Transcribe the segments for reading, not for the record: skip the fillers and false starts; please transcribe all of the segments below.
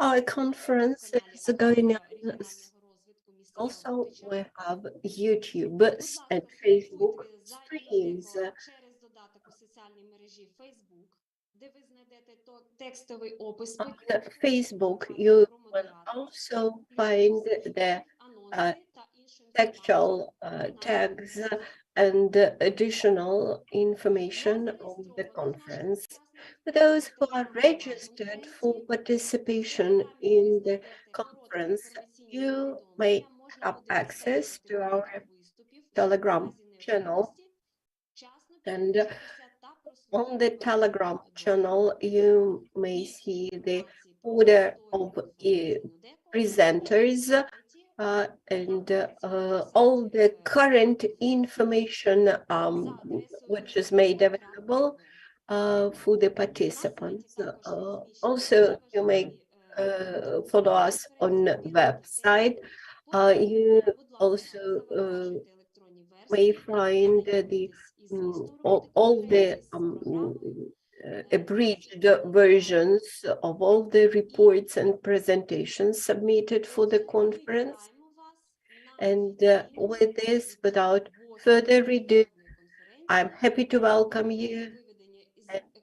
Our conference is going on. Also, we have YouTube and Facebook streams. On Facebook, you will also find the textual tags and additional information on the conference. For those who are registered for participation in the conference, you may have access to our Telegram channel, and on the Telegram channel you may see the order of presenters and all the current information which is made available for the participants. Also, you may follow us on website. You also may find the all the abridged versions of all the reports and presentations submitted for the conference. And with this, without further ado, I'm happy to welcome you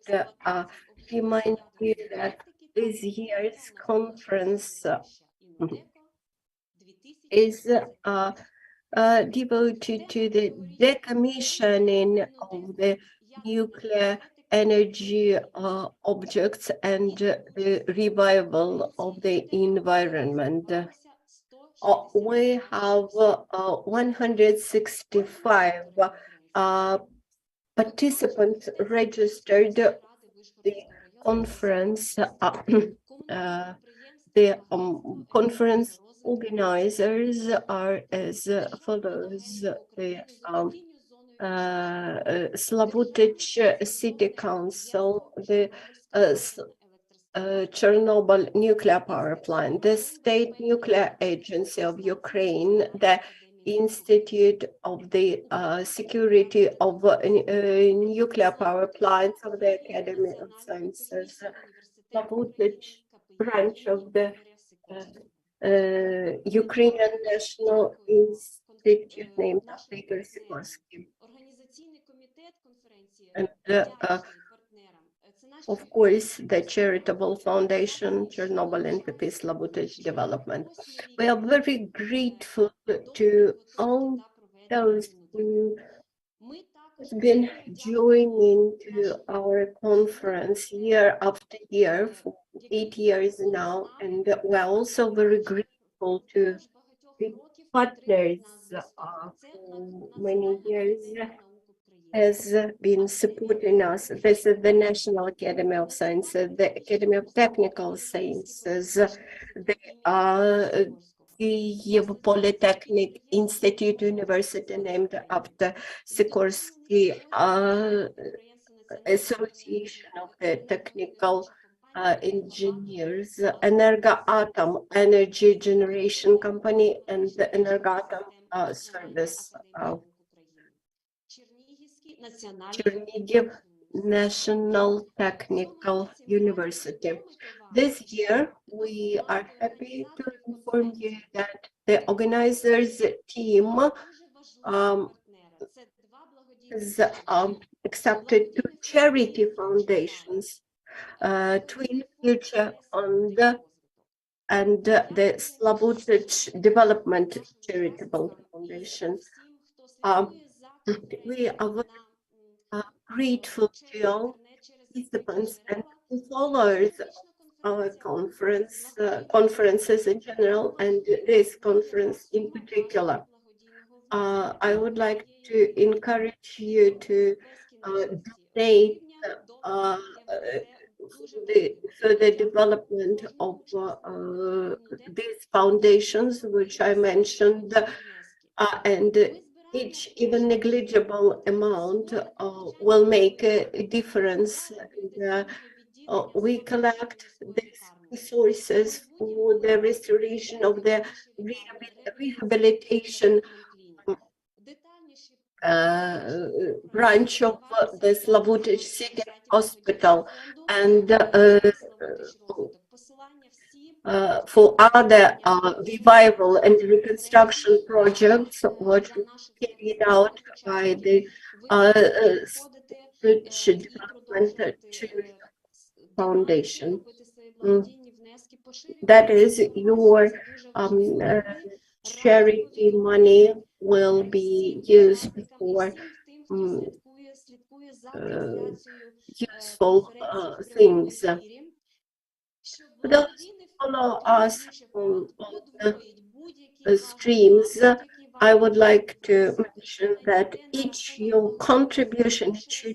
and remind you that this year's conference is devoted to the decommissioning of the nuclear energy objects and the revival of the environment. We have 165 participants registered. The conference, conference organizers are as follows: the Slavutic City Council, the Chernobyl nuclear power plant, the State Nuclear Agency of Ukraine, the Institute of the Security of Nuclear Power Plants of the Academy of Sciences, Slavutic branch of the Ukrainian National Institute named after Igor Sikorsky. And of course, the charitable foundation, Chernobyl NPP Slavutic Development. We are very grateful to all those who have been joining to our conference year after year for 8 years now, and we're also very grateful to the partners for many years has been supporting us. This is the National Academy of Sciences, the Academy of Technical Sciences, the VІIІ Polytechnic Institute University named after Sikorsky, Association of the Technical Engineers, Energoatom Energy Generation Company, and the Energoatom Service Chernihiv National Technical University. This year, we are happy to inform you that the organizers team has accepted 2 charity foundations, Twin Future Fund and the Slavutic Development Charitable Foundation. We are very grateful to all participants and followers of our conferences in general, and this conference in particular. I would like to encourage you to donate for the development of these foundations, which I mentioned, and each even negligible amount will make a difference. We collect these resources for the restoration of the rehabilitation branch of the Slavutic City Hospital, and for other revival and reconstruction projects which were carried out by the Swedish Development Foundation. That is, your charity money will be used for useful things. For those who follow us on the streams, I would like to mention that each your contribution, each your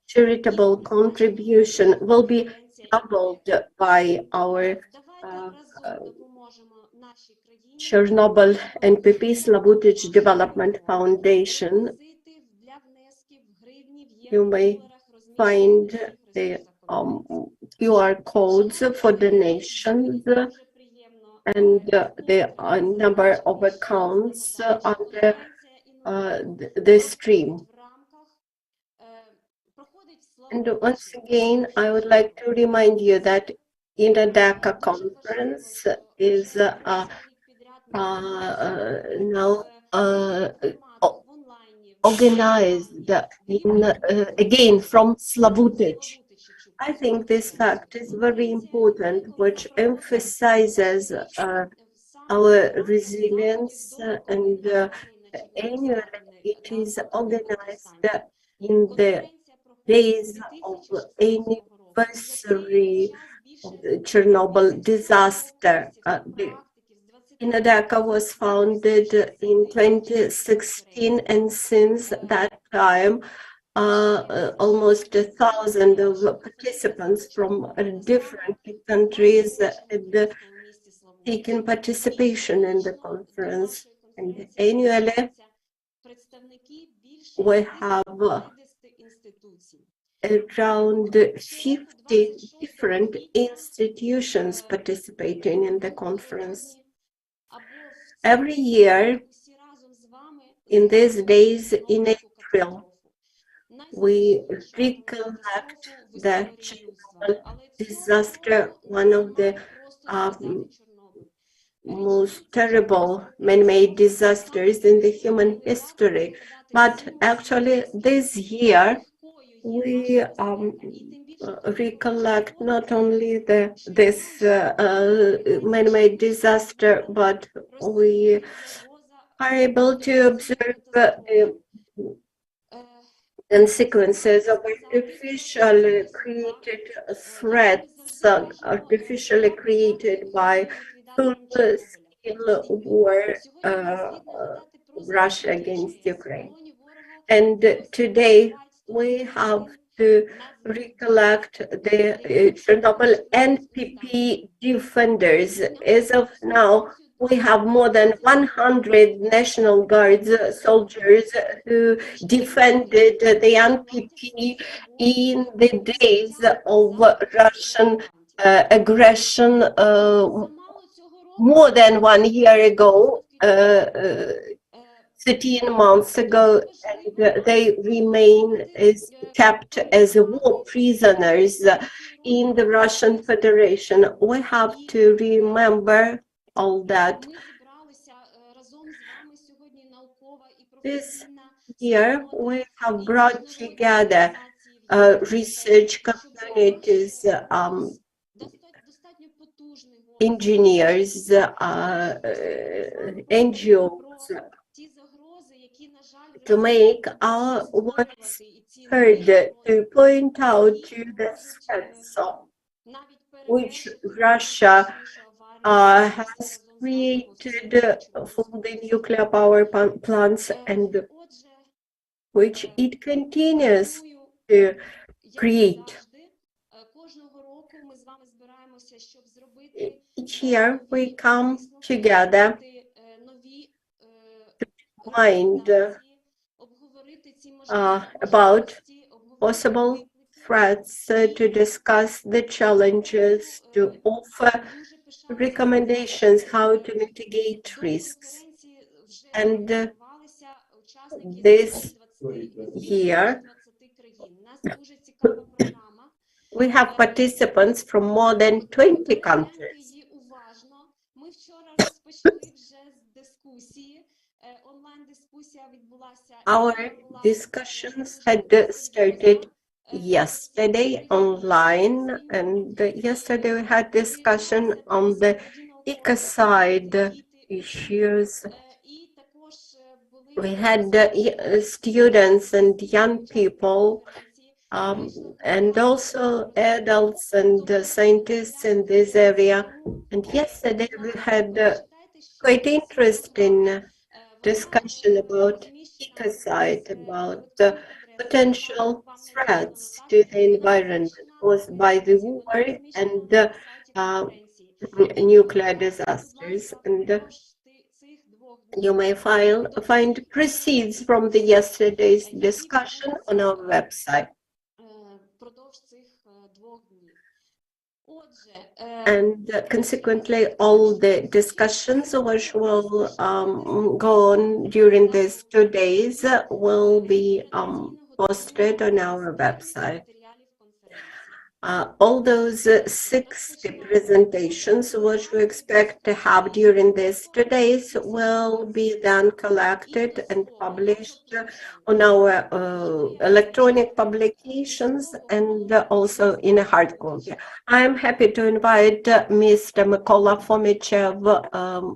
charitable contribution will be doubled by our Chernobyl NPP Slabutich Development Foundation. You may find the QR codes for donations and the number of accounts under the stream. And once again, I would like to remind you that INUDECO conference is now organized again from Slabutich. I think this fact is very important, which emphasizes our resilience, and annually it is organized in the days of anniversary of the Chernobyl disaster. INUDECO was founded in 2016, and since that time, almost 1,000 of participants from different countries had taken participation in the conference. And annually, we have around 50 different institutions participating in the conference. Every year, in these days in April, we recollect the Chernobyl disaster, one of the most terrible man-made disasters in the human history. But actually, this year, we recollect not only this man-made disaster, but we are able to observe the consequences of artificially created threats, artificially created by full-scale war Russia against Ukraine. And today we have to recollect the Chernobyl NPP defenders. As of now, we have more than 100 National Guards soldiers who defended the NPP in the days of Russian aggression more than 1 year ago, 13 months ago, and they remain kept as war prisoners in the Russian Federation. We have to remember all that. This year, we have brought together research communities, engineers, NGOs, to make our voice heard, to point out to the threats which Russia has created for the nuclear power plants, and which it continues to create. Each year we come together to mind about possible threats, to discuss the challenges, to offer recommendations how to mitigate risks. And this year, we have participants from more than 20 countries. Our discussions had started yesterday online, and yesterday we had discussion on the ecocide issues. We had students and young people and also adults and scientists in this area. And yesterday we had quite interesting discussion about ecocide, about the potential threats to the environment caused by the war and nuclear disasters. And you may find proceeds from the yesterday's discussion on our website. And consequently, all the discussions which will go on during these 2 days will be posted on our website. All those 60 presentations which we expect to have during these 2 days will be then collected and published on our electronic publications and also in a hard copy. I'm happy to invite Mr. Mykola Fomichev,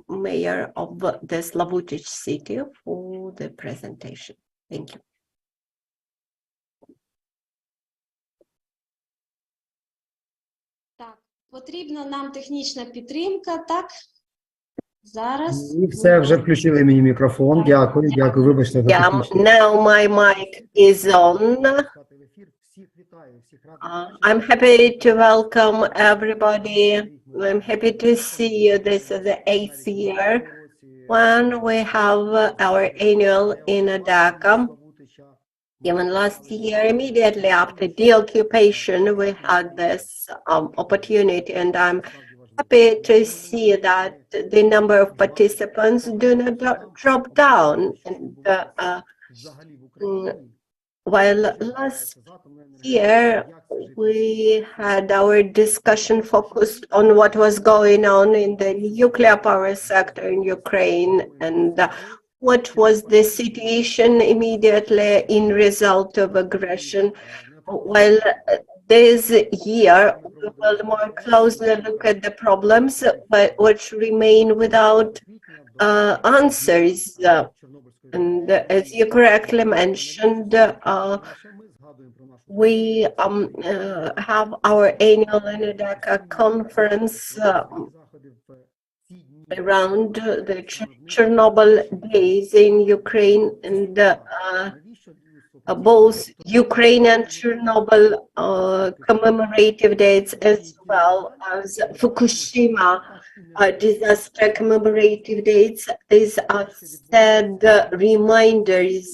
Mayor of the Slabutich city, for the presentation. Thank you. Потрібна нам технічна підтримка, так? Зараз. І все, вже включили мені мікрофон. Дякую, дякую, вибачте. Now my mic is on. I'm happy to welcome everybody. I'm happy to see you. This is the 8th year when we have our annual INUDECO. Even last year, immediately after the occupation, we had this opportunity, and I'm happy to see that the number of participants do not drop down. And while last year we had our discussion focused on what was going on in the nuclear power sector in Ukraine and what was the situation immediately in result of aggression. While this year we will more closely look at the problems which remain without answers. And as you correctly mentioned, we have our annual INUDECO conference around the Chernobyl days in Ukraine, and both Ukraine and Chernobyl commemorative dates, as well as Fukushima disaster commemorative dates. These are sad reminders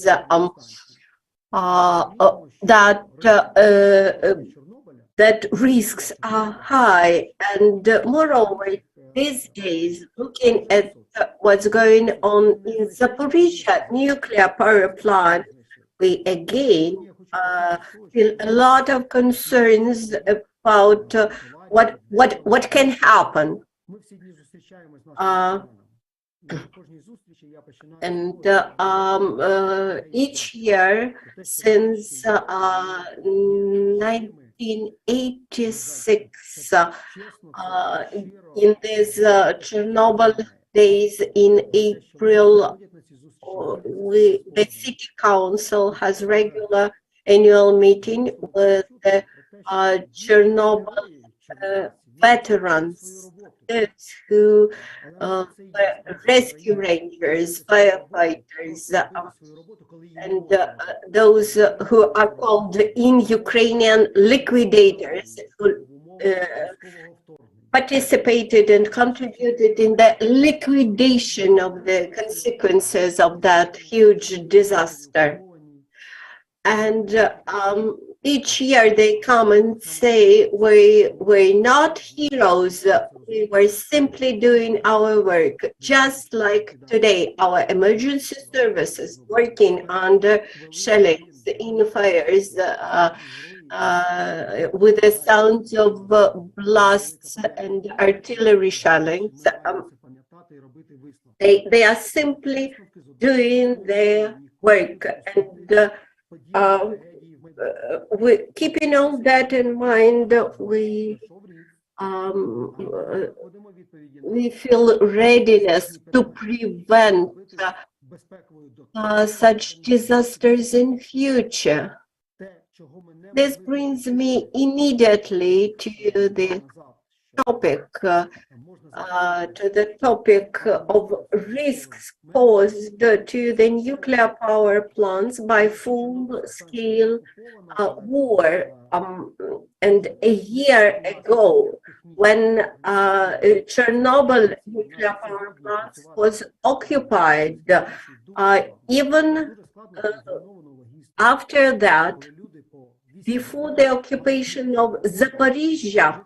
that risks are high, and moreover, these days, looking at what's going on in Zaporizhzhia nuclear power plant, we again feel a lot of concerns about what can happen. And each year since 1986, in these Chernobyl days in April, the City Council has regular annual meeting with the Chernobyl veterans, who rescue rangers, firefighters, and those who are called in Ukrainian liquidators, who participated and contributed in the liquidation of the consequences of that huge disaster. And each year they come and say, we're not heroes, we were simply doing our work. Just like today, our emergency services working under shellings, in fires, with the sounds of blasts and artillery shellings. They are simply doing their work, and keeping all that in mind, we feel readiness to prevent such disasters in future. This brings me immediately to the topic of risks caused to the nuclear power plants by full-scale war. And a year ago, when Chernobyl nuclear power plant was occupied, even after that, before the occupation of Zaporizhzhia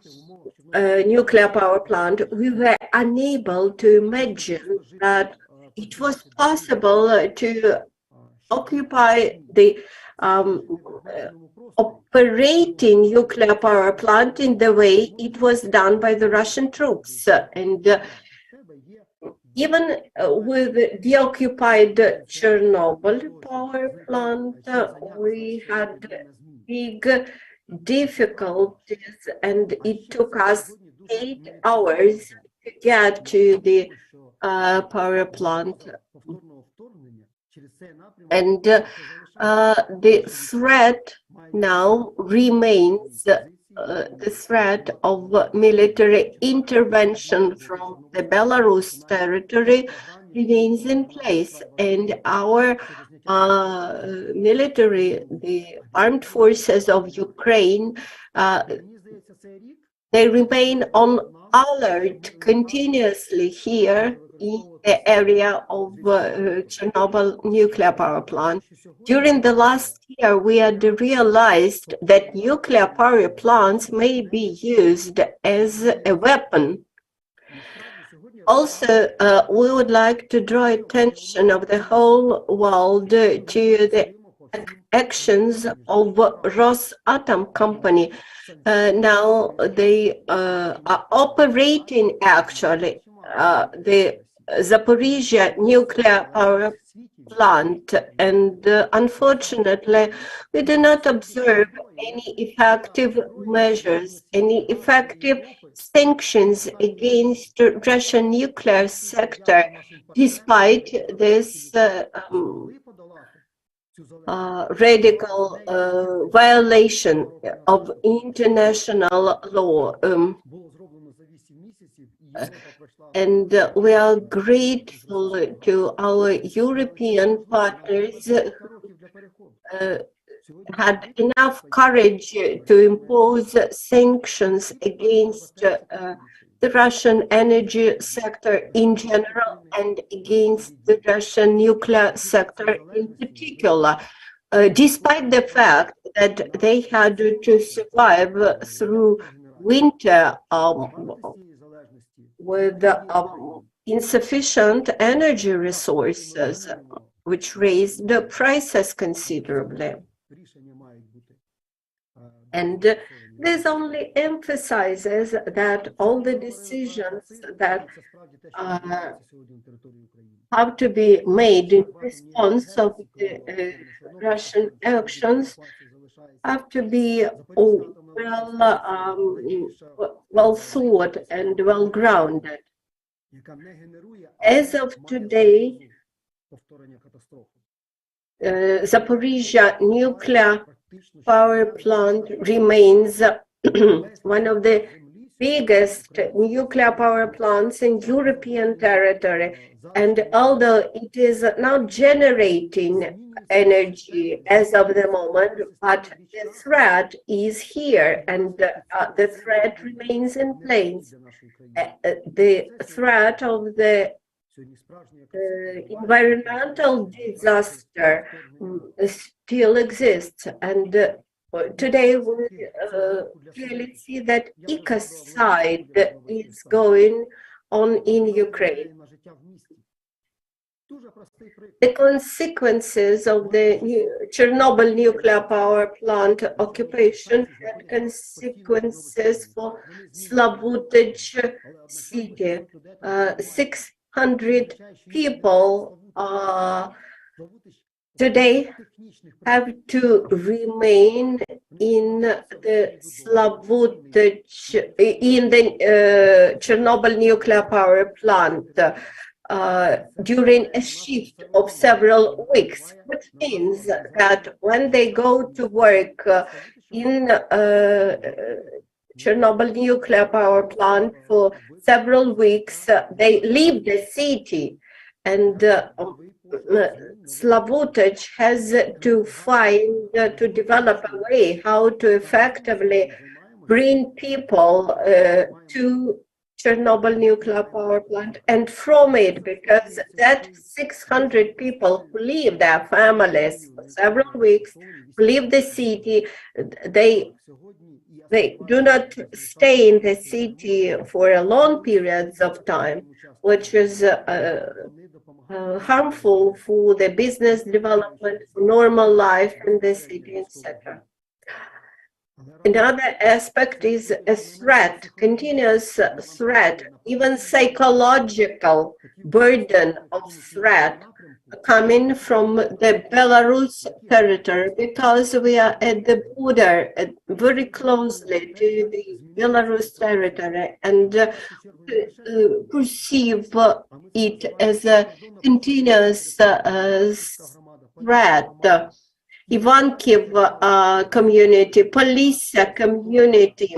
nuclear power plant, we were unable to imagine that it was possible to occupy the operating nuclear power plant in the way it was done by the Russian troops. And even with the occupied Chernobyl power plant, we had big difficulties, and it took us 8 hours to get to the power plant. And the threat now remains, the threat of military intervention from the Belarus territory remains in place, and our military, the armed forces of Ukraine, they remain on alert continuously here in the area of Chernobyl nuclear power plant. During the last year, we had realized that nuclear power plants may be used as a weapon. Also, we would like to draw attention of the whole world to the actions of Rosatom company. Now they are operating actually the Zaporizhzhia nuclear power plant, and unfortunately we do not observe any effective measures, any effective sanctions against the Russian nuclear sector, despite this radical violation of international law. And we are grateful to our European partners who had enough courage to impose sanctions against the Russian energy sector in general and against the Russian nuclear sector in particular, despite the fact that they had to survive through winter with insufficient energy resources, which raised the prices considerably. And this only emphasizes that all the decisions that have to be made in response of the Russian actions have to be well thought and well grounded. As of today, Zaporizhzhia nuclear power plant remains one of the biggest nuclear power plants in European territory, and although it is not generating energy as of the moment, but the threat is here, and the threat remains in place. The threat of the environmental disaster still exists, and today we clearly see that ecocide is going on in Ukraine. The consequences of the Chernobyl nuclear power plant occupation had consequences for Slavutage city. 600 people today have to remain in the Chernobyl nuclear power plant during a shift of several weeks, which means that when they go to work in Chernobyl nuclear power plant for several weeks, they leave the city, and Slavutich has to to develop a way how to effectively bring people to Chernobyl nuclear power plant and from it, because that 600 people who leave their families for several weeks, who leave the city, they do not stay in the city for a long periods of time, which is harmful for the business development, for normal life in the city, etc. Another aspect is a threat, continuous threat, even psychological burden of threat coming from the Belarus territory, because we are at the border, very closely to the Belarus territory, and perceive it as a continuous threat. Ivankiv community, Polissa community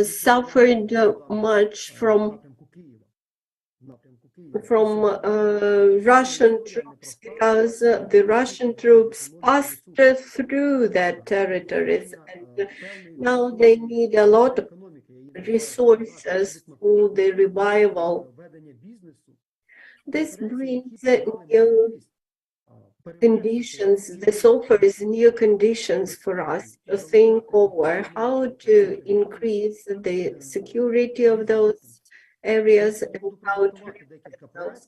suffered much from Russian troops, because the Russian troops passed through their territories, and now they need a lot of resources for the revival. This brings new conditions, this offers new conditions for us to think over how to increase the security of those areas and how to those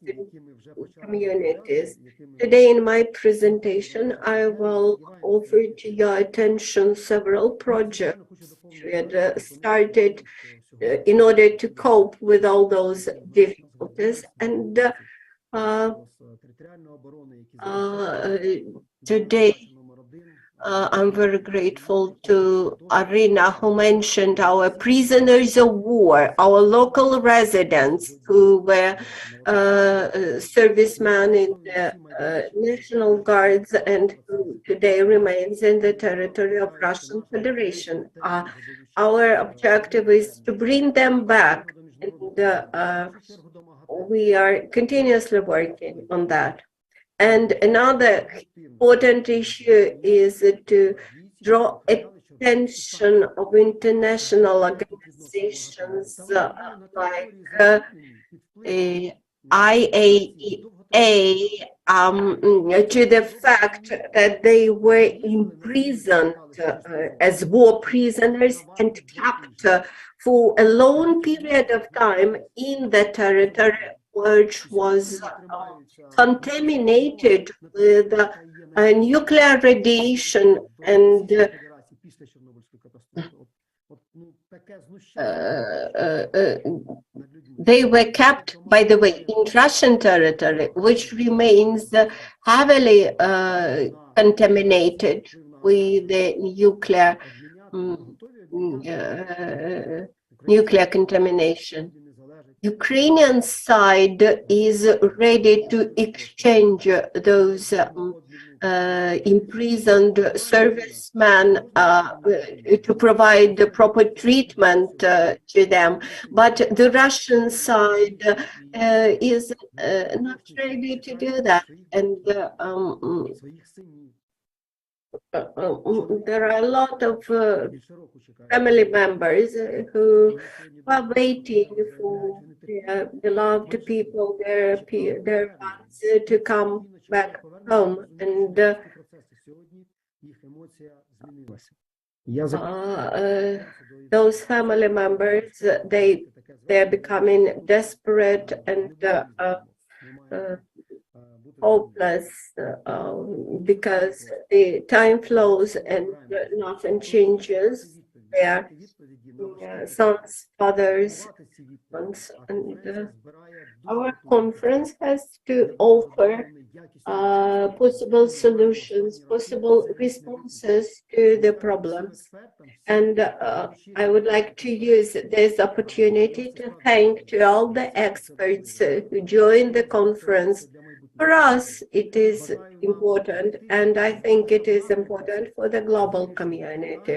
communities. Today in my presentation, I will offer to your attention several projects we had started in order to cope with all those difficulties, and today I'm very grateful to Arina, who mentioned our prisoners of war, our local residents who were servicemen in the National Guards and who today remains in the territory of Russian Federation. Our objective is to bring them back, and we are continuously working on that. And another important issue is to draw attention of international organizations like IAEA to the fact that they were imprisoned as war prisoners and kept for a long period of time in the territory which was contaminated with nuclear radiation, and they were kept, by the way, in Russian territory, which remains heavily contaminated with the nuclear contamination. Ukrainian side is ready to exchange those imprisoned servicemen to provide the proper treatment to them, but the Russian side is not ready to do that, and there are a lot of family members who are waiting for their beloved people, their ones to come back home, and those family members, they're becoming desperate and hopeless because the time flows and nothing changes. their sons, fathers, and our conference has to offer possible solutions, possible responses to the problems. And I would like to use this opportunity to thank to all the experts who joined the conference. For us, it is important, and I think it is important for the global community.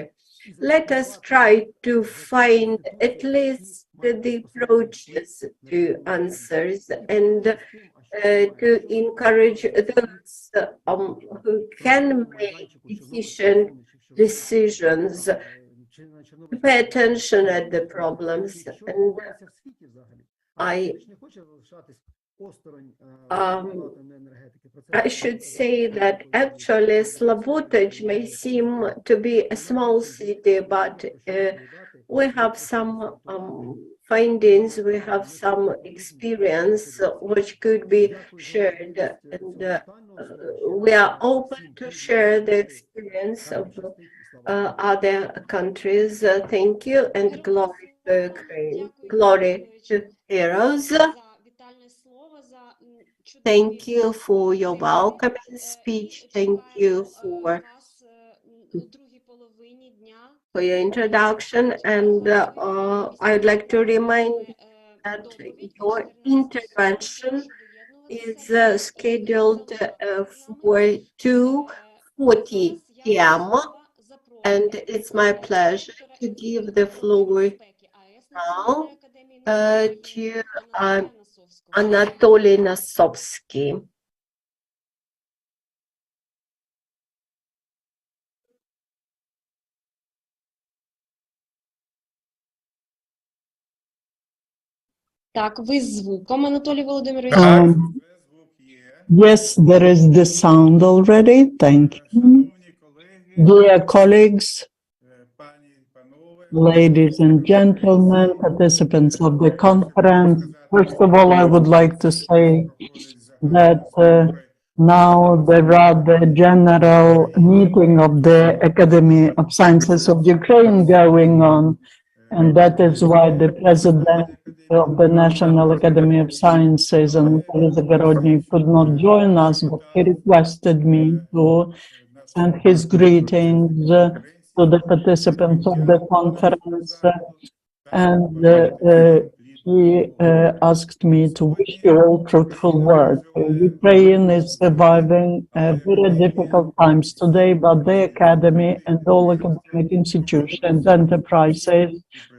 Let us try to find at least the approaches to answers and to encourage those who can make efficient decisions, to pay attention at the problems. And I should say that actually Slobodach may seem to be a small city, but we have some findings, we have some experience which could be shared, and we are open to share the experience of other countries. Thank you, and glory to Ukraine, glory to heroes. Thank you for your welcoming speech. Thank you for your introduction, and I'd like to remind you that your intervention is scheduled for 2:40 p.m. and it's my pleasure to give the floor now to Anatoly Nosovsky. Так, ви з звуком, Анатолій Володимирович. Yes, there is the sound already. Thank you. Dear colleagues, ladies and gentlemen, participants of the conference, first of all, I would like to say that now there are the general meeting of the Academy of Sciences of Ukraine going on, and that is why the president of the National Academy of Sciences and Zagorodny could not join us, but he requested me to send his greetings to the participants of the conference, and he asked me to wish you all fruitful work. Ukraine is surviving very difficult times today, but the Academy and all academic institutions, enterprises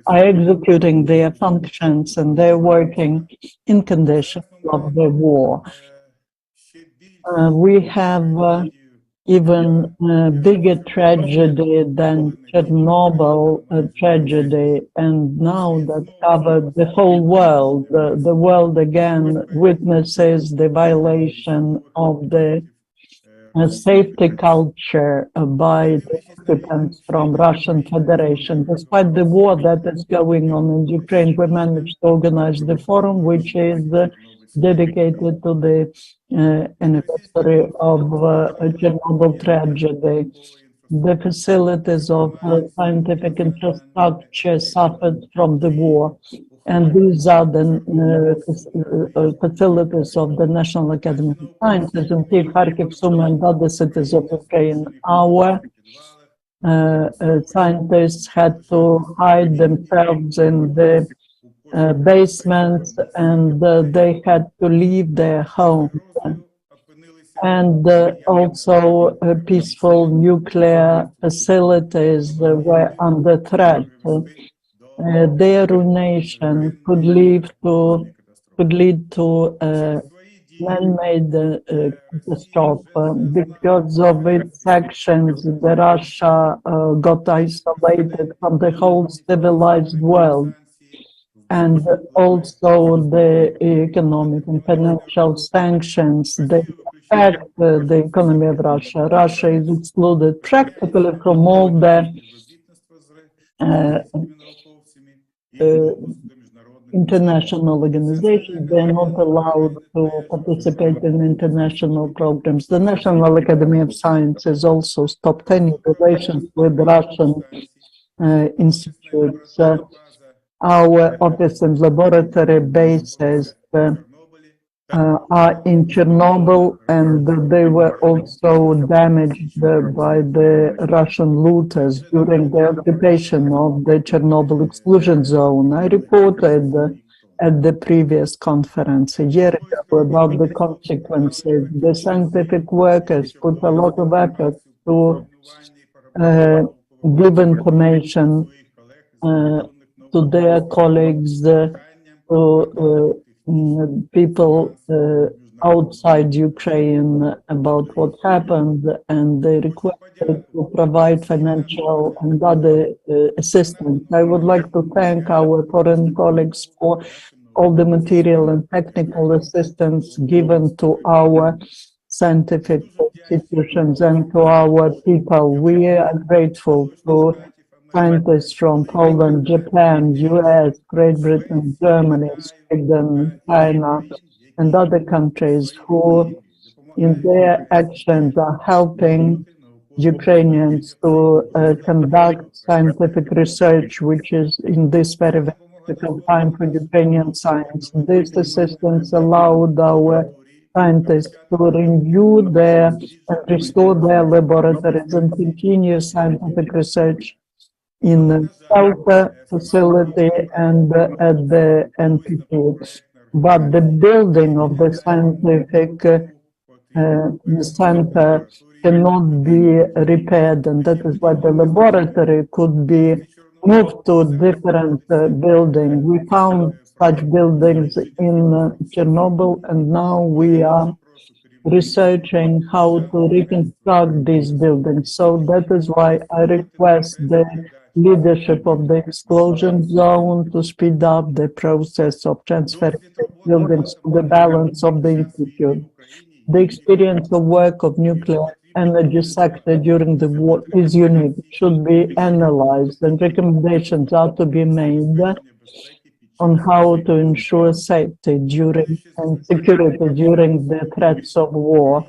are executing their functions and they're working in conditions of the war. We have even bigger tragedy than Chernobyl tragedy, and now that covered the whole world. The world again witnesses the violation of the safety culture by the occupants from Russian Federation. Despite the war that is going on in Ukraine, we managed to organize the forum, which is dedicated to the anniversary of Chernobyl tragedy. The facilities of scientific infrastructure suffered from the war, and these are the facilities of the National Academy of Sciences in Kyiv, Kharkiv, Sumy, and other cities of Ukraine. Our scientists had to hide themselves in the basements, and they had to leave their homes. And also peaceful nuclear facilities were under threat. Their ruination could lead to man-made catastrophe. Because of its actions, Russia got isolated from the whole civilized world. And also the economic and financial sanctions, they affect the economy of Russia. Russia is excluded practically from all the international organizations. They are not allowed to participate in international programs. The National Academy of Sciences also stopped any relations with Russian institutes. Our office and laboratory bases are in Chernobyl, and they were also damaged by the Russian looters during the occupation of the Chernobyl exclusion zone. I reported at the previous conference a year ago about the consequences. The scientific workers put a lot of effort to give information to their colleagues, to people outside Ukraine about what happened, and they requested to provide financial and other assistance. I would like to thank our foreign colleagues for all the material and technical assistance given to our scientific institutions and to our people. We are grateful to scientists from Poland, Japan, US, Great Britain, Germany, Sweden, China, and other countries who, in their actions, are helping Ukrainians to conduct scientific research, which is in this very difficult time for Ukrainian science. This assistance allowed our scientists to renew their and restore their laboratories and continue scientific research in the shelter facility and at the NPT. But the building of the scientific center cannot be repaired, and that is why the laboratory could be moved to a different building. We found such buildings in Chernobyl, and now we are researching how to reconstruct these buildings. So that is why I request the leadership of the exclusion zone to speed up the process of transferring buildings to the balance of the institute. The experience of work of nuclear energy sector during the war is unique, should be analyzed, and recommendations are to be made on how to ensure safety during and security during the threats of war.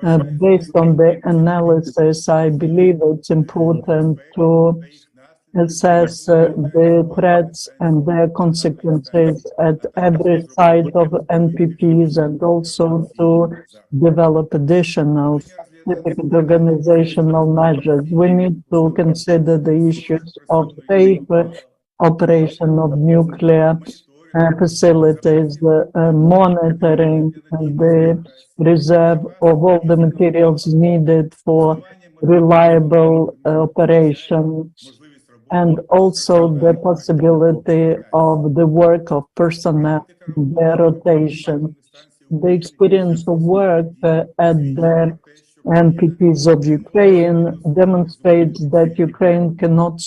Based on the analysis, I believe it's important to assess the threats and their consequences at every site of NPPs, and also to develop additional scientific organizational measures. We need to consider the issues of safe operation of nuclear facilities, monitoring the reserve of all the materials needed for reliable operation, and also the possibility of the work of personnel, their rotation. The experience of work at the NPPs of Ukraine demonstrates that Ukraine cannot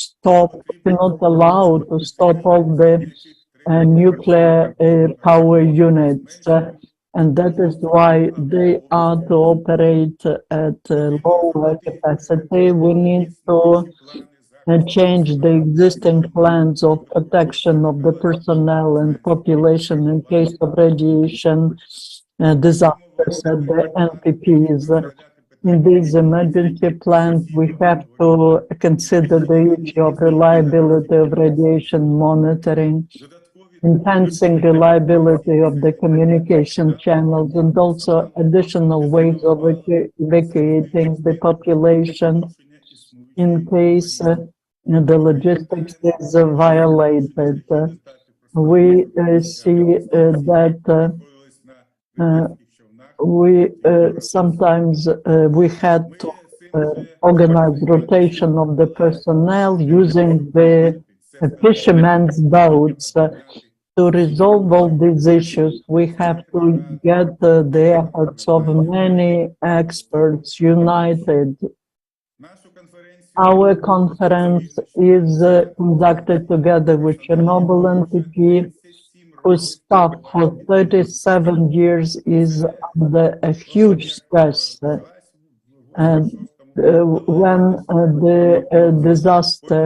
allow to stop all the nuclear power units, and that is why they are to operate at lower capacity. We need to change the existing plans of protection of the personnel and population in case of radiation disasters at the NPPs. In these emergency plans, we have to consider the issue of reliability of radiation monitoring, enhancing reliability of the communication channels, and also additional ways of evacuating the population in case the logistics is violated. We see that sometimes we had to organize rotation of the personnel using the fishermen's boats. To resolve all these issues, we have to get the efforts of many experts united. Our conference is conducted together with Chernobyl NPP, whose staff for 37 years is under a huge stress. When the disaster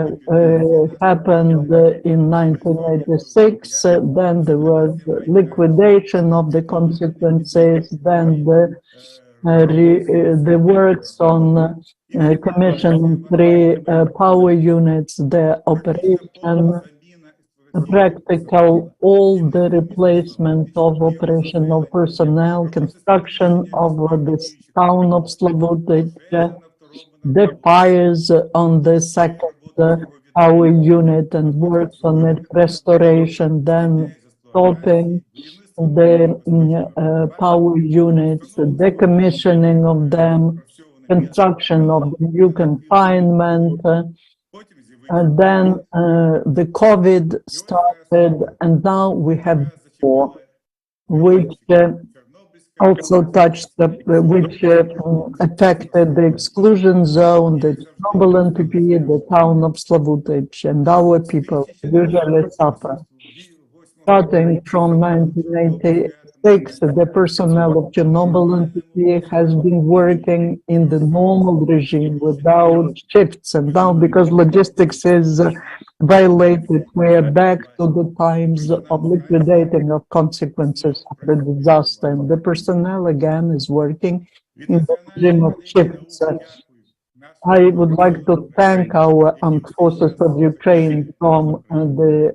happened in 1986, then there was liquidation of the consequences, then the works on commissioning 3 power units, their operation, practical, all the replacement of operational personnel, construction of this town of Slavutic, the fires on the second power unit and works on its restoration, then stopping the power units, the decommissioning of them, construction of the new confinement, and then the COVID started, and now we have war, which also touched, which affected the exclusion zone, the Chernobyl NPP, the town of Slavutic, and our people usually suffer. Starting from 1986, the personnel of Chernobyl NPP has been working in the normal regime without shifts, and now because logistics is violated, we are back to the times of liquidating of consequences of the disaster, and the personnel again is working in the regime of shifts. I would like to thank our armed forces of Ukraine from the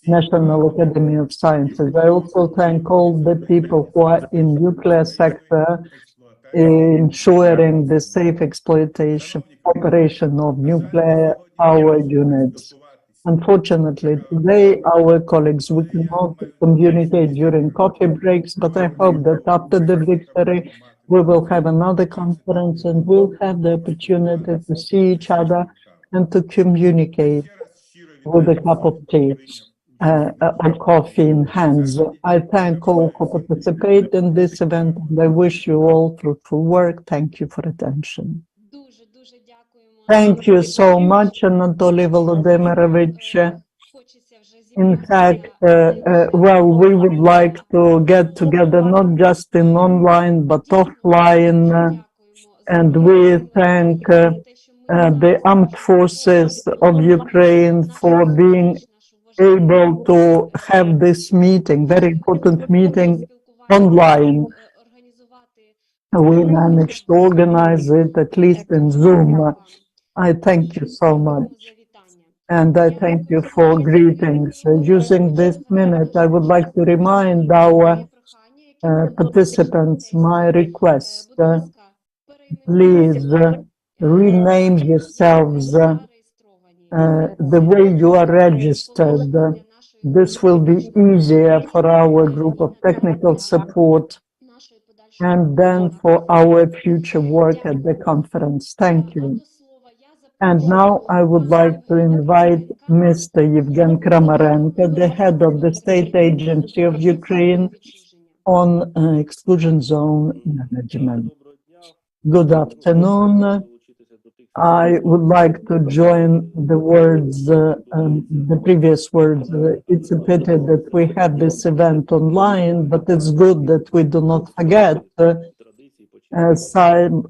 National Academy of Sciences. I also thank all the people who are in nuclear sector, ensuring the safe exploitation, operation of nuclear power units. Unfortunately, today, our colleagues, we cannot communicate during coffee breaks, but I hope that after the victory, we will have another conference and we'll have the opportunity to see each other and to communicate with a cup of tea or coffee in hands. I thank all who participate in this event, and I wish you all fruitful work. Thank you for attention. Thank you so much, Anatoly Volodymyrovich. In fact, well, we would like to get together not just in online, but offline, and we thank the armed forces of Ukraine for being able to have this meeting, very important meeting, online. We managed to organize it, at least in Zoom. I thank you so much. And I thank you for greetings. Using this minute, I would like to remind our participants my request. Please rename yourselves the way you are registered. This will be easier for our group of technical support and then for our future work at the conference. Thank you. And now I would like to invite Mr. Yevgen Kramarenko, the head of the State Agency of Ukraine on exclusion zone management. Good afternoon. I would like to join the words, the previous words. It's a pity that we have this event online, but it's good that we do not forget some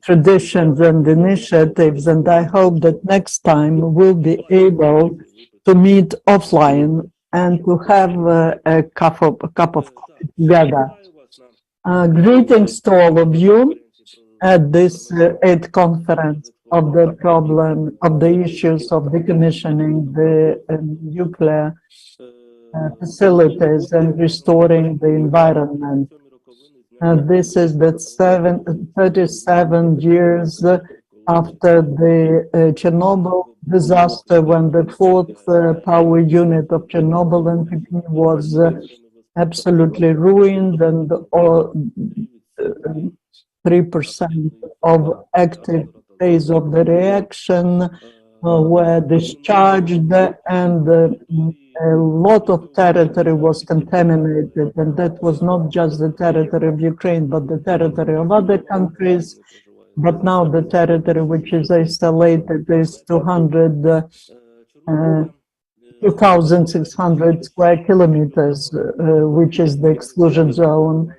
traditions and initiatives, and I hope that next time we'll be able to meet offline and to have a cup of coffee together. Greetings to all of you at this 8th conference of the problem of the issues of decommissioning the nuclear facilities and restoring the environment. This is the 37 years after the Chernobyl disaster, when the 4th power unit of Chernobyl NPP was absolutely ruined, and 3% of active phase of the reaction were discharged, and a lot of territory was contaminated, and that was not just the territory of Ukraine, but the territory of other countries. But now the territory which is isolated is 2,600 square kilometers, which is the exclusion zone.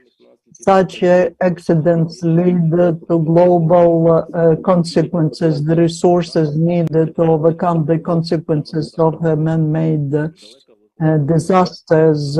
Such accidents lead to global consequences. The resources needed to overcome the consequences of man-made disasters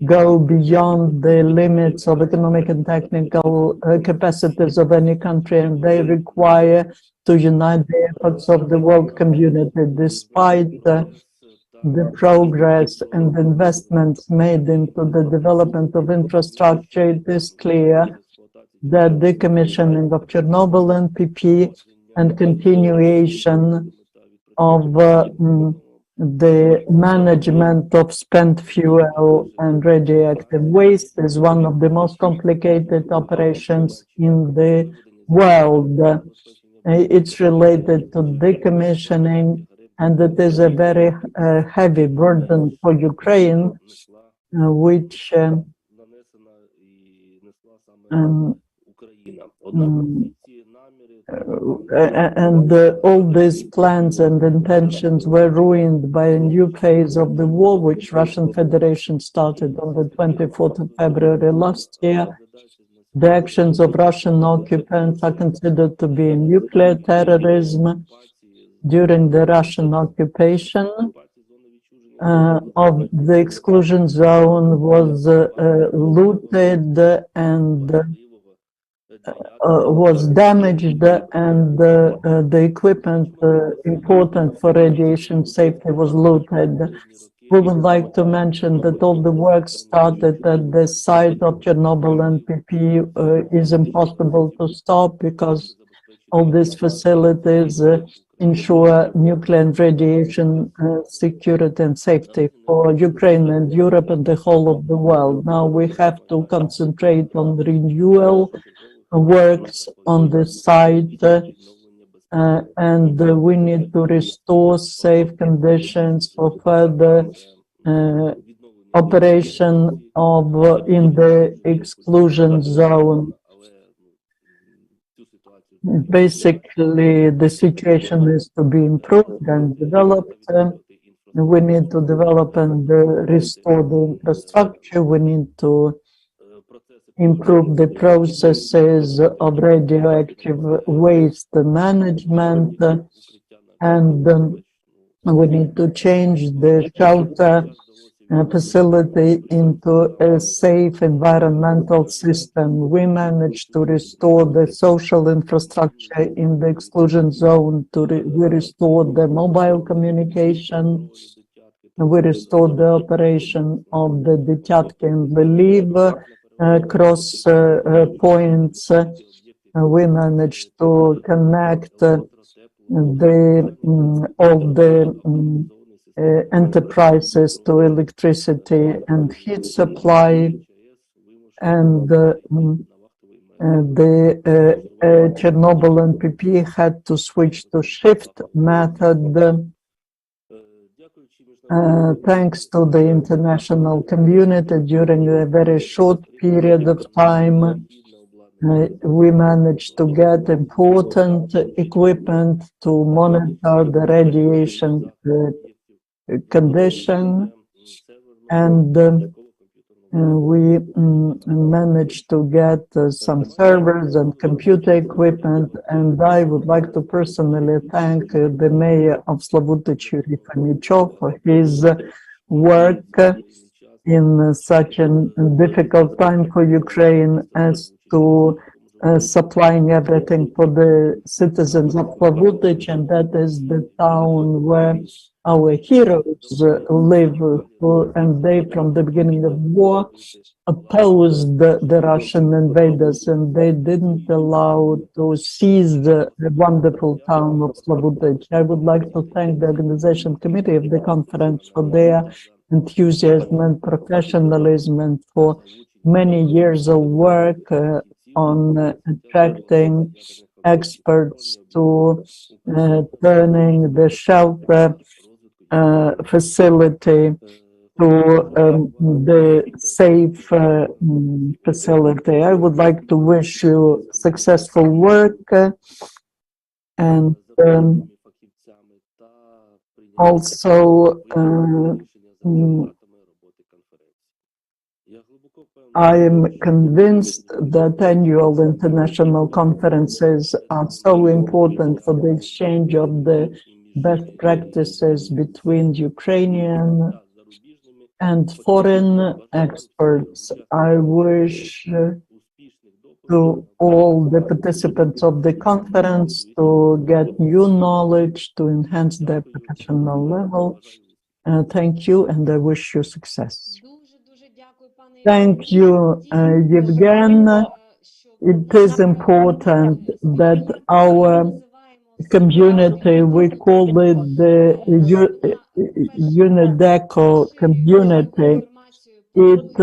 go beyond the limits of economic and technical capacities of any country, and they require to unite the efforts of the world community. Despite the progress and investments made into the development of infrastructure, it is clear that decommissioning of Chernobyl NPP and continuation of the management of spent fuel and radioactive waste is one of the most complicated operations in the world. It's related to decommissioning, and it is a very heavy burden for Ukraine, which all these plans and intentions were ruined by a new phase of the war, which Russian Federation started on the 24th of February last year. The actions of Russian occupants are considered to be nuclear terrorism. During the Russian occupation of the exclusion zone was looted and was damaged, and the equipment important for radiation safety was looted. We would like to mention that all the work started at the site of Chernobyl NPP is impossible to stop because all these facilities ensure nuclear and radiation security and safety for Ukraine and Europe and the whole of the world. Now we have to concentrate on renewal works on the site, and we need to restore safe conditions for further operation of in the exclusion zone. Basically, the situation is to be improved and developed. We need to develop and restore the infrastructure. We need to improve the processes of radioactive waste management, and we need to change the shelter facility into a safe environmental system. We managed to restore the social infrastructure in the exclusion zone. We restored the mobile communication. We restored the operation of the Detyatki and Believe cross points. We managed to connect all the enterprises to electricity and heat supply, and the Chernobyl NPP had to switch to shift method. Thanks to the international community, during a very short period of time, we managed to get important equipment to monitor the radiation condition, and we managed to get some servers and computer equipment. And I would like to personally thank the mayor of Slavuty, Yuri Fanichov, for his work in such a difficult time for Ukraine as to supplying everything for the citizens of Slavuty, and that is the town where our heroes live, and they, from the beginning of war, opposed the Russian invaders, and they didn't allow to seize the wonderful town of Slavuty. I would like to thank the organization committee of the conference for their enthusiasm and professionalism, and for many years of work on attracting experts to turning the shelter facility to the safe facility. I would like to wish you successful work, and also I am convinced that annual international conferences are so important for the exchange of the best practices between Ukrainian and foreign experts. I wish to all the participants of the conference to get new knowledge, to enhance their professional level. Thank you, and I wish you success. Thank you, Yevgen. It is important that our community, we call it the INUDECO community, it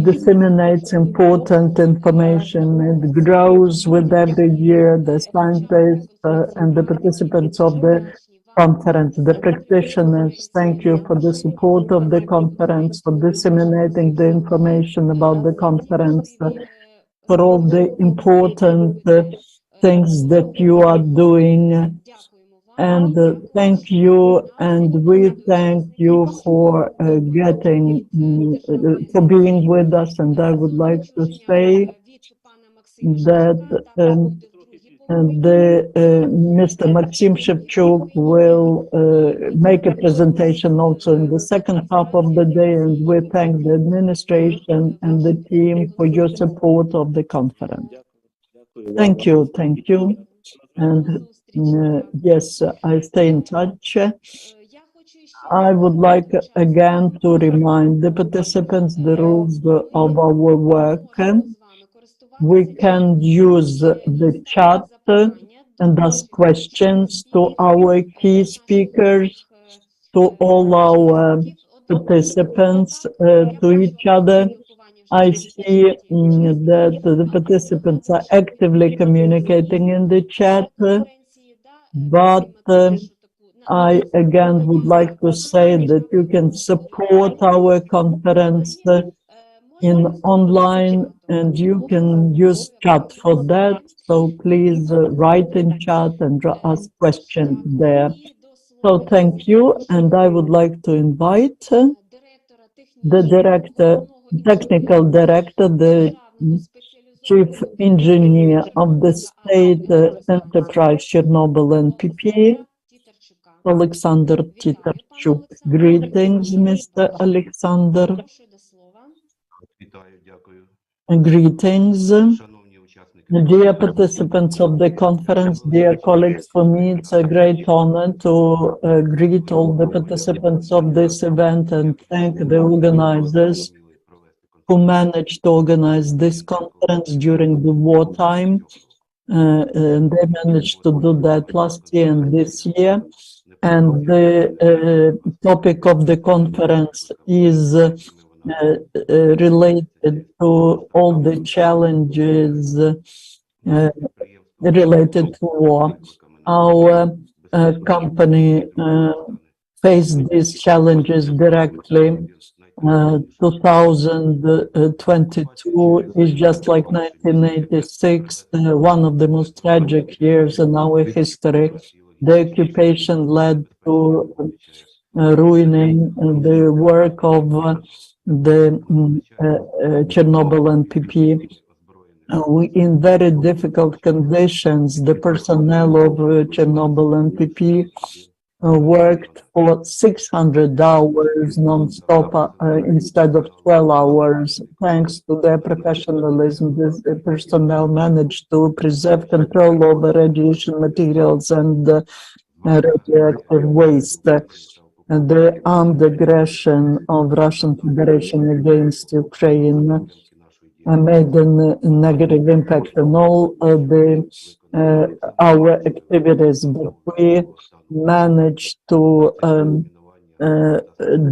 disseminates important information. It grows with every year. The scientists and the participants of the conference, the practitioners, thank you for the support of the conference, for disseminating the information about the conference, for all the important things that you are doing. And thank you, and we thank you for for being with us. And I would like to say that Mr. Maxim Shevchuk will make a presentation also in the second half of the day, and we thank the administration and the team for your support of the conference. Thank you, thank you. And yes, I stay in touch. I would like again to remind the participants the rules of our work. We can use the chat and ask questions to our key speakers, to all our participants, to each other. I see that the participants are actively communicating in the chat, but I again would like to say that you can support our conference in online, and you can use chat for that. So please write in chat and ask questions there. So thank you, and I would like to invite the technical director, the chief engineer of the state enterprise Chernobyl NPP, Alexander Titarchuk. Greetings, Mr. Alexander. Greetings, dear participants of the conference, dear colleagues. For me, it's a great honor to greet all the participants of this event and thank the organizers who managed to organize this conference during the wartime. And they managed to do that last year and this year. And the topic of the conference is related to all the challenges related to war. Our company faced these challenges directly. 2022 is just like 1986, one of the most tragic years in our history. The occupation led to ruining the work of the Chernobyl NPP. In very difficult conditions, the personnel of Chernobyl NPP worked for 600 hours non-stop instead of 12 hours. Thanks to their professionalism, this personnel managed to preserve control over radiation materials and radioactive waste. The armed aggression of Russian Federation against Ukraine made a negative impact on all our activities, but we managed to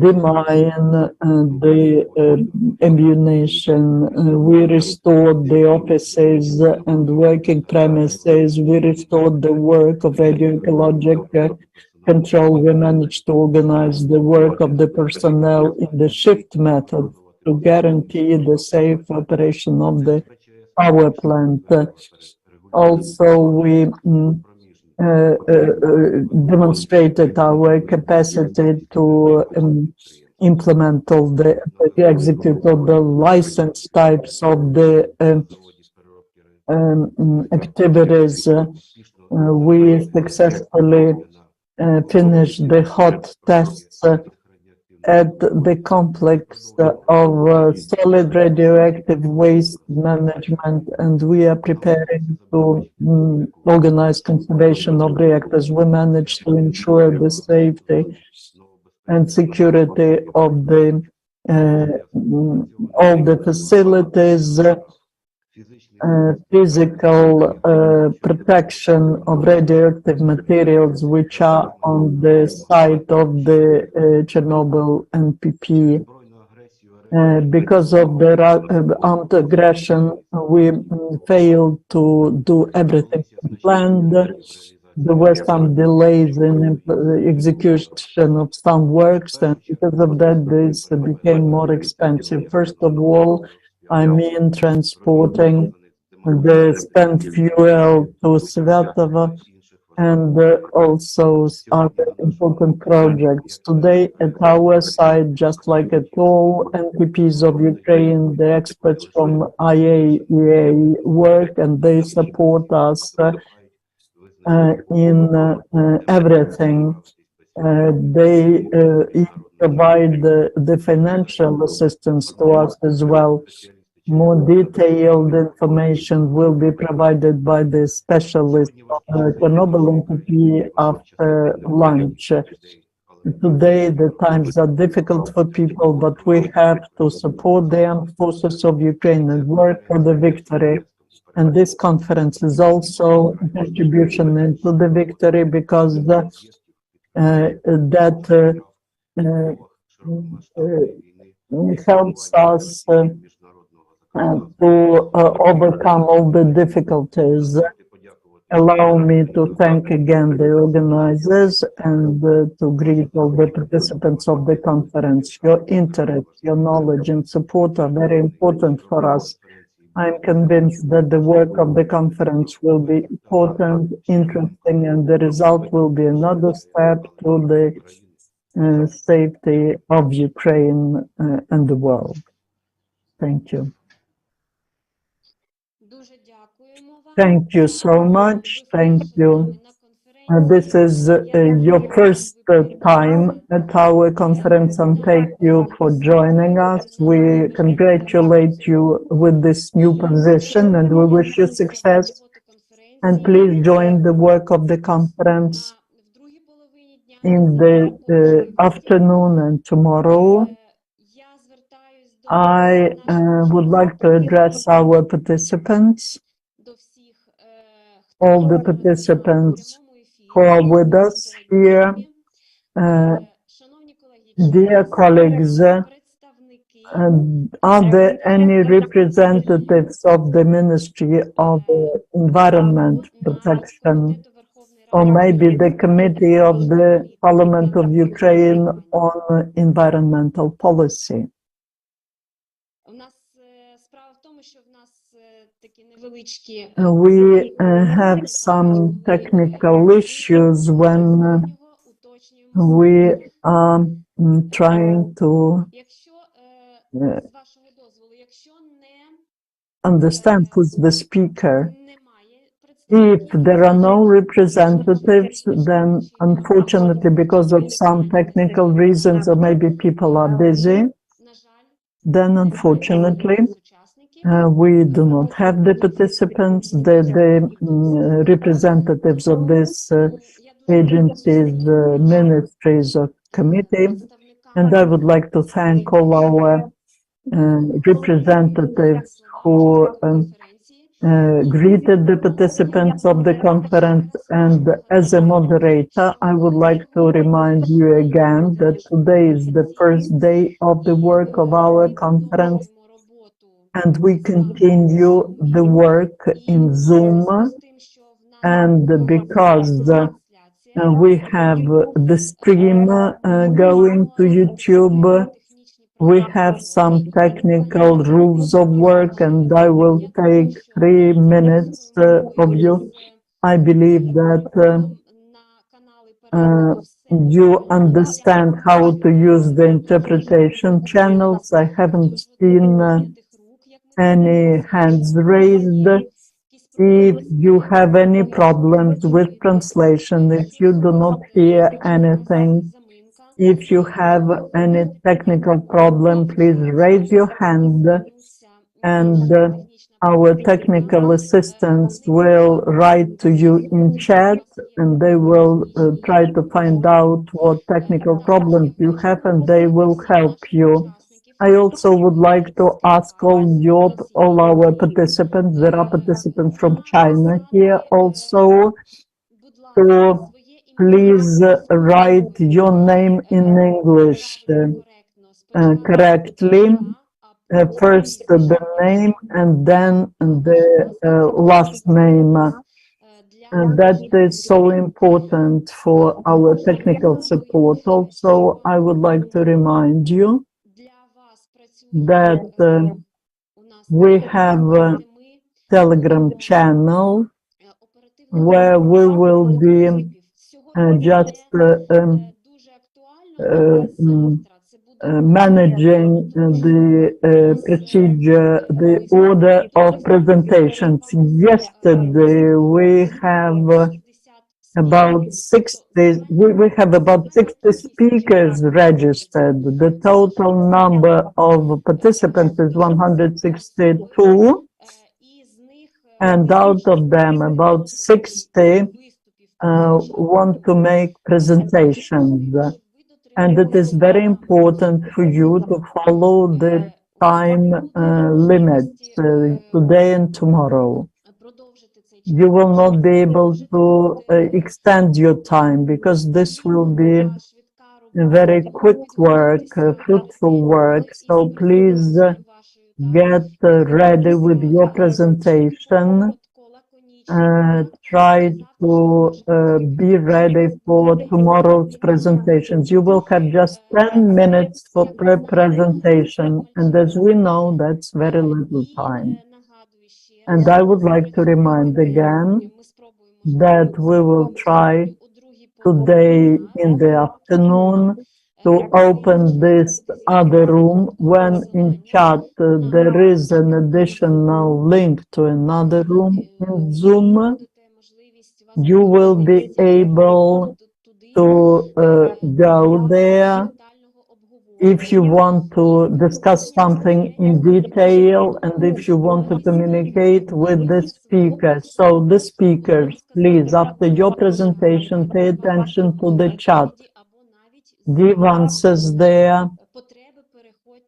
demine the ammunition. We restored the offices and working premises. We restored the work of radioecologic control. We managed to organize the work of the personnel in the shift method to guarantee the safe operation of the power plant. Also, we demonstrated our capacity to implement all the execute all the license types of the activities. We successfully finished the hot tests at the complex of solid radioactive waste management, and we are preparing to organize conservation of reactors. We managed to ensure the safety and security of the all the facilities, physical protection of radioactive materials which are on the site of the Chernobyl NPP. Because of the armed aggression, we failed to do everything planned. There were some delays in the execution of some works, and because of that, this became more expensive. First of all, I mean transporting the spent fuel to Svatova and also other important projects. Today at our side, just like at all NPPs of Ukraine, the experts from IAEA work and they support us in everything. They provide the financial assistance to us as well. More detailed information will be provided by the specialist of Chernobyl NPP after lunch. Today, the times are difficult for people, but we have to support the armed forces of Ukraine and work for the victory. And this conference is also a contribution into the victory because helps us to overcome all the difficulties. Allow me to thank again the organizers and to greet all the participants of the conference. Your interest, your knowledge and support are very important for us. I'm convinced that the work of the conference will be important, interesting, and the result will be another step to the safety of Ukraine and the world. Thank you. Thank you so much. Thank you. This is your first time at our conference, and thank you for joining us. We congratulate you with this new position and we wish you success. And please join the work of the conference in the afternoon and tomorrow. I would like to address our participants, all the participants who are with us here. Dear colleagues, are there any representatives of the Ministry of Environment Protection or maybe the Committee of the Parliament of Ukraine on Environmental Policy? We have some technical issues when we are trying to understand who's the speaker. If there are no representatives, then unfortunately, because of some technical reasons, or maybe people are busy, then unfortunately, we do not have the participants, the representatives of this agencies, ministries or committee. And I would like to thank all our representatives who greeted the participants of the conference. And as a moderator, I would like to remind you again that today is the first day of the work of our conference, and we continue the work in Zoom. And because we have the stream going to YouTube, we have some technical rules of work, and I will take 3 minutes of you. I believe that you understand how to use the interpretation channels. I haven't seen any hands raised. If you have any problems with translation, if you do not hear anything, If you have any technical problem, please raise your hand, and our technical assistants will write to you in chat, and they will try to find out what technical problems you have, and they will help you. I also would like to ask all our participants, there are participants from China here also, to please write your name in English correctly. First the name and then the last name. And that is so important for our technical support. Also, I would like to remind you that we have a Telegram channel where we will be just managing the procedure, the order of presentations. Yesterday, we have about 60, we have about 60 speakers registered. The total number of participants is 162, and out of them, about 60 want to make presentations. And it is very important for you to follow the time limits today and tomorrow. You will not be able to extend your time, because this will be very quick work, fruitful work. So please get ready with your presentation. Try to be ready for tomorrow's presentations. You will have just 10 minutes for presentation, and as we know, that's very little time. And I would like to remind again that we will try today in the afternoon to open this other room. When in chat there is an additional link to another room in Zoom, you will be able to go there if you want to discuss something in detail and if you want to communicate with the speaker. So the speakers, please, after your presentation, pay attention to the chat. Give answers there,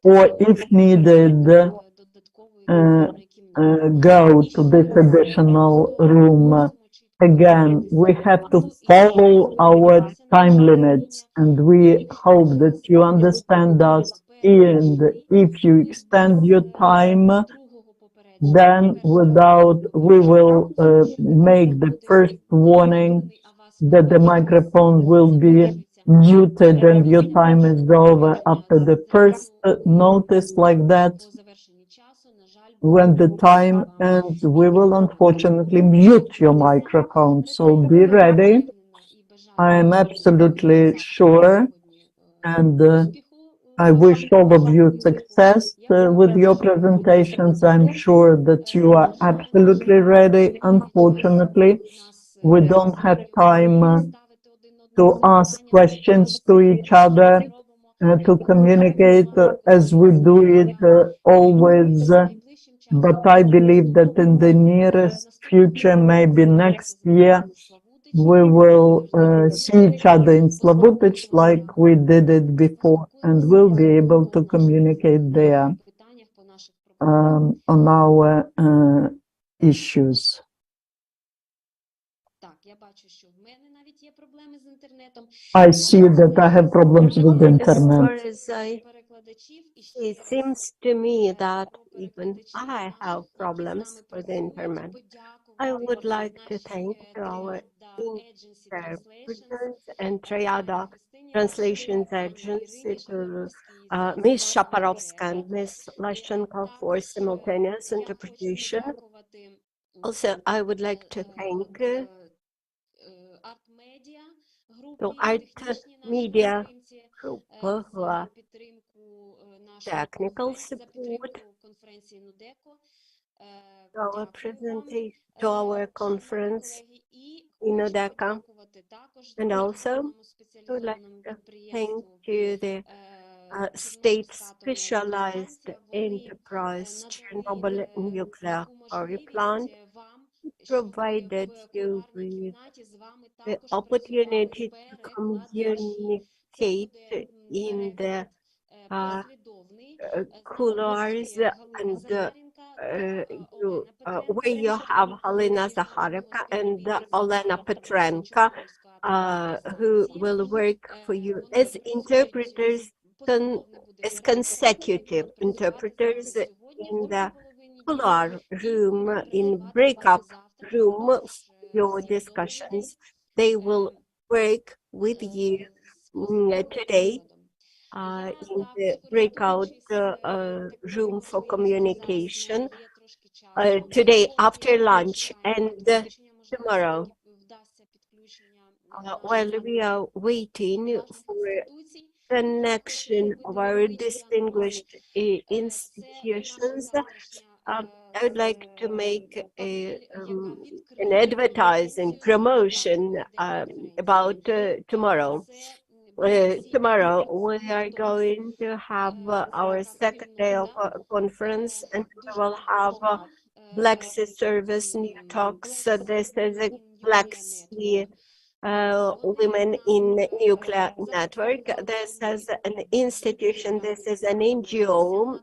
or if needed, go to this additional room. Again, we have to follow our time limits, and we hope that you understand us. And if you extend your time, then we will make the first warning that the microphone will be muted and your time is over. After the first notice like that, when the time ends, we will unfortunately mute your microphone. So be ready. I am absolutely sure, and I wish all of you success with your presentations. I'm sure that you are absolutely ready. Unfortunately, we don't have time to ask questions to each other, to communicate as we do it always. But I believe that in the nearest future, maybe next year, we will see each other in Slabutich like we did it before, and we'll be able to communicate there on our issues. I see that I have problems with the internet. It seems to me that even I have problems with the internet. I would like to thank our interpreters and Triada Translations Agency, to Ms. Shaparovska and Ms. Lashenko for simultaneous interpretation. Also, I would like to thank the Art Media Group who are technical support to our presentation, to our conference. INUDECO. And also, I would like to thank to the state specialized enterprise Chernobyl nuclear power plant provided you with the opportunity to communicate in the couloirs and where you have Halina Zakharevka and Olena Petrenko, who will work for you as interpreters, as consecutive interpreters in the couloir room, in breakup room for your discussions. They will work with you today in the breakout room for communication today after lunch and tomorrow. While we are waiting for connection of our distinguished institutions, I would like to make an advertising promotion about tomorrow. Tomorrow we are going to have our second day of conference, and we will have Black Sea Service New Talks. This is a Black Sea Women in Nuclear Network. This is an institution, this is an NGO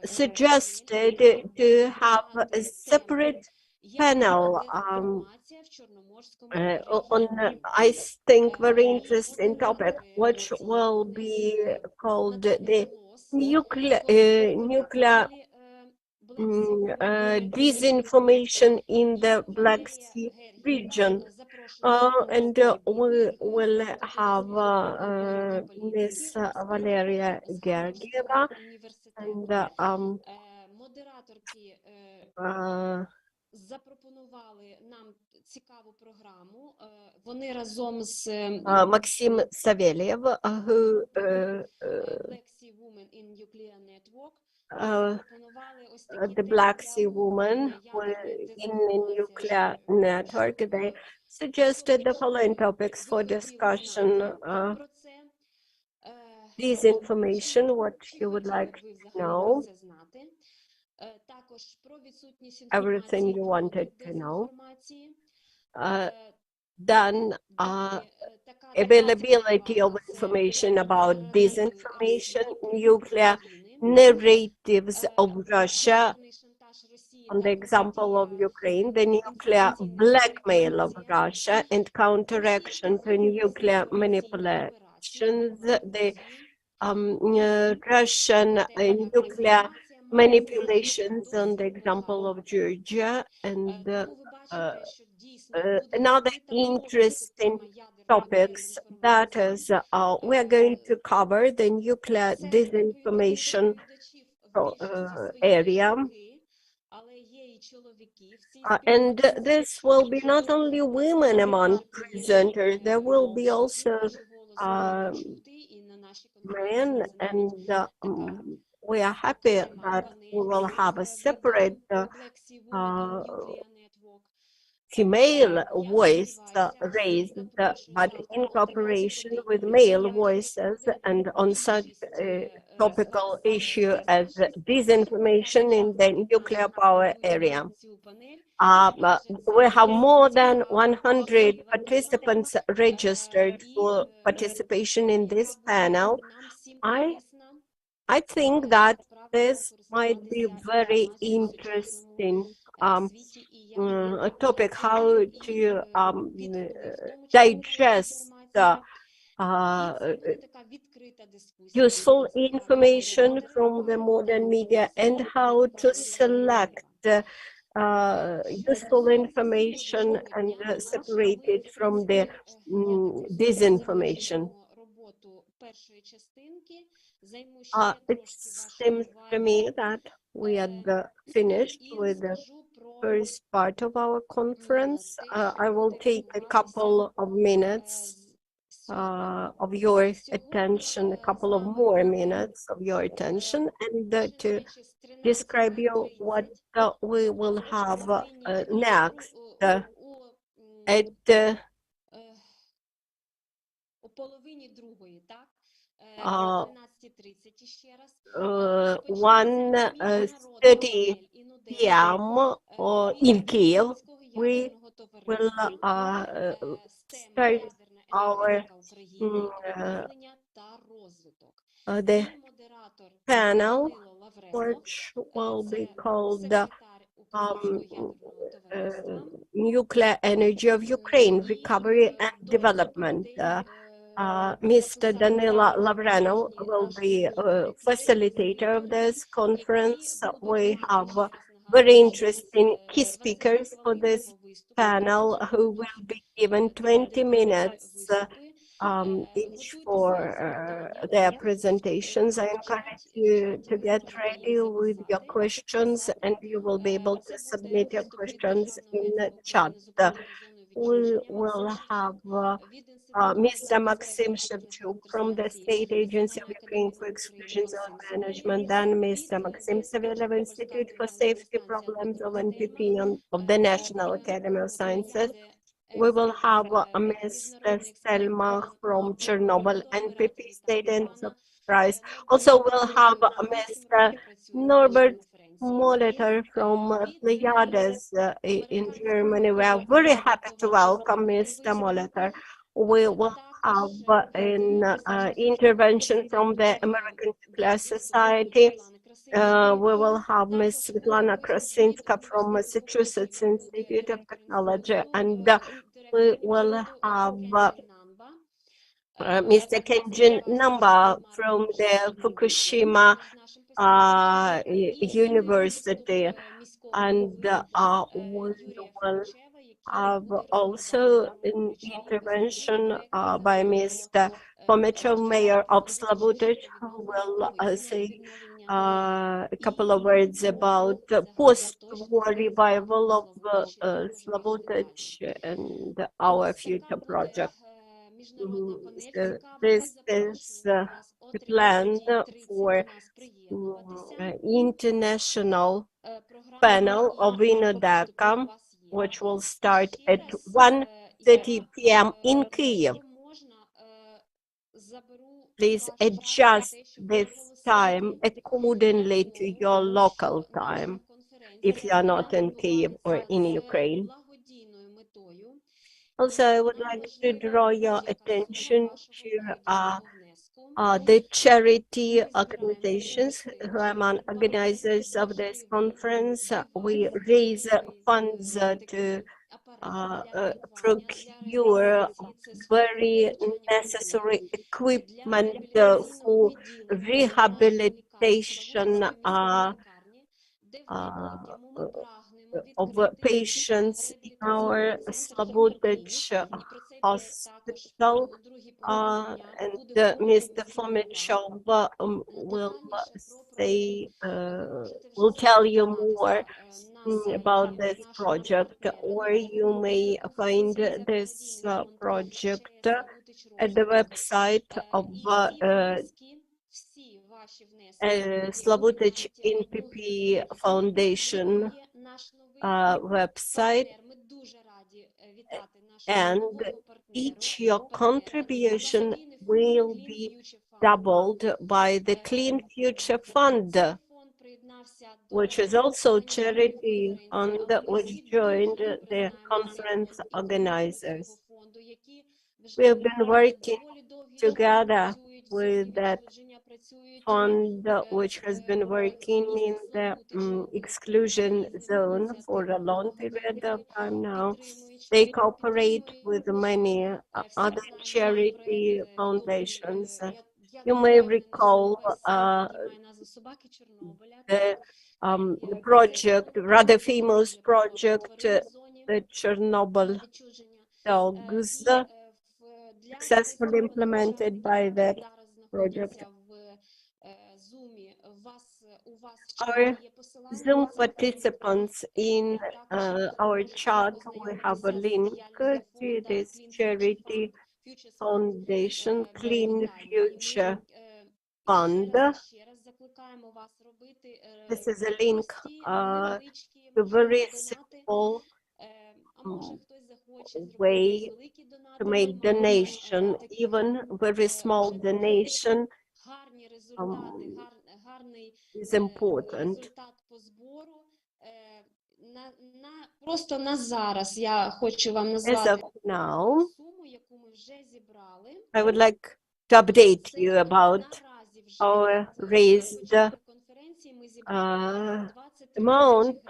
suggested to have a separate panel on, I think, very interesting topic, which will be called the nuclear disinformation in the Black Sea region. And we will have Miss Valeria Gergieva and запропонували нам цікаву програму. Вони разом з Maxim Savelyev, who Black Sea Women in Nuclear Network запропонували ось такі the Black Sea Woman in the Nuclear Network. They suggested the following topics for discussion. Disinformation, what you would like to know, everything you wanted to know. Then availability of information about disinformation, nuclear narratives of Russia, on the example of Ukraine, the nuclear blackmail of Russia and counteraction to nuclear manipulations, the Russian nuclear manipulations on the example of Georgia, and another interesting topics, that is we are going to cover the nuclear disinformation area. And this will be not only women among presenters, there will be also men, and we are happy that we will have a separate female voice raised, but in cooperation with male voices, and on such a topical issue as disinformation in the nuclear power area. We have more than 100 participants registered for participation in this panel. I think that this might be very interesting a topic, how to digest useful information from the modern media, and how to select useful information and separate it from the disinformation. It seems to me that we had finished with the first part of our conference. I will take a couple of minutes of your attention, a couple of more minutes of your attention, and to describe you what we will have next at о половині другої, так? uh, О 13:30 ще раз. Почнеться 1:30 p.m. in Kyiv. We will start our the panel, which will be called Nuclear Energy of Ukraine, Recovery and Development. Mr. Danila Lavrano will be facilitator of this conference. We have very interesting key speakers for this panel who will be given 20 minutes each for their presentations. I encourage you to get ready with your questions, and you will be able to submit your questions in the chat. We will have Mr. Maxim Shevchuk from the State Agency of Ukraine for Exclusion Zone Management, then Mr. Maxim Savelyev Institute for Safety Problems of NPP of the National Academy of Sciences. We will have Mr. Stelmach from Chernobyl NPP State Enterprise. Also, we'll have Mr. Norbert Molitor from Pleiades in Germany. We are very happy to welcome Mr. Molitor. We will have an intervention from the American Nuclear Society. We will have Ms. Svetlana Krasinska from Massachusetts Institute of Technology, and we will have Mr. Kenjin Namba from the Fukushima University, and we will have also an intervention by Mr. Fomichov, Mayor of Slavutich, who will say a couple of words about the post-war revival of Slavutich and our future project. So this is the plan for international panel of INUDECO, which will start at 1:30 p.m. in Kyiv. Please adjust this time accordingly to your local time if you are not in Kyiv or in Ukraine. Also, I would like to draw your attention to the charity organizations who are among organizers of this conference. We raise funds to procure very necessary equipment for rehabilitation of patients in our Slavutich hospital, and Mr. Fomichov will tell you more about this project, or you may find this project at the website of Slavutich NPP Foundation website, and each your contribution will be doubled by the Clean Future Fund, which is also a charity fund which joined the conference organizers. We have been working together with that fund, which has been working in the exclusion zone for a long period of time now. They cooperate with many other charity foundations. You may recall the project, rather famous project, the Chernobyl dogs, successfully implemented by that project. Our Zoom participants in our chat, we have a link to this charity Foundation, Clean Future Fund. This is a link to very simple way to make donation, even very small donation is important. Просто на зараз я хочу вам As назвати of now, суму, яку ми вже зібрали. I would like to update you about our raised amount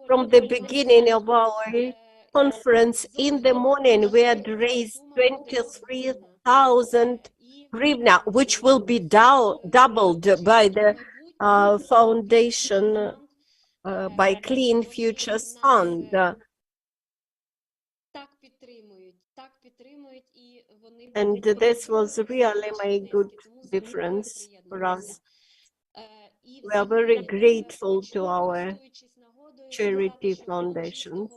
from the beginning of our conference. In the morning, we had raised 23,000 hryvnia, which will be doubled by the foundation by Clean Futures Fund. And this was really made good difference for us. We are very grateful to our charity foundations.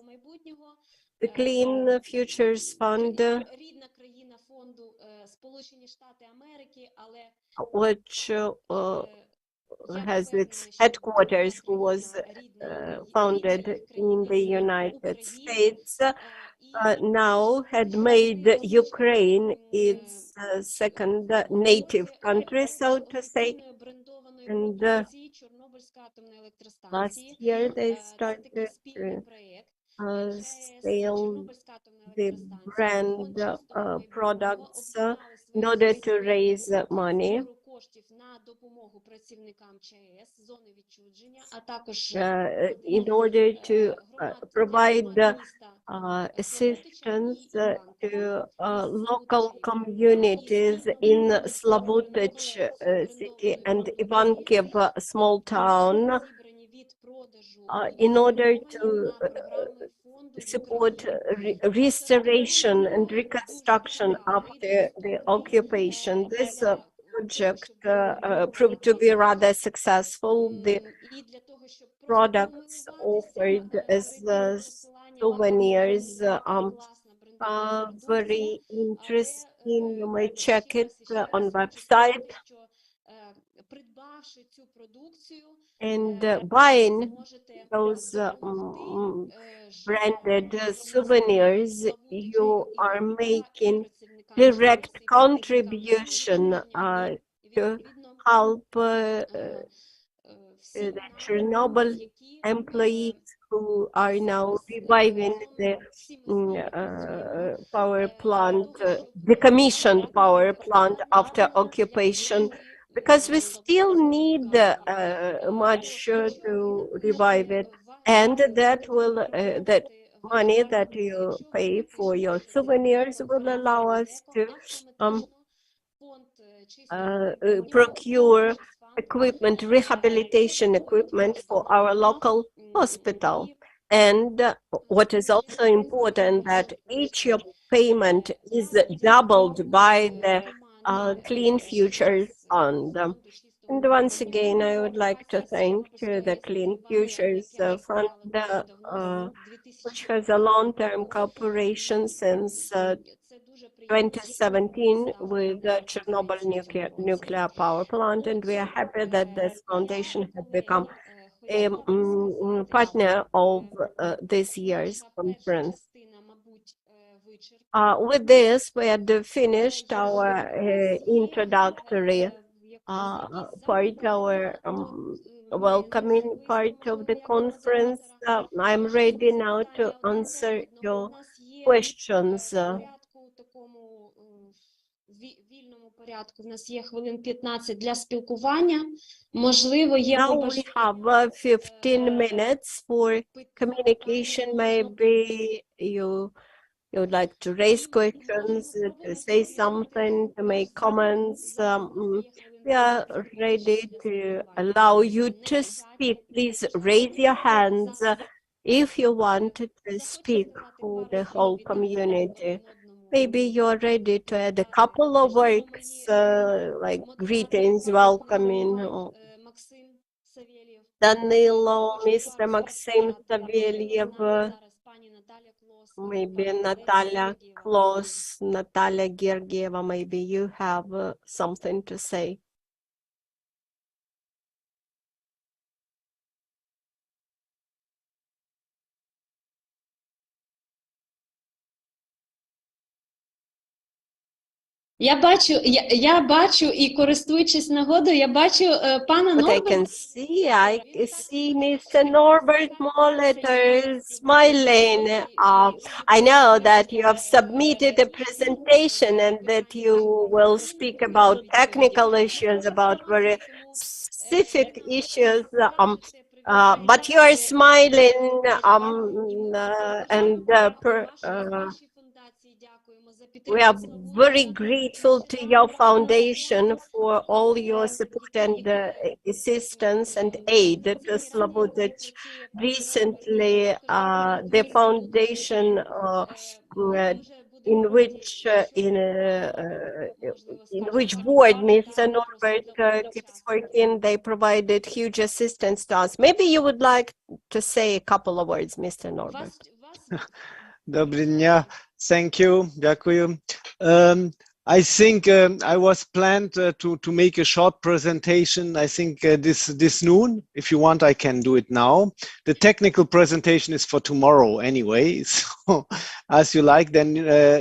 The Clean Futures Fund, which has its headquarters, who was founded in the United States, now had made Ukraine its second native country, so to say. And last year they started to sell the brand products in order to raise money. In order to provide assistance to local communities in Slavutich city and Ivankiv small town, in order to support restoration and reconstruction after the occupation. This project proved to be rather successful. The products offered as souvenirs are very interesting. You may check it on website. And buying those branded souvenirs, you are making direct contribution to help the Chernobyl employees who are now reviving the power plant, decommissioned power plant after occupation, because we still need much to revive it, and that will that money that you pay for your souvenirs will allow us to procure equipment, rehabilitation equipment for our local hospital. And what is also important, that each payment is doubled by the Clean Futures Fund. And once again, I would like to thank the Clean Futures Fund, which has a long-term cooperation since 2017 with the Chernobyl nuclear power plant, and we are happy that this foundation has become a partner of this year's conference. With this, we had finished our introductory part, our welcoming part of the conference. I'm ready now to answer your questions. Вільному порядку в нас є хвилин 15 для спілкування. Можливо, є Now we have 15 minutes for communication. Maybe you would like to raise questions, to say something, to make comments. We are ready to allow you to speak. Please raise your hands if you want to speak for the whole community. Maybe you're ready to add a couple of words like greetings, welcoming, Danilo, Mr. Maxim Savelyev, Maybe Natalia Kloss, Natalia Georgieva, maybe you have something to say. Я бачу і користуючись нагодою, я бачу пана What I Норберта. can see, I see Mr. Norbert Molitor smiling. I know that you have submitted a presentation and that you will speak about technical issues, about very specific issues, but you are smiling we are very grateful to your foundation for all your support and assistance and aid to Slobodich. Recently, the foundation in which board Mr. Norbert keeps working, they provided huge assistance to us. Maybe you would like to say a couple of words, Mr. Norbert. Доброго дня. Thank you. Дякую. I think I was planned to make a short presentation. I think this noon. If you want, I can do it now. The technical presentation is for tomorrow anyway. So as you like, then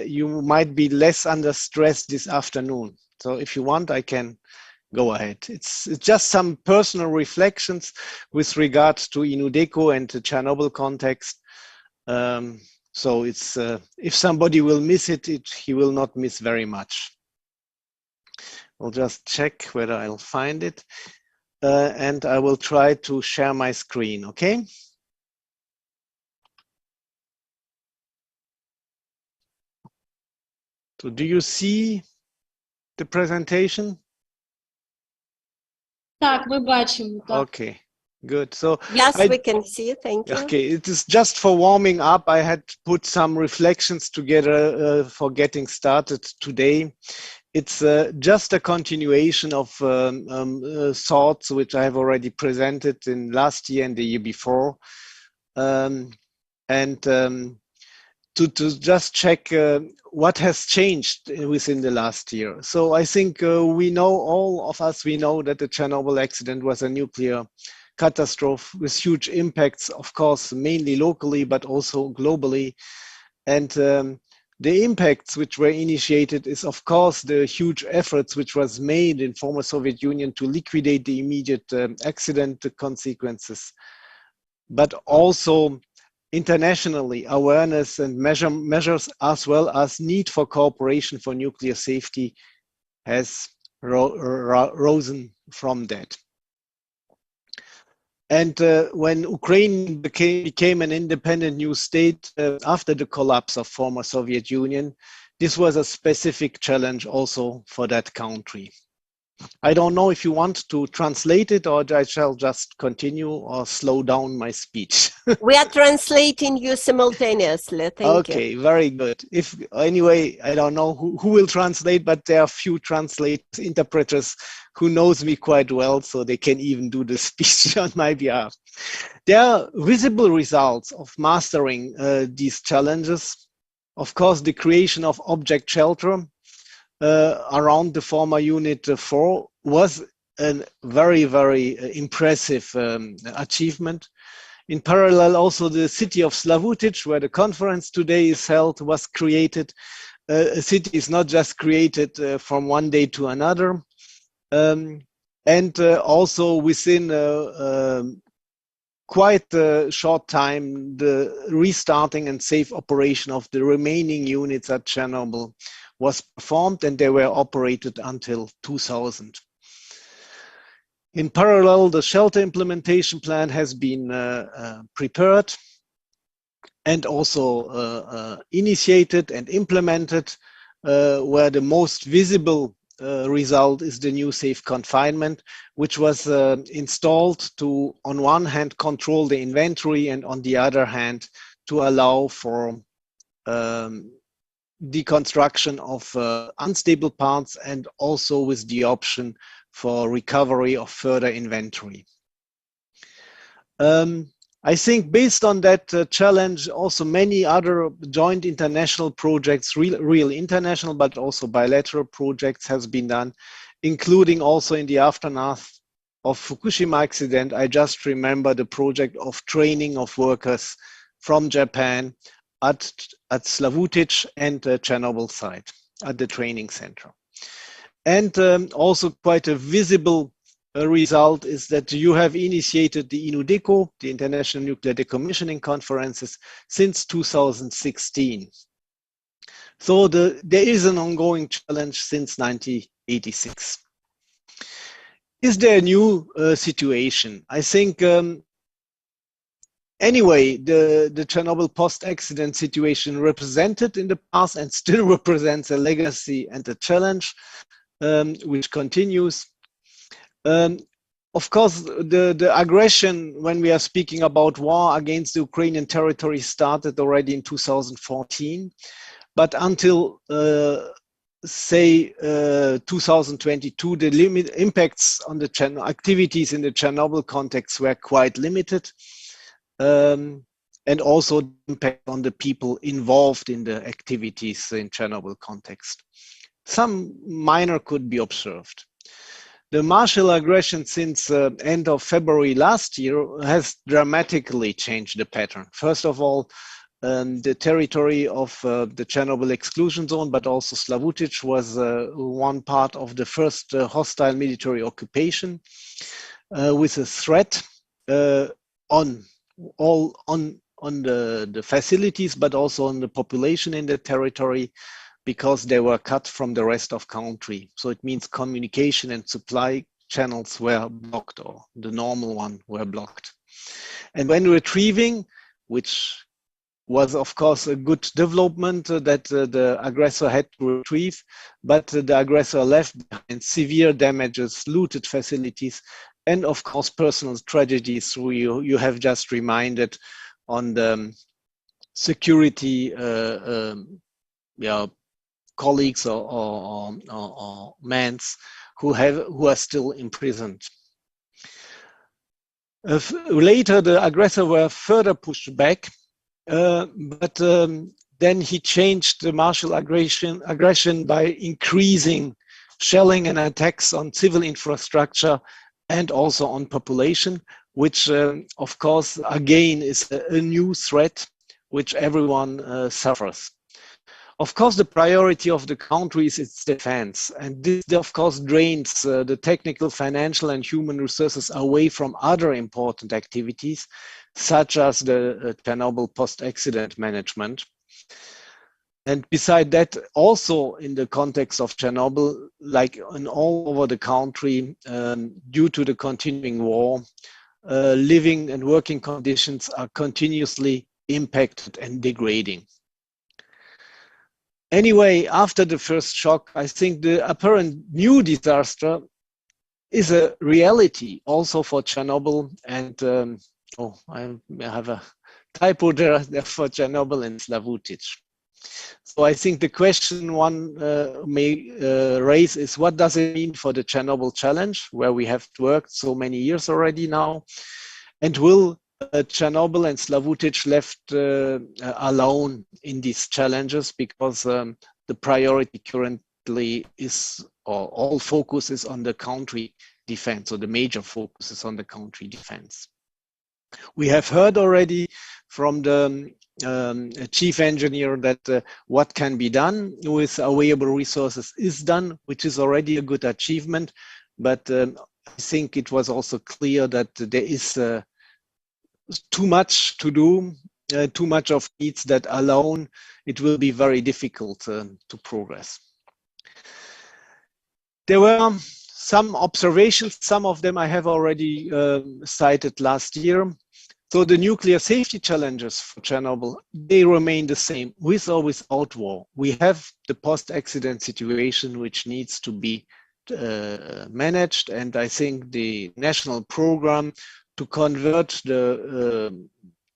you might be less under stress this afternoon. So if you want, I can go ahead. It's just some personal reflections with regards to INUDECO and the Chernobyl context. So it's if somebody will miss it, he will not miss very much. I'll just check whether I'll find it, and I will try to share my screen. Okay. So do you see the presentation? Так, ми бачимо. Так. Okay. Good. So yes, we can see. Thank you. Okay, it is just for warming up. I had put some reflections together for getting started today. It's just a continuation of thoughts which I have already presented in last year and the year before, to just check what has changed within the last year. So I think we know, all of us, we know that the Chernobyl accident was a nuclear catastrophe with huge impacts, of course, mainly locally, but also globally. And the impacts which were initiated is, of course, the huge efforts which was made in former Soviet Union to liquidate the immediate accident consequences, but also internationally awareness and measures, as well as need for cooperation for nuclear safety, has risen from that. And when Ukraine became an independent new state after the collapse of former Soviet Union, this was a specific challenge also for that country. I don't know if you want to translate it, or I shall just continue or slow down my speech. We are translating you simultaneously. Thank you. Okay, very good. If anyway, I don't know who will translate, but there are few interpreters who knows me quite well, so they can even do the speech on my behalf. There are visible results of mastering these challenges. Of course, the creation of object shelter around the former Unit 4 was a very, very impressive achievement. In parallel, also the city of Slavutic, where the conference today is held, was created. A city is not just created from one day to another. And also within quite a short time, the restarting and safe operation of the remaining units at Chernobyl was performed, and they were operated until 2000. In parallel, the shelter implementation plan has been prepared and also initiated and implemented, where the most visible result is the new safe confinement, which was installed to, on one hand, control the inventory, and on the other hand, to allow for deconstruction of unstable parts, and also with the option for recovery of further inventory. I think based on that challenge, also many other joint international projects, real international, but also bilateral projects has been done, including also in the aftermath of Fukushima accident. I just remember the project of training of workers from Japan at Slavutic and Chernobyl site at the training center. And also quite a visible result is that you have initiated the INUDECO, the International Nuclear Decommissioning Conferences, since 2016. So there is an ongoing challenge since 1986. Is there a new situation? I think anyway, the Chernobyl post-accident situation represented in the past and still represents a legacy and a challenge which continues. Of course, the aggression, when we are speaking about war against the Ukrainian territory, started already in 2014. But until, say, 2022, the impacts on the activities in the Chernobyl context were quite limited. And also the impact on the people involved in the activities in Chernobyl context. Some minor could be observed. The martial aggression since end of February last year has dramatically changed the pattern. First of all, the territory of the Chernobyl exclusion zone, but also Slavutic was one part of the first hostile military occupation with a threat on the facilities, but also on the population in the territory, because they were cut from the rest of country. So it means communication and supply channels were blocked, or the normal one were blocked. And when retrieving, which was of course a good development that the aggressor had to retrieve, but the aggressor left behind severe damages, looted facilities, and of course personal tragedies. So you have just reminded on the security colleagues or mans who are still imprisoned. Later, the aggressor were further pushed back, but then he changed the martial aggression by increasing shelling and attacks on civil infrastructure and also on population, which of course again is a new threat which everyone suffers. Of course, the priority of the country is its defense, and this of course drains the technical, financial and human resources away from other important activities, such as the Chernobyl post-accident management. And beside that, also in the context of Chernobyl, like in all over the country, due to the continuing war, living and working conditions are continuously impacted and degrading. Anyway, after the first shock, I think the apparent new disaster is a reality also for Chernobyl and, I have a typo there for Chernobyl and Slavutic. So I think the question one may raise is, what does it mean for the Chernobyl challenge, where we have worked so many years already now? And will Chernobyl and Slavutic left alone in these challenges, because the priority currently is, or all focus is on the country defense, or the major focus is on the country defense. We have heard already from the chief engineer that what can be done with available resources is done, which is already a good achievement. But I think it was also clear that there is too much to do, too much of needs, that alone it will be very difficult to progress. There were some observations, some of them I have already cited last year. So the nuclear safety challenges for Chernobyl, they remain the same with or without war. We have the post-accident situation which needs to be managed, and I think the national program to convert the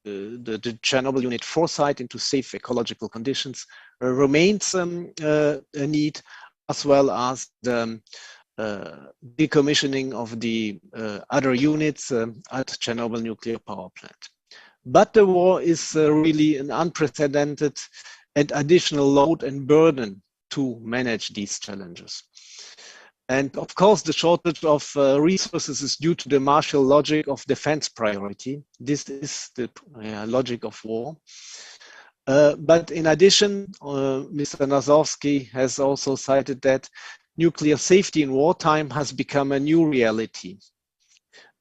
Chernobyl Unit 4 site into safe ecological conditions remains a need, as well as the decommissioning of the other units at Chernobyl nuclear power plant. But the war is really an unprecedented and additional load and burden to manage these challenges. And of course, the shortage of resources is due to the martial logic of defense priority. This is the logic of war. But in addition, Mr. Nazowski has also cited that nuclear safety in wartime has become a new reality,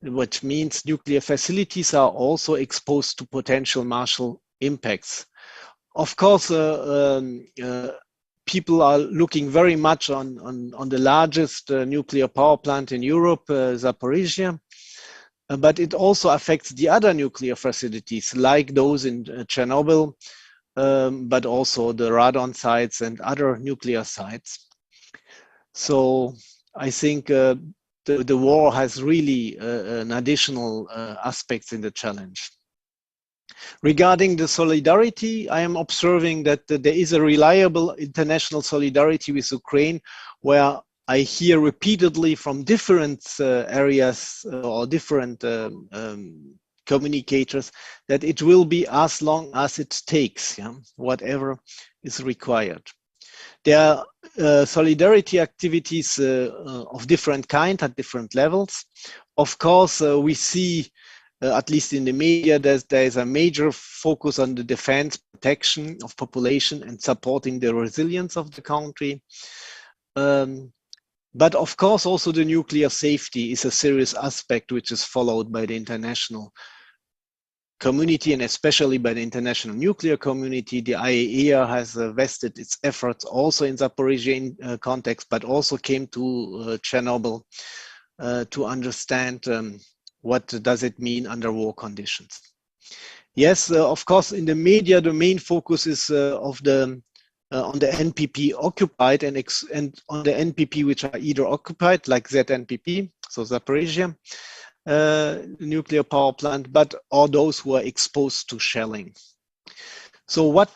which means nuclear facilities are also exposed to potential martial impacts. Of course, people are looking very much on the largest nuclear power plant in Europe, Zaporizhia, but it also affects the other nuclear facilities like those in Chernobyl, but also the radon sites and other nuclear sites. So I think the war has really an additional aspects in the challenge. Regarding the solidarity, I am observing that there is a reliable international solidarity with Ukraine, where I hear repeatedly from different areas or different communicators that it will be as long as it takes, whatever is required. There are solidarity activities of different kind at different levels. Of course, we see at least in the media, there is a major focus on the defense, protection of population and supporting the resilience of the country. But of course, also the nuclear safety is a serious aspect which is followed by the international community and especially by the international nuclear community. The IAEA has vested its efforts also in Zaporizhia context, but also came to Chernobyl to understand what does it mean under war conditions. Yes, of course, in the media, the main focus is on the NPP occupied and on the NPP which are either occupied, like ZNPP, so Zaporizhia nuclear power plant, but or those who are exposed to shelling. So what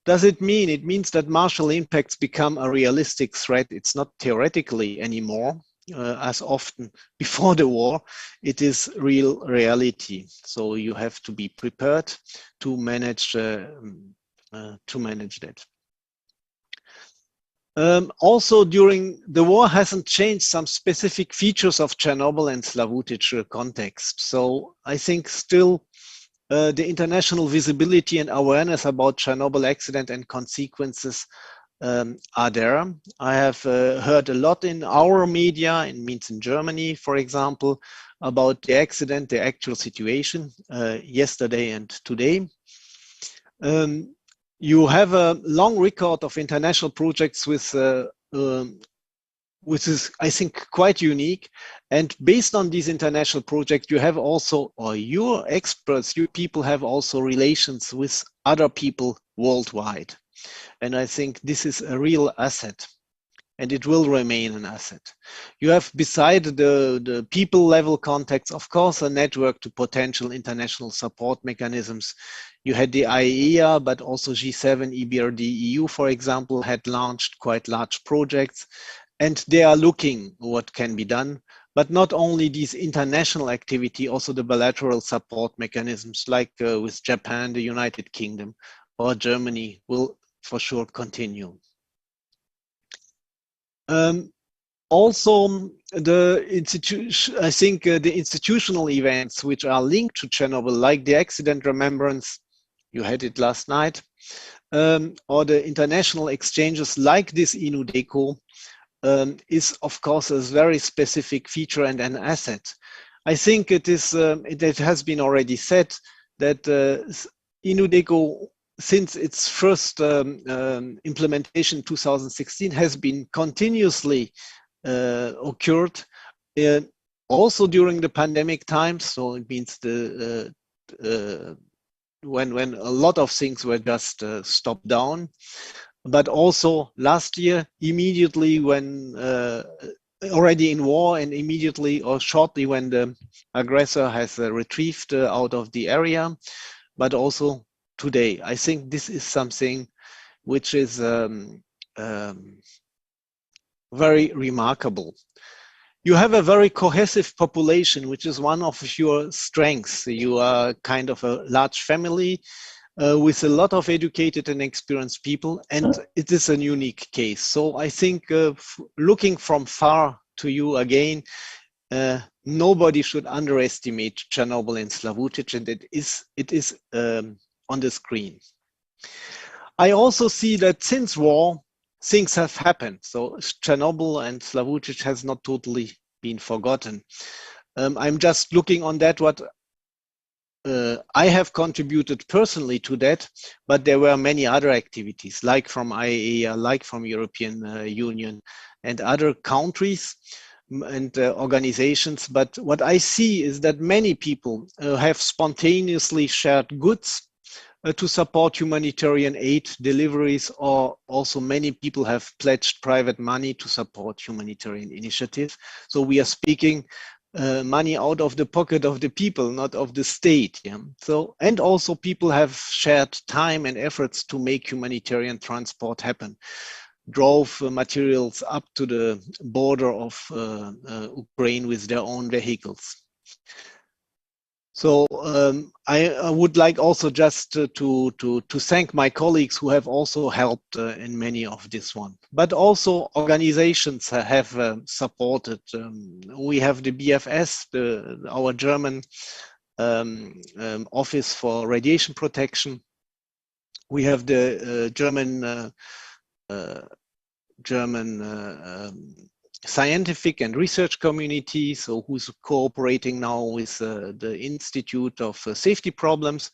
does it mean? It means that martial impacts become a realistic threat. It's not theoretically anymore. As often before the war, it is real reality. So you have to be prepared to manage that. Also, during the war hasn't changed some specific features of Chernobyl and Slavutic context. So I think still the international visibility and awareness about Chernobyl accident and consequences are there. I have heard a lot in our media, it means in Germany, for example, about the accident, the actual situation yesterday and today. You have a long record of international projects with which is, I think, quite unique. And based on these international projects, you have also, or your experts, you people have also relations with other people worldwide. And I think this is a real asset, and it will remain an asset. You have, beside the people level contacts, of course, a network to potential international support mechanisms. You had the IAEA, but also G7, EBRD, EU, for example, had launched quite large projects, and they are looking what can be done. But not only these international activity, also the bilateral support mechanisms like with Japan, the United Kingdom, or Germany will for sure continue. Also, the institution, I think the institutional events which are linked to Chernobyl, like the accident remembrance, you had it last night, or the international exchanges like this INUDECO, is of course a very specific feature and an asset. I think it is. It has been already said that INUDECO, since its first implementation in 2016, has been continuously occurred also during the pandemic times. So it means the when a lot of things were just stopped down, but also last year, immediately when already in war, and immediately or shortly when the aggressor has retrieved out of the area, but also today. I think this is something which is very remarkable. you have a very cohesive population, which is one of your strengths. You are kind of a large family with a lot of educated and experienced people, and it is a unique case. So I think looking from far to you again, nobody should underestimate Chernobyl and Slavutic, and it is on the screen. I also see that since war, things have happened. So Chernobyl and Slavutic has not totally been forgotten. I'm just looking on that, what I have contributed personally to that, but there were many other activities, like from IAEA, like from European Union and other countries and organizations. But what I see is that many people have spontaneously shared goods to support humanitarian aid deliveries, or also many people have pledged private money to support humanitarian initiatives. So we are speaking money out of the pocket of the people, not of the state. Yeah? So, and also people have shared time and efforts to make humanitarian transport happen, drove materials up to the border of Ukraine with their own vehicles. So I would like also just to thank my colleagues who have also helped in many of this one, but also organizations have supported. We have the BFS, our German Office for Radiation Protection. We have the German scientific and research community, so who's cooperating now with the Institute of Safety Problems.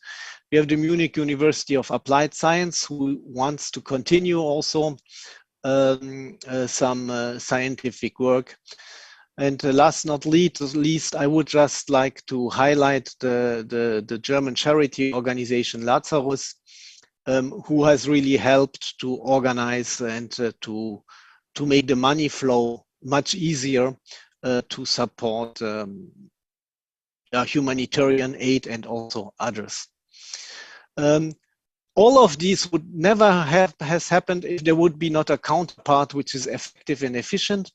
We have the Munich University of Applied Science, who wants to continue also some scientific work. And last not least, I would just like to highlight the German charity organization Lazarus, who has really helped to organize and to make the money flow much easier to support humanitarian aid and also others. All of these would never have happened if there would be not a counterpart which is effective and efficient.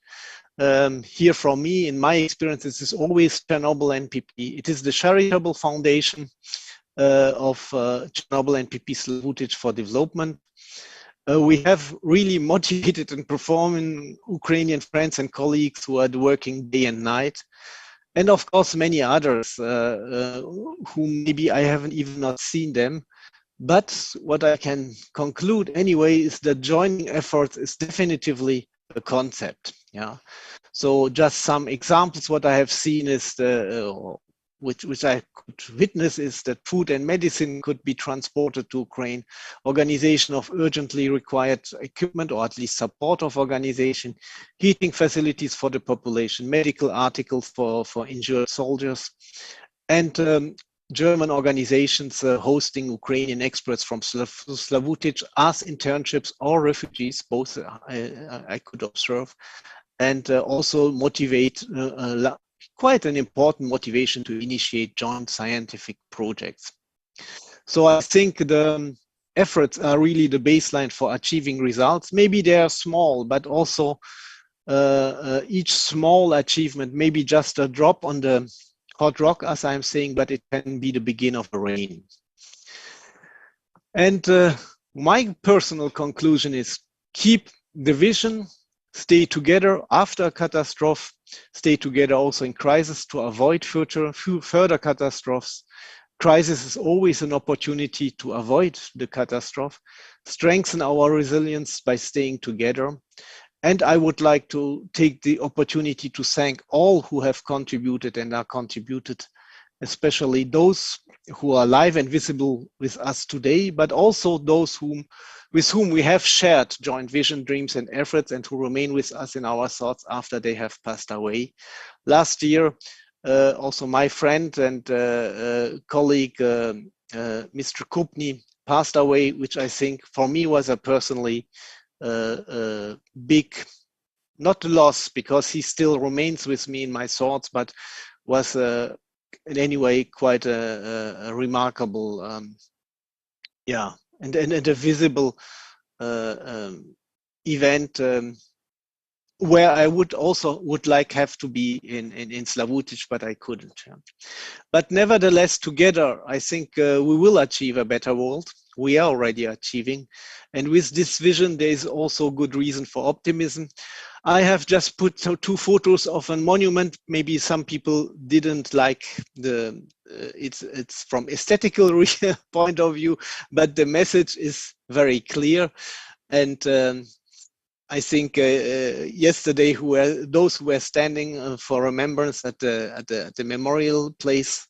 Here from me, in my experience, this is always Chernobyl NPP. It is the charitable foundation of Chernobyl NPP Slavutic for development. We have really motivated and performing Ukrainian friends and colleagues who are working day and night. And of course, many others who maybe I haven't even not seen them. But what I can conclude anyway is that joining efforts is definitively a concept. Yeah. So just some examples, what I have seen is which I could witness is that food and medicine could be transported to Ukraine, organization of urgently required equipment, or at least support of organization, heating facilities for the population, medical articles for injured soldiers, and German organizations hosting Ukrainian experts from Slavutic as internships or refugees, both I could observe, and also motivate quite an important motivation to initiate joint scientific projects. So I think the efforts are really the baseline for achieving results. Maybe they are small, but also each small achievement may be just a drop on the hot rock, as I'm saying, but it can be the beginning of a rain. And my personal conclusion is keep the vision, stay together after a catastrophe, stay together also in crisis to avoid further catastrophes. Crisis is always an opportunity to avoid the catastrophe, strengthen our resilience by staying together. And I would like to take the opportunity to thank all who have contributed and are contributed, especially those who are live and visible with us today, but also those with whom we have shared joint vision, dreams, and efforts, and who remain with us in our thoughts after they have passed away. Last year, also my friend and colleague, Mr. Kupny, passed away, which I think for me was a personally big, not a loss, because he still remains with me in my thoughts, but was in any way quite a remarkable, and a visible event where I would like have to be in Slavutic, but I couldn't. Yeah. But nevertheless, together, I think we will achieve a better world. We are already achieving. And with this vision, there is also good reason for optimism. I have just put two photos of a monument. Maybe some people didn't like it's from aesthetical point of view, but the message is very clear. And I think yesterday, those who were standing for remembrance at the memorial place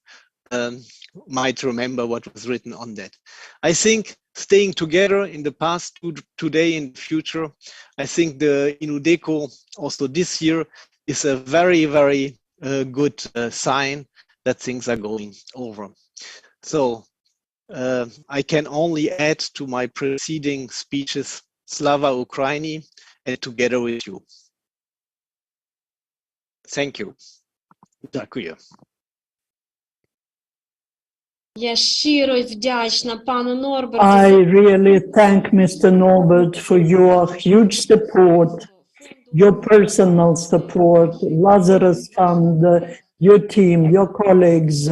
might remember what was written on that. I think staying together in the past, today, in the future, I think the INUDECO also this year is a very, very good sign that things are going over. So I can only add to my preceding speeches, Slava Ukraini, and together with you. Thank you. Дякую. Я щиро вдячна пану I Норберту. really thank Mr. Norbert for your huge support, your personal support, Lazarus Fund, your team, your colleagues.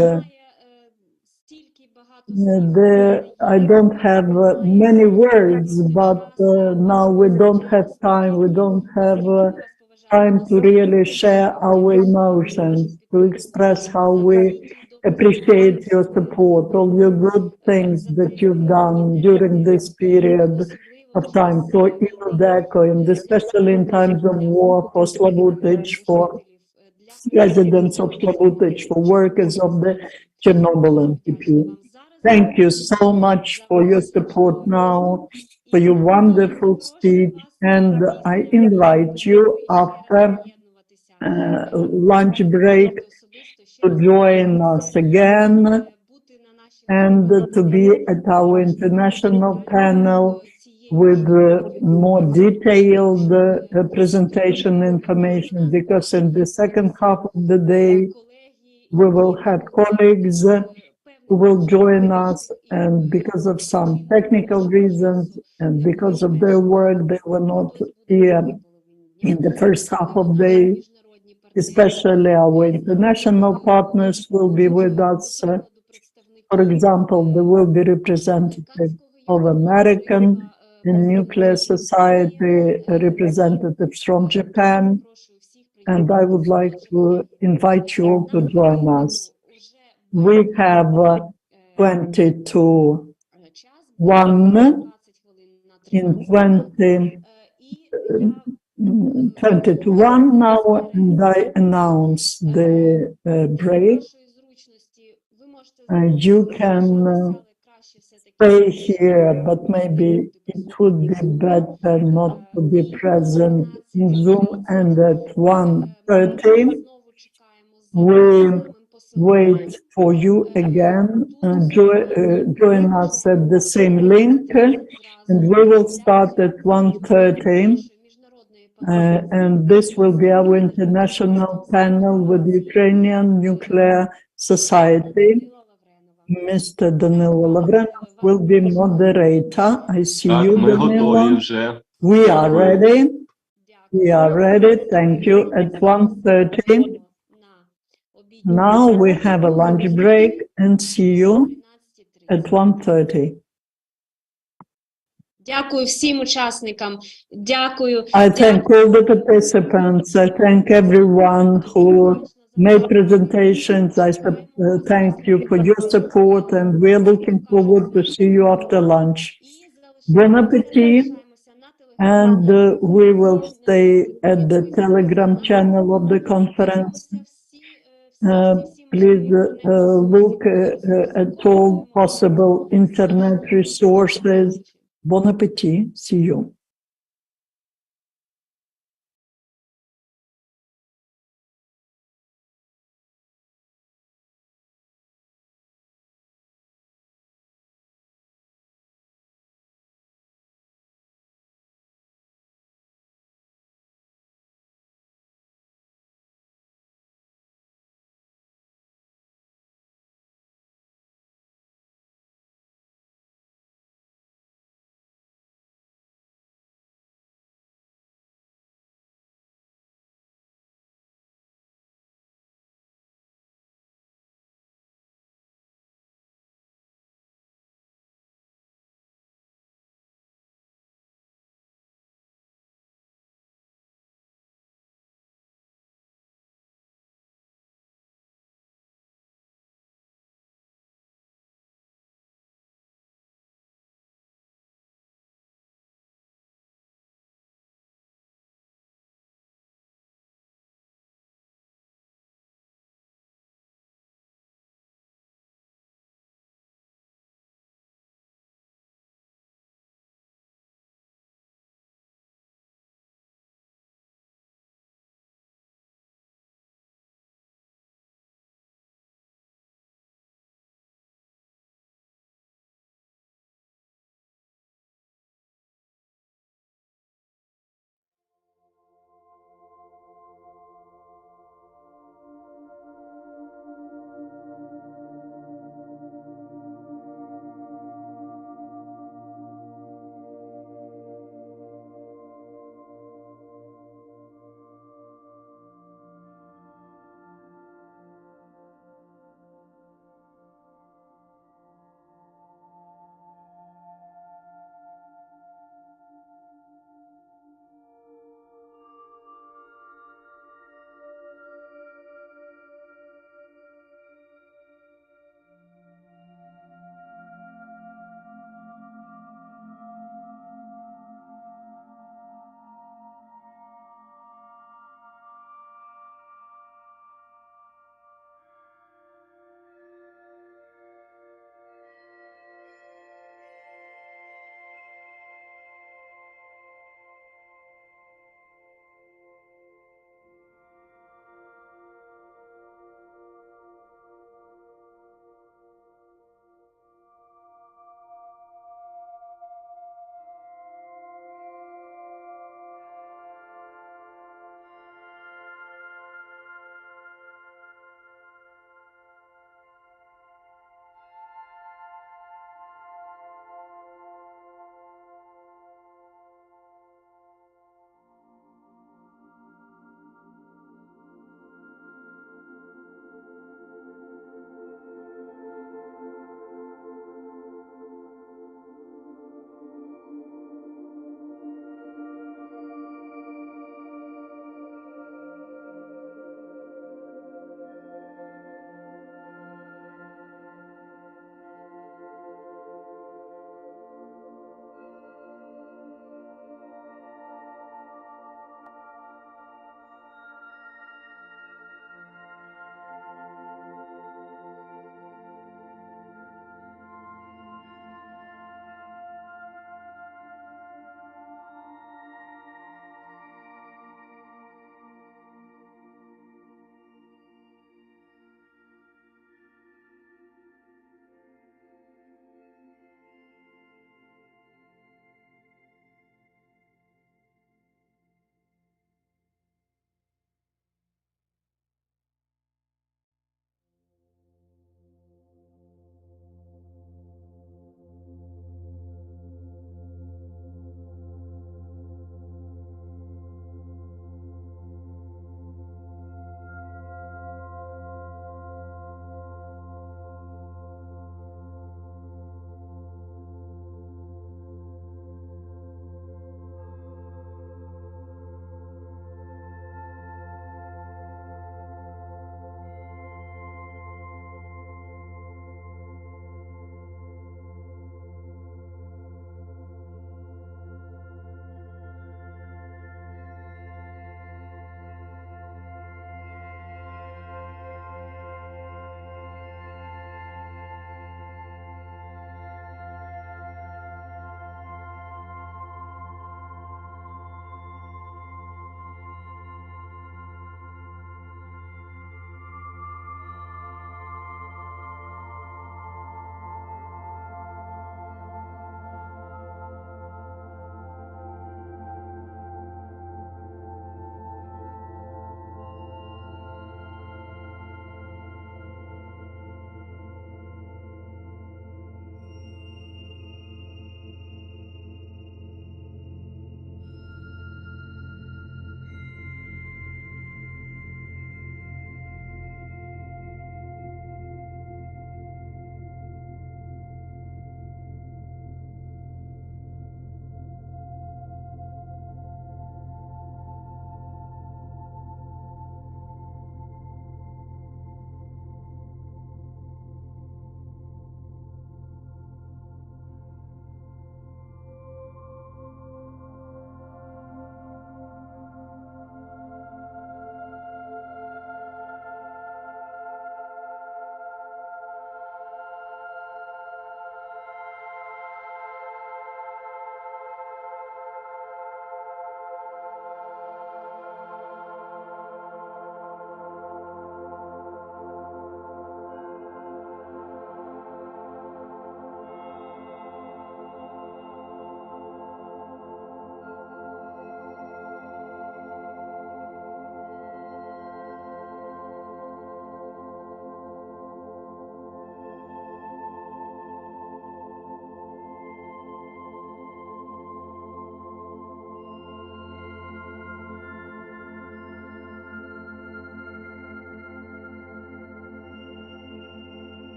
I don't have many words, but now we don't have time. We don't have time to really share our emotions, to express how we appreciate your support, all your good things that you've done during this period of time for INUDECO, and especially in times of war, for Slavutic, for residents of Slavutic, for workers of the Chernobyl NPP. Thank you so much for your support now, for your wonderful speech, and I invite you after lunch break to join us again and to be at our international panel with more detailed presentation information, because in the second half of the day we will have colleagues who will join us, and because of some technical reasons and because of their work, they were not here in the first half of the day. Especially our international partners will be with us. For example, there will be representatives of American Nuclear Society, representatives from Japan, and I would like to invite you all to join us. We have 20 to 1 in 20 to 1 now, and I announce the break. You can stay here, but maybe it would be better not to be present in Zoom, and at 1:30 we wait for you again. Join us at the same link, and we will start at 1:30. And this will be our international panel with Ukrainian Nuclear Society. Mr. Danilo Lavrenov will be moderator. I see you, Danilo. We are ready. We are ready. Thank you. At 1:30. Now we have a lunch break, and see you at 1:30. Дякую всім учасникам. Дякую. I thank all the participants. I thank everyone who made presentations. I thank you for your support, and we're looking forward to see you after lunch. Bon appetit, and we will stay at the Telegram channel of the conference. Please look at all possible internet resources. Bon appetit. See you.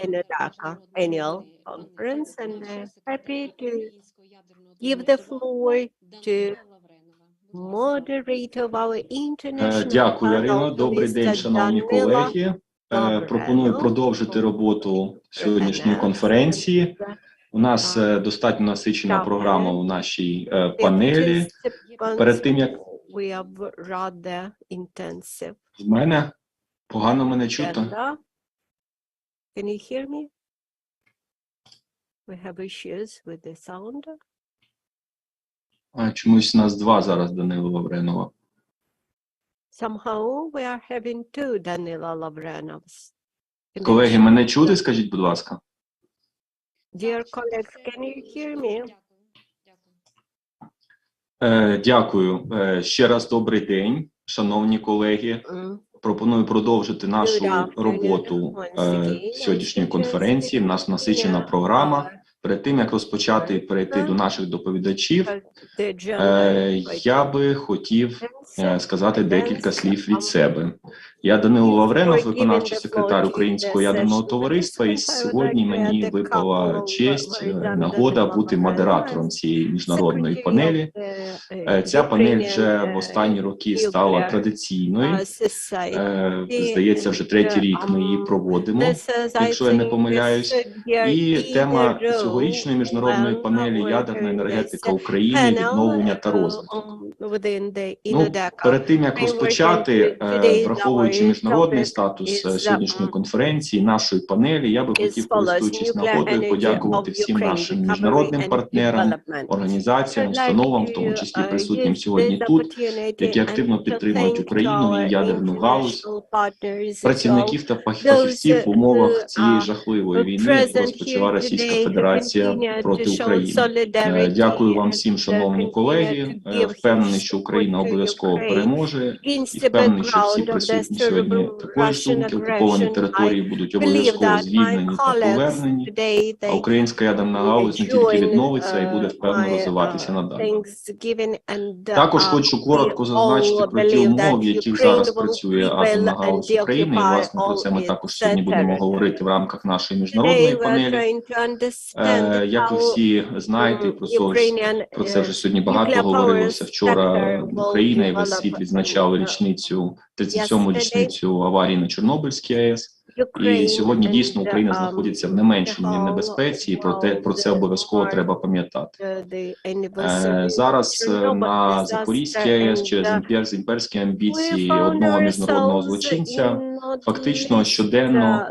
INUDECO Annual Conference, and happy to give the floor to moderator of our international Дякую, Ірино. panel, Добрий день, Mr. шановні Danilo колеги. Lavreno. Пропоную продовжити роботу сьогоднішньої конференції. У нас достатньо насичена програма у нашій панелі. Перед тим, як в мене погано мене чути. Can you hear me? We have issues with the sound. Чомусь нас два зараз Данила Лавренова. Somehow we are having two Danilo Lavrenovs. Колеги, мене чути, скажіть, будь ласка? Dear colleagues, can you hear me? Дякую. Ще раз добрий день, шановні колеги. Пропоную продовжити нашу роботу сьогоднішньої конференції. У нас насичена програма. Перед тим, як розпочати і перейти до наших доповідачів, я би хотів сказати декілька слів від себе. Я Данило Лавренов, виконавчий секретар Українського ядерного товариства, і сьогодні мені випала честь, нагода бути модератором цієї міжнародної панелі. Ця панель вже в останні роки стала традиційною. Здається, вже третій рік ми її проводимо, якщо я не помиляюсь. І тема цьогорічної міжнародної панелі «Ядерна енергетика України. Відновлення та розвиток». Перед тим, як розпочати, враховуючи міжнародний статус сьогоднішньої конференції, нашої панелі, я би хотів, користуючись нагодою, подякувати всім нашим міжнародним партнерам, організаціям, установам, в тому числі присутнім сьогодні тут, які активно підтримують Україну і ядерну галузь, працівників та фахівців в умовах цієї жахливої війни, яку розпочала Російська Федерація проти України. Дякую вам всім, шановні колеги. Впевнений, що Україна обов'язково переможе, і впевнений, що всі присутні сьогодні такої ж думки. Окуповані території будуть обов'язково звільнені та повернені, а українська ядерна галузь не тільки відновиться і буде впевнено розвиватися надалі. Також хочу коротко зазначити про ті умови, в яких зараз працює атомна галузь України, і, власне, про це ми також сьогодні будемо говорити в рамках нашої міжнародної панелі. Як ви всі знаєте, і про це вже сьогодні багато говорилося. Вчора Україна і весь світ відзначали річницю, 37-му річницю аварії на Чорнобильській АЕС. І сьогодні дійсно Україна знаходиться в не меншій небезпеці, і про це обов'язково треба пам'ятати. Зараз на Запорізькій АЕС через імперські амбіції одного міжнародного злочинця фактично щоденно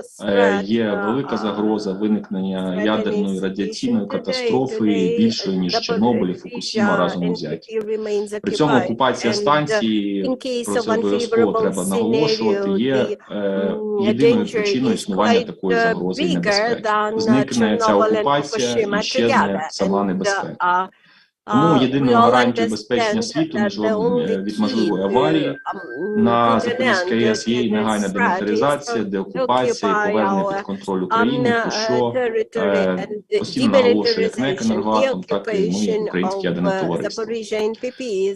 є велика загроза виникнення ядерної радіаційної катастрофи більшої, ніж Чорнобиль і Фукусіма разом узяті. При цьому окупація станції, про це обов'язково треба наголошувати, є єдиною причиною існування такої загрози і небезпеки. Зникне ця окупація і щезне сама небезпека. Тому єдиною гарантією безпечення світу від можливої аварії на Запорізькій АЕС є і негайна демілітаризація, деокупація і повернення під контроль України, про що постійно наголошує як НЕК «Енергоатом», так і ми, Українське ядерне товариство.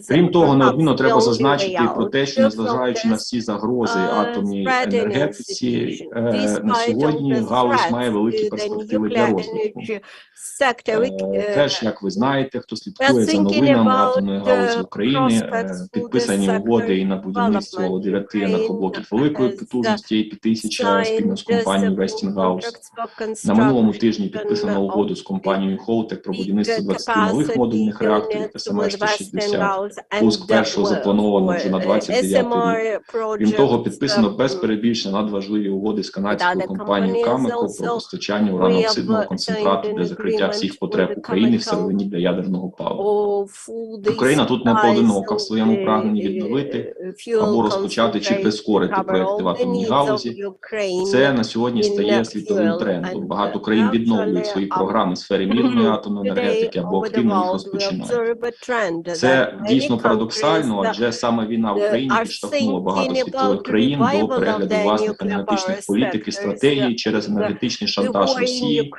Крім того, неодмінно треба зазначити про те, що незважаючи на всі загрози атомній енергетиці, на сьогодні галузь має великі перспективи для розвитку. Теж, як ви знаєте, хто слідкує за новинами атомної галузі України, підписані угоди і на будівництво 9 енергоблоків великої потужності AP1000 спільно з компанією Westinghouse. На минулому тижні підписано угоду з компанією Holtec про будівництво 20 нових модульних реакторів СМР-160. Пуск першого заплановано вже на 29-й рік. Крім того, підписано без перебільшення надважливі угоди з канадською компанією Cameco про постачання урано-оксидного концентрату для закриття всіх потреб України в сировині для ядерного палива. Україна тут не поодинока в своєму прагненні відновити або розпочати чи прискорити проекти в атомній галузі. Це на сьогодні стає світовим трендом. Багато країн відновлюють свої програми в сфері мирної атомної енергетики або активно їх розпочинають. Це дійсно парадоксально, адже саме війна в Україні підштовхнула багато світових країн до перегляду власних енергетичних політик і стратегій через енергетичний шантаж Росії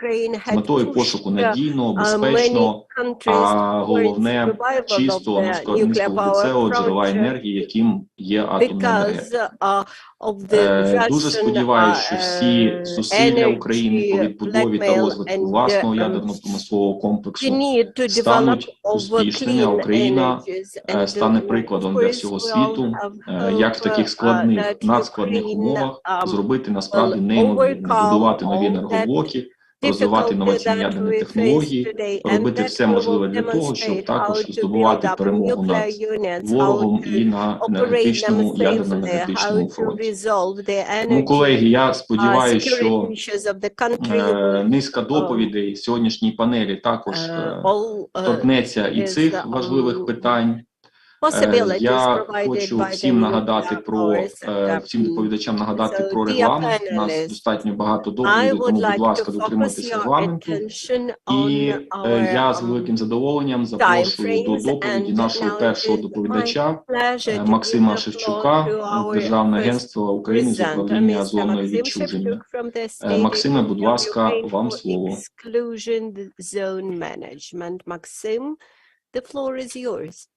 з метою пошуку надійного, безпечного countries а towards головне revival of чистого the nuclear низького power вуглецевого джерела project енергії, яким є атомна енергія. because of the Дуже Russian сподіваюся, що всі зусилля України по energy відбудові та blackmail розвитку and власного ядерно-промислового комплексу need to develop стануть of успішними, а clean Україна energies. And стане of прикладом для course, всього we all світу, have як в таких hope складних, that надскладних Ukraine умовах зробити will насправді неймовірне, overcome будувати нові all that енергоблоки, розвивати difficulty інноваційні that ядерні we face технології, today, and робити that все we will можливе для того, щоб demonstrate how також to здобувати build up перемогу над nuclear units, how ворогом to і на operate them енергетичному, safely, ядерно-енергетичному how to фронті. resolve the Тому, energy колеги, я сподіваюся, security що issues of the country. низка доповідей сьогоднішній панелі також торкнеться і цих важливих питань. Я хочу всім нагадати про всім доповідачам нагадати про регламент. У нас достатньо багато доповідей, тому, будь ласка, дотримуйтеся регламенту. І я з великим задоволенням запрошую до доповіді нашого першого доповідача Максима Шевчука, Державне агентство України з управління зоною відчуження. Максиме, будь ласка, вам слово. Exclusion zone management. Maxim, the floor is yours.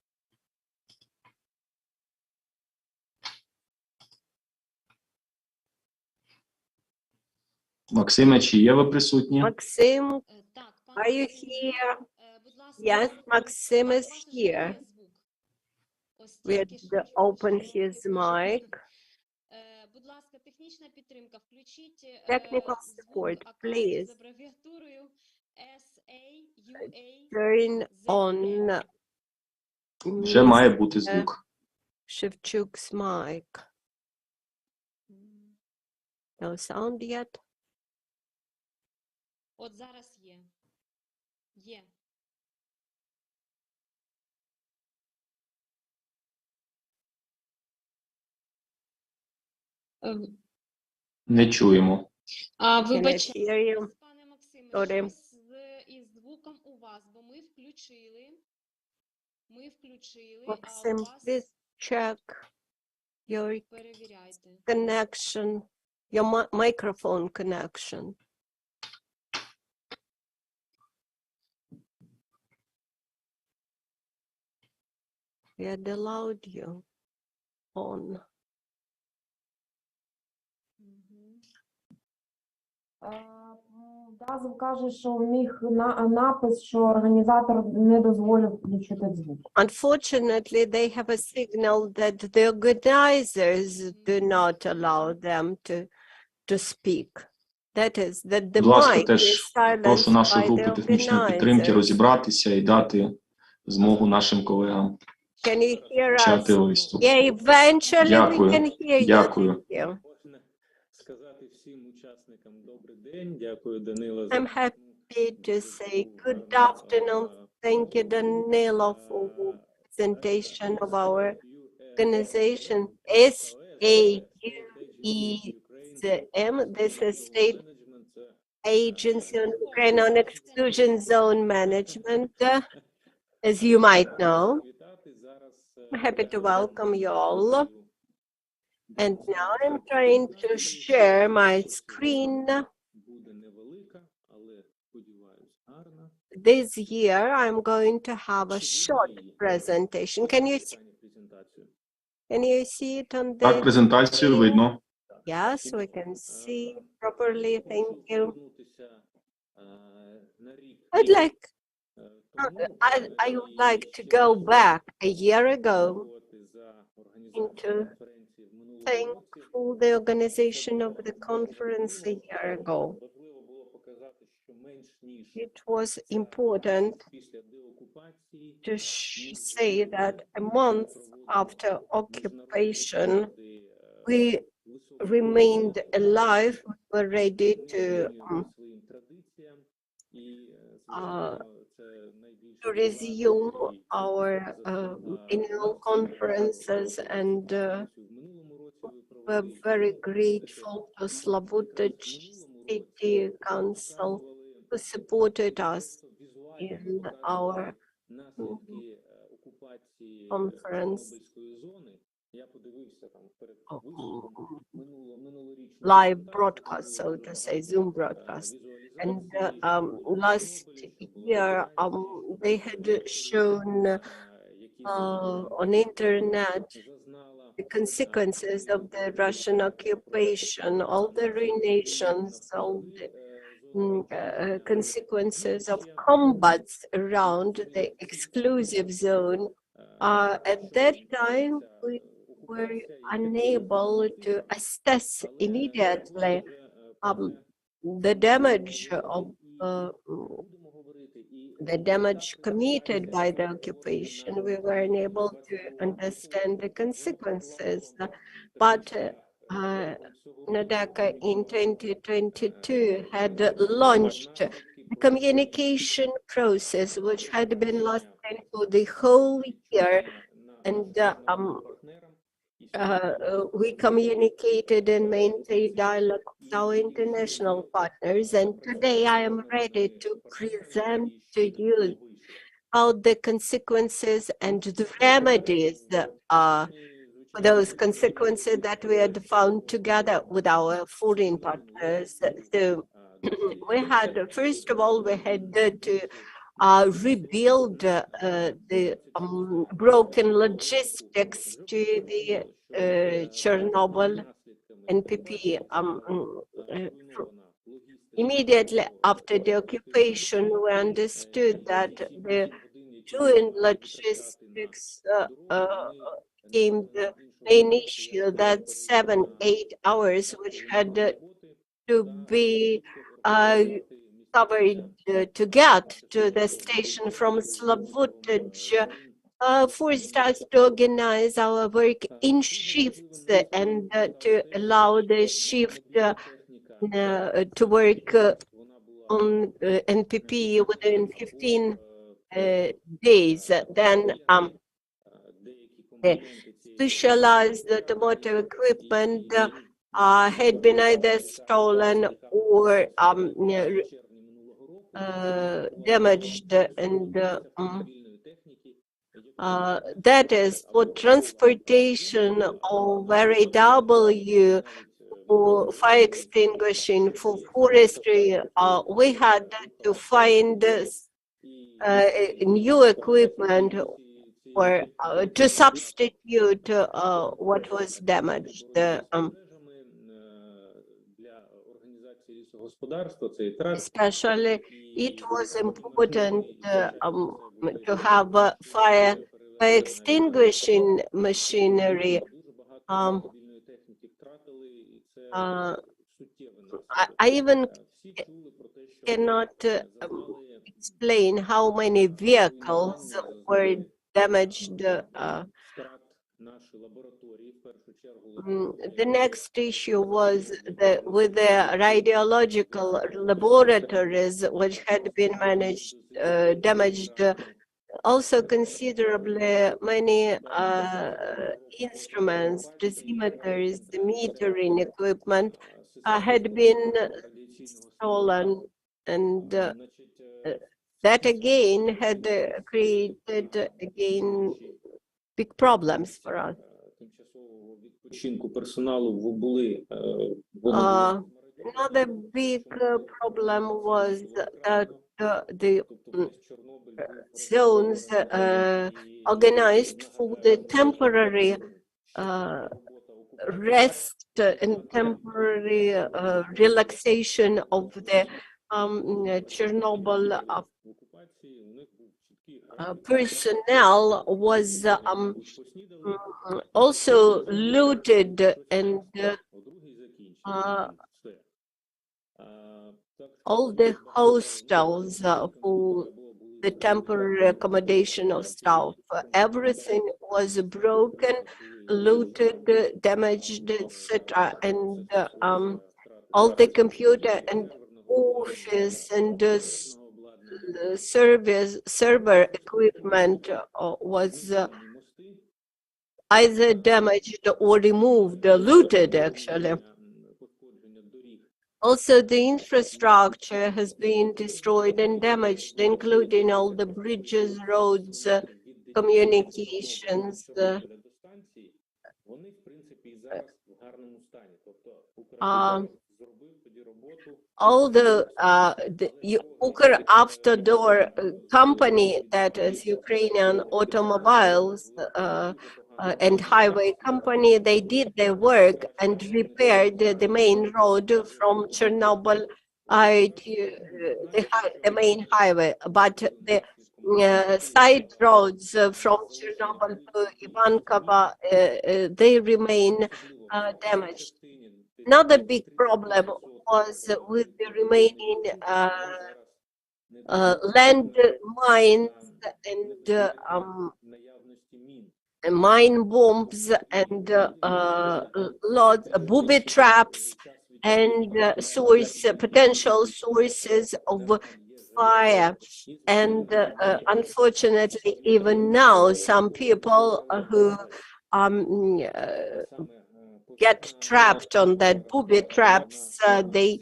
Максиме, чи є ви присутні? Maxim, Так, are you here? будь ласка, Yes, Maxim is here. We had to open his mic. Будь ласка, технічна підтримка, включіть Technical support, please. з абревіатурою SAUA. Turn on Вже має бути звук. Shevchuk's mic. No sound yet? От зараз є. Є. Не чуємо. Can I Вибачте, hear you? пане Максиме, Sorry. щось із звуком у вас, бо ми включили, а Maxim, у вас please check your перевіряйте. connection, your microphone connection. We had allowed you on. Дазов каже, що у них напис, що організатор не дозволив включити звук. Unfortunately, they have a signal that the organizers do not allow them to speak. That is, that the Будь ласка, mic теж is silenced прошу нашу by групу the технічної підтримки organizers. розібратися і дати змогу нашим колегам Can you hear почати us? виступ. Yeah, eventually we Дякую. can hear you. Дякую. Thank you. Сказати всім учасникам добрий день. Дякую, Данило. I'm happy to say good afternoon. Thank you, Danilo, for the presentation of our organization, SAUEZM. This is State Agency on Ukraine on Exclusion Zone Management. As you might know, I'm happy to welcome you all. And now I'm trying to share my screen. This year, I'm going to have a short presentation. Can you see it on the Так, презентацію видно. Yes, we can see properly. Thank you. I would like to go back a year ago into thankful the organization of the conference a year ago. It was important to say that a month after occupation, we remained alive, we were ready to resume our annual conferences, and we're very grateful to Slabutich City Council who supported us in our conference. Live broadcast, so to say, Zoom broadcast. And last year, they had shown on internet the consequences of the Russian occupation, all the ruinations, all the consequences of combats around the exclusive zone. At that time, we were unable to assess immediately the damage of the damage committed by the occupation. We were unable to understand the consequences, but INUDECO in 2022 had launched the communication process, which had been lasting for the whole year, and we communicated and maintained dialogue with our international partners, and today I am ready to present to you how the consequences and the remedies for those consequences that we had found together with our foreign partners. So we had, first of all, we had to rebuild the broken logistics to the Chernobyl NPP. Immediately after the occupation, we understood that the ruined logistics became the main issue, that 7-8 hours, which had to be covered to get to the station from Slavutij, forced us to organize our work in shifts and to allow the shift to work on NPP within 15 days. Then the specialized automotive equipment had been either stolen or damaged, and that is for transportation of RAW, for fire extinguishing, for forestry. We had to find new equipment or to substitute what was damaged. Especially, it was important to have fire extinguishing machinery. I even cannot explain how many vehicles were damaged. The next issue was with the radiological laboratories, which had been damaged. Also considerably many instruments, dosimeters, the metering equipment had been stolen, and that again had created again big problems for us. Another big problem was that the zones organized for the temporary rest and temporary relaxation of the Chernobyl personnel was also looted, and all the hostels for the temporary accommodation of staff, everything was broken, looted, damaged, etc. And all the computer and office and server equipment was either damaged or removed, looted actually. Also, the infrastructure has been destroyed and damaged, including all the bridges, roads, communications. although the Ukravtodor company, that is Ukrainian automobiles and highway company, they did their work and repaired the main road from Chernobyl to the main highway, but the side roads from Chernobyl to Ivankova, they remain damaged. Another big problem was with the remaining land mines and mine bombs and booby traps and potential sources of fire. And unfortunately, even now, some people who get trapped on that booby traps, they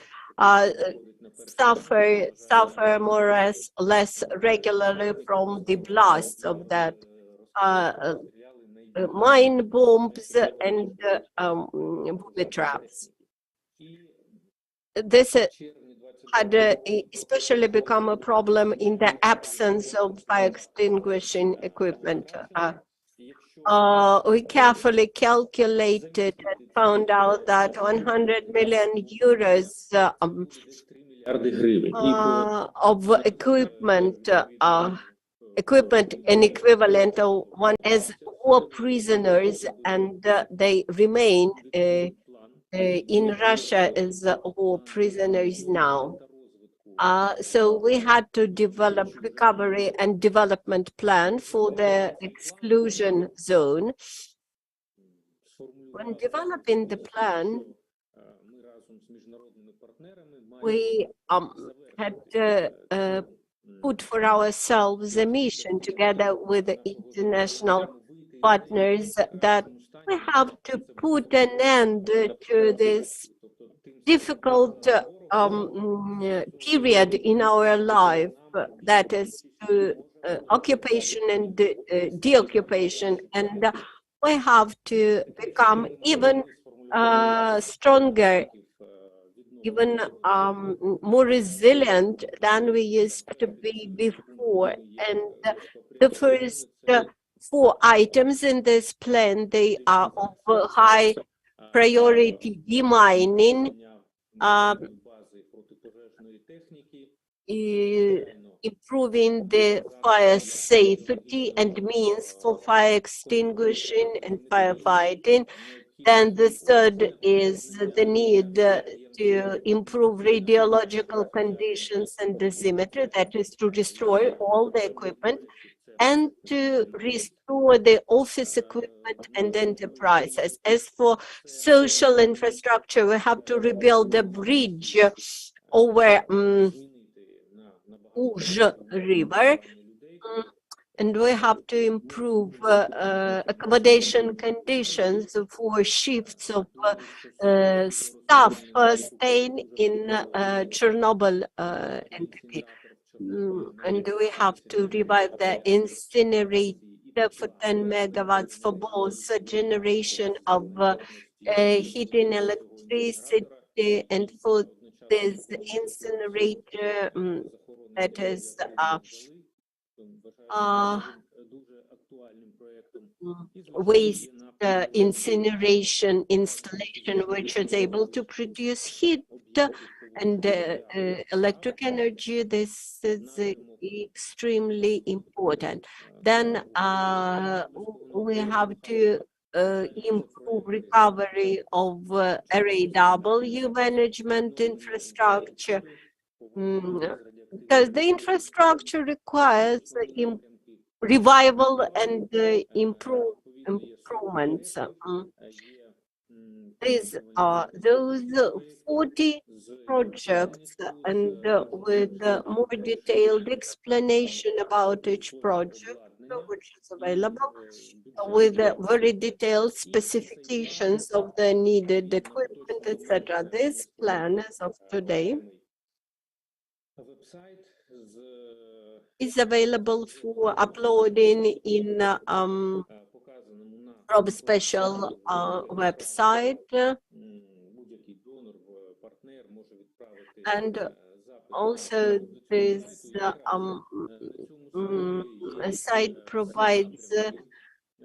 suffer more or less regularly from the blasts of that mine bombs and booby traps. This had especially become a problem in the absence of fire extinguishing equipment. We carefully calculated and found out that 100 million euros of equipment and equivalent of one as war prisoners, and they remain in Russia as war prisoners now. So we had to develop recovery and development plan for the exclusion zone. When developing the plan, we had put for ourselves a mission together with the international partners that we have to put an end to this difficult period in our life, that is occupation and deoccupation, and we have to become even stronger, even more resilient than we used to be before. And the first 4 items in this plan, they are of high priority: demining, improving the fire safety and means for fire extinguishing and firefighting. Then the third is the need to improve radiological conditions and dosimetry, that is to destroy all the equipment, and to restore the office equipment and enterprises. As for social infrastructure, we have to rebuild the bridge over Uj River, and we have to improve accommodation conditions for shifts of staff staying in Chernobyl entity. And we have to revive the incinerator for 10 megawatts for both generation of heating, electricity, and for this incinerator that is waste incineration installation, which is able to produce heat and electric energy. This is extremely important. Then we have to improve recovery of RAW management infrastructure, because the infrastructure requires revival and improvements. These are those 40 projects, and with more detailed explanation about each project, which is available, with very detailed specifications of the needed equipment, etc. This plan, as of today, is available for uploading in Rob Special website. And also this site provides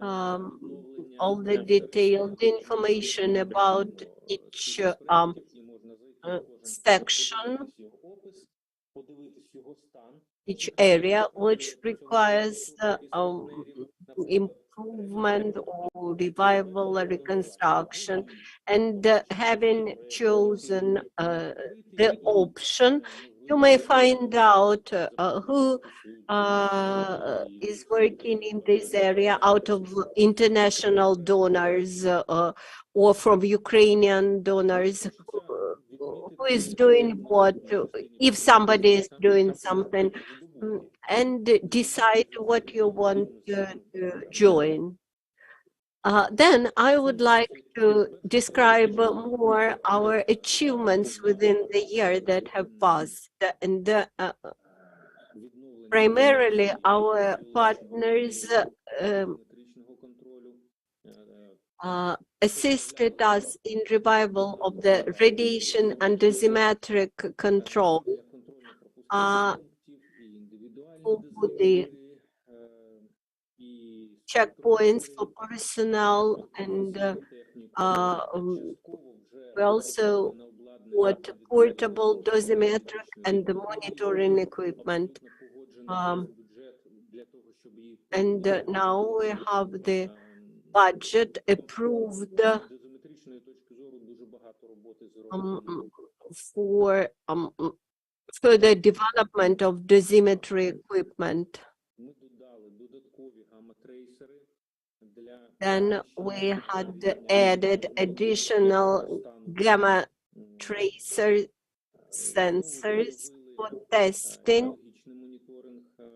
all the detailed information about each section, each area, which requires improvement or revival or reconstruction. And having chosen the option, you may find out who is working in this area out of international donors or from Ukrainian donors, who is doing what, if somebody is doing something, and decide what you want to join. Then I would like to describe more our achievements within the year that have passed. And primarily our partners assisted us in revival of the radiation and dosimetric control for the checkpoints for personnel, and we also bought portable dosimetric and the monitoring equipment. And now we have the budget approved for further development of dosimetry equipment. Then we had added additional gamma tracer sensors for testing.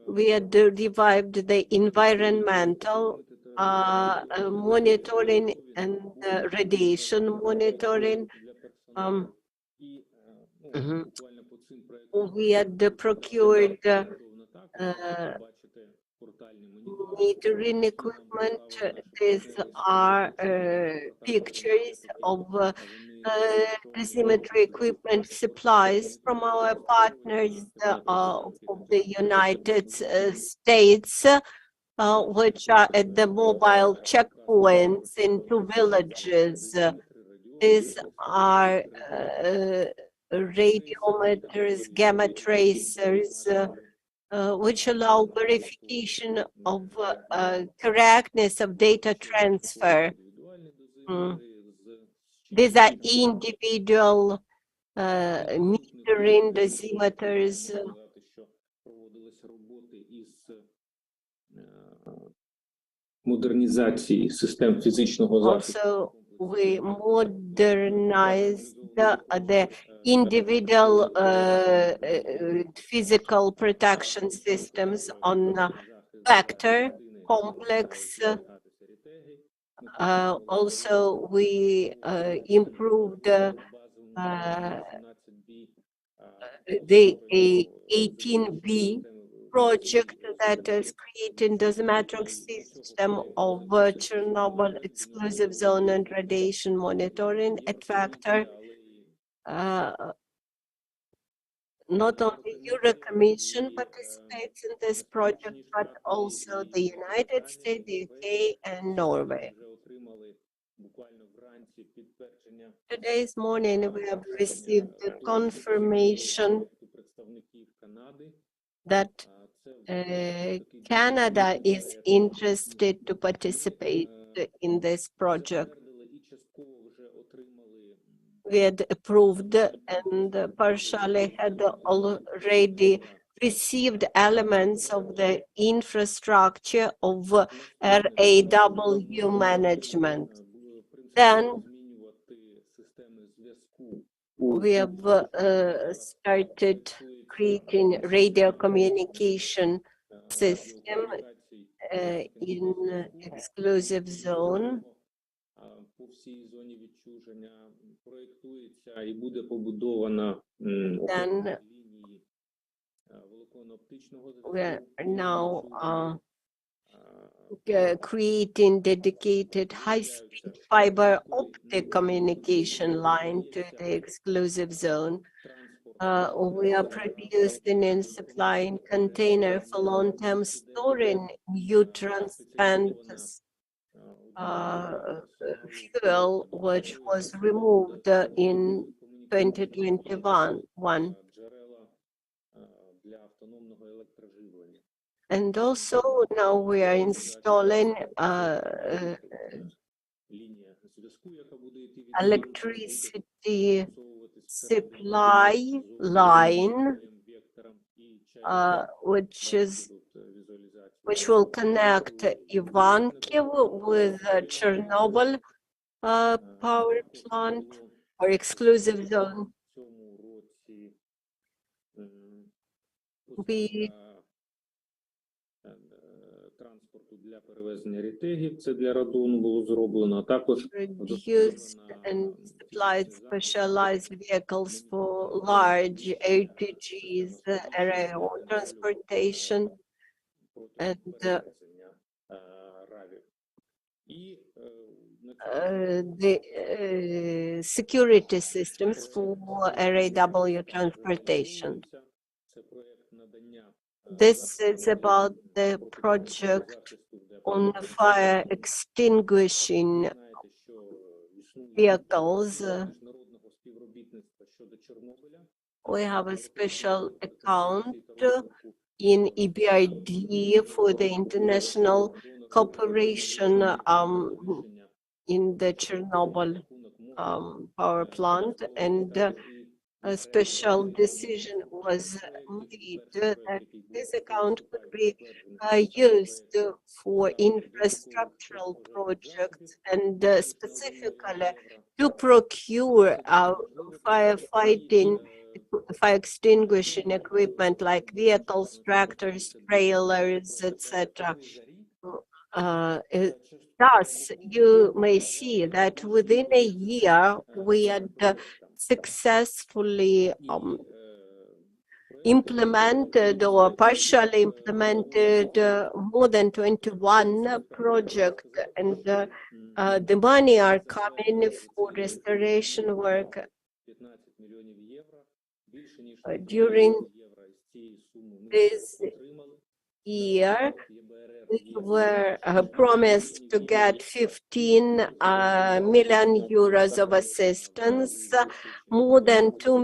We had revived the environmental monitoring and radiation monitoring. We had procured metering equipment. These are pictures of dosimetry equipment supplies from our partners of the United States, which are at the mobile checkpoints in 2 villages. These are radiometers, gamma tracers, which allow verification of correctness of data transfer. These are individual metering dosimeters. Also, we modernized the individual physical protection systems on vector complex. Also, we improved the 18B project that is creating dosimetric system of Chernobyl exclusive zone and radiation monitoring at Vector. Not only Euro Commission participates in this project, but also the United States, the UK, and Norway. Today's morning, we have received the confirmation that Canada is interested to participate in this project. We had approved and partially had already received elements of the infrastructure of RAW management. Then we have started creating radio communication system in exclusive zone. Then we are now creating dedicated high-speed fiber optic communication line to the exclusive zone. We are producing and supplying container for long-term storing nutrient spent fuel, which was removed in 2021. And also now we are installing electricity supply line, which will connect Ivankiv with Chernobyl power plant or exclusive zone. We транспорту для перевезення ретегів, це для радону було зроблено, а також produced and supplied specialized vehicles for large ATGs, aerial transportation, and the security systems for RAW transportation. This is about the project on fire extinguishing vehicles. We have a special account in EBRD for the international cooperation in the Chernobyl power plant, and a special decision was made that this account could be used for infrastructural projects and specifically to procure fire extinguishing equipment like vehicles, tractors, trailers, etc. Thus, you may see that within a year we had successfully implemented or partially implemented more than 21 projects, and the money are coming for restoration work. During this year, we were promised to get 15 million euros of assistance. More than 2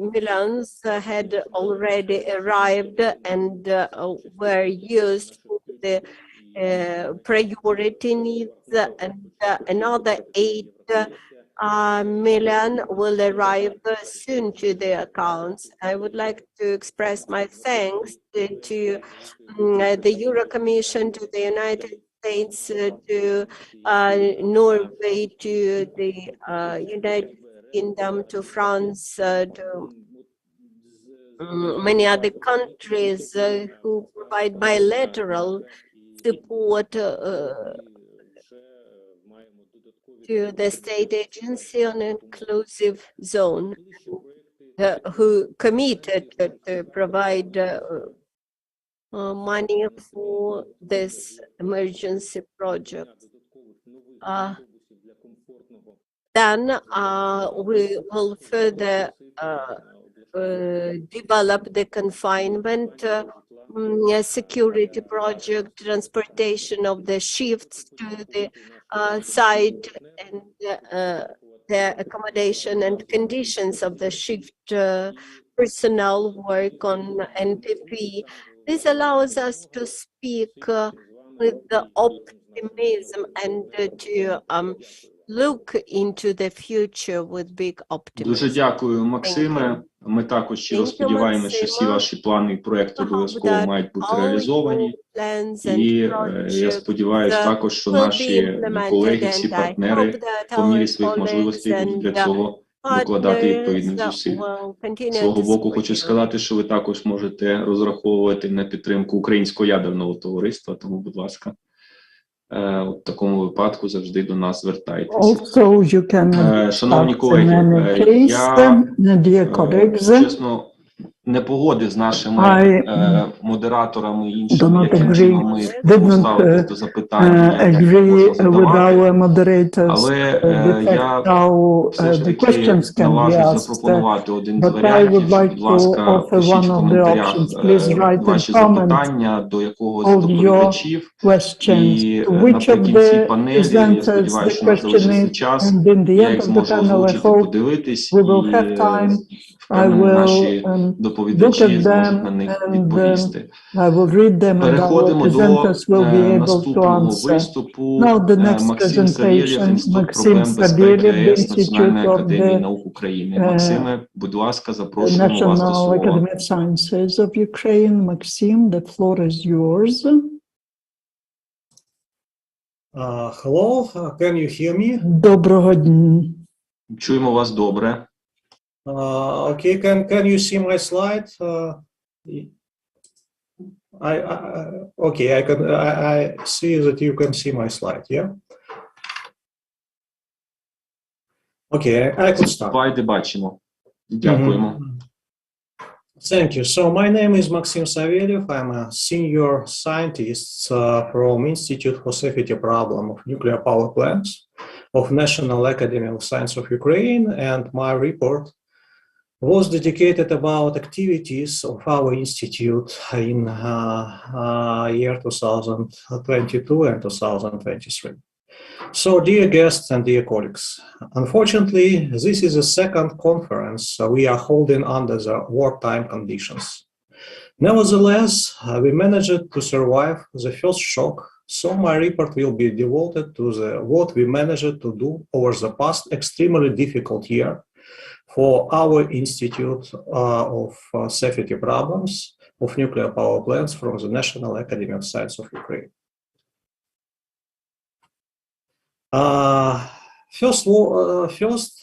millions had already arrived and were used for the priority needs, and another 8 million will arrive soon to the accounts. I would like to express my thanks to the Euro Commission, to the United States, to Norway, to the United Kingdom, to France, to many other countries who provide bilateral support to the state agency on an inclusive zone, who committed to provide money for this emergency project. Then we will further develop the confinement security project, transportation of the shifts to the site, and the accommodation and conditions of the shift personnel work on NPP. This allows us to speak with the optimism and to look into the future with big optimism. Дуже дякую, Максиме. Ми також щиро сподіваємося, що всі ваші плани і проекти обов'язково мають бути реалізовані. І я сподіваюся також, що наші колеги, всі партнери по мірі своїх можливостей будуть для цього докладати відповідних зусиль. З свого боку хочу сказати, що ви також можете розраховувати на підтримку Українського ядерного товариства, тому, будь ласка, в такому випадку завжди до нас звертайтеся. Шановні колеги, я, чесно, не погодив з нашими модераторами do іншими, not яким agree, чином ми didn't поставитись до запитань, як їх agree можна with задавати. our moderators Але я how все ж the таки questions can be наважусь asked. запропонувати один з But I would варіантів, що, like будь to ласка, offer пишіть one в of the коментарях options. Please write in ваші comments запитання до якогось з all your доповідачів. questions. І To which of наприкінці the панелі, я presenters сподіваюся, the що у нас question залишиться is, час, and in the я end їх of the зможу panel, I озвучити, hope подивитись, we will і have time. I впевнений, will наші look доповідачі at зможуть на them них and відповісти. I will read them and our Переходимо до presenters will be able to наступного answer. виступу. Now the next Максим Савєлєв, presentation, Інститут Maxim проблем безпеки Savyev, the АЕС Національної Institute of академії the наук України. Максиме, будь ласка, запрошуємо вас до National слова. Academy of Sciences of Ukraine. Maxim, the floor is yours. Hello, can you hear me? Доброго дня. Чуємо вас добре. Okay, can you see my slide? Okay, I see that you can see my slide, yeah? Okay, I could start. Слайди бачимо. Дякуємо. Thank you. So my name is Maxim Savelyev. I'm a senior scientist from Institute for Safety Problem of Nuclear Power Plants of National Academy of Science of Ukraine, and my report was dedicated about activities of our institute in year 2022 and 2023. So, dear guests and dear colleagues, unfortunately, this is the second conference we are holding under the wartime conditions. Nevertheless, we managed to survive the first shock, so my report will be devoted to what we managed to do over the past extremely difficult year for our Institute of Safety Problems of Nuclear Power Plants from the National Academy of Science of Ukraine. First,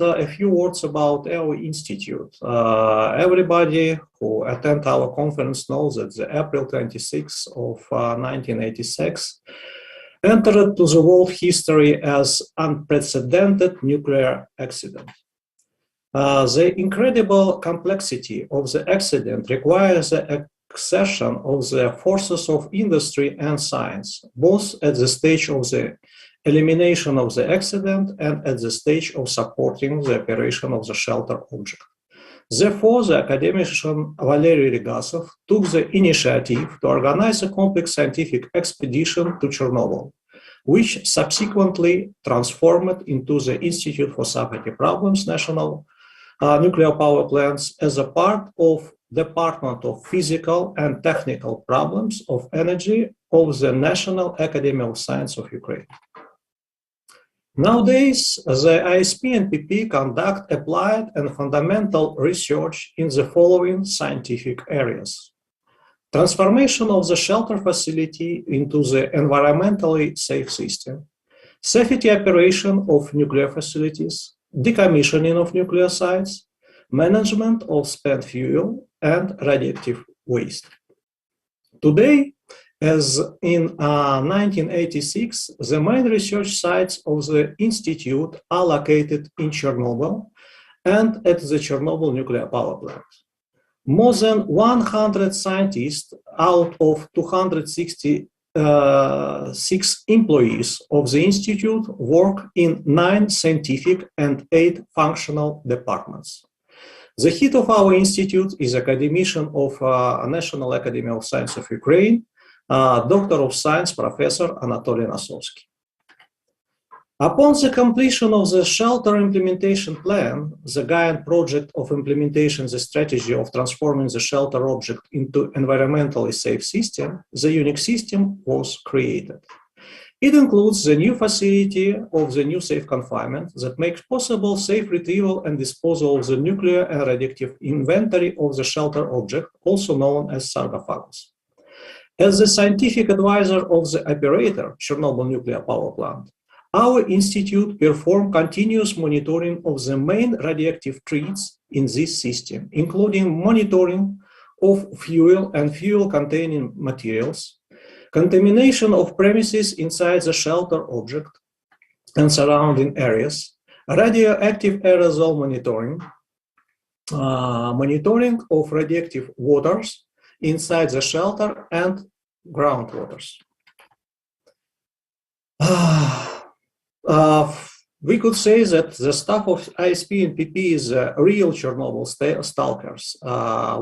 a few words about our institute. Everybody who attend our conference knows that the April 26th of 1986 entered to the world history as unprecedented nuclear accident. The incredible complexity of the accident requires the accession of the forces of industry and science, both at the stage of the elimination of the accident and at the stage of supporting the operation of the shelter object. Therefore, the academician Valery Regasov took the initiative to organize a complex scientific expedition to Chernobyl, which subsequently transformed into the Institute for Safety Problems National Nuclear Power Plants as a part of Department of Physical and Technical Problems of Energy of the National Academy of Science of Ukraine. Nowadays, the ISP and PP conduct applied and fundamental research in the following scientific areas: transformation of the shelter facility into the environmentally safe system, safety operation of nuclear facilities, decommissioning of nuclear sites, management of spent fuel and radioactive waste. Today, as in 1986, the main research sites of the Institute are located in Chernobyl and at the Chernobyl nuclear power plant. More than 100 scientists out of 266 employees of the Institute work in 9 scientific and 8 functional departments. The head of our institute is academician of National Academy of Science of Ukraine, Doctor of Science, Professor Anatoly Nosovsky. Upon the completion of the shelter implementation plan, the Gaian project of implementation the strategy of transforming the shelter object into environmentally safe system, the Unix system was created. It includes the new facility of the new safe confinement that makes possible safe retrieval and disposal of the nuclear and radioactive inventory of the shelter object, also known as sarcophagus. As the scientific advisor of the operator, Chernobyl nuclear power plant, our institute performs continuous monitoring of the main radioactive threats in this system, including monitoring of fuel and fuel-containing materials, contamination of premises inside the shelter object and surrounding areas, radioactive aerosol monitoring, monitoring of radioactive waters inside the shelter and groundwaters. We could say that the staff of ISP and PP is real Chernobyl stalkers,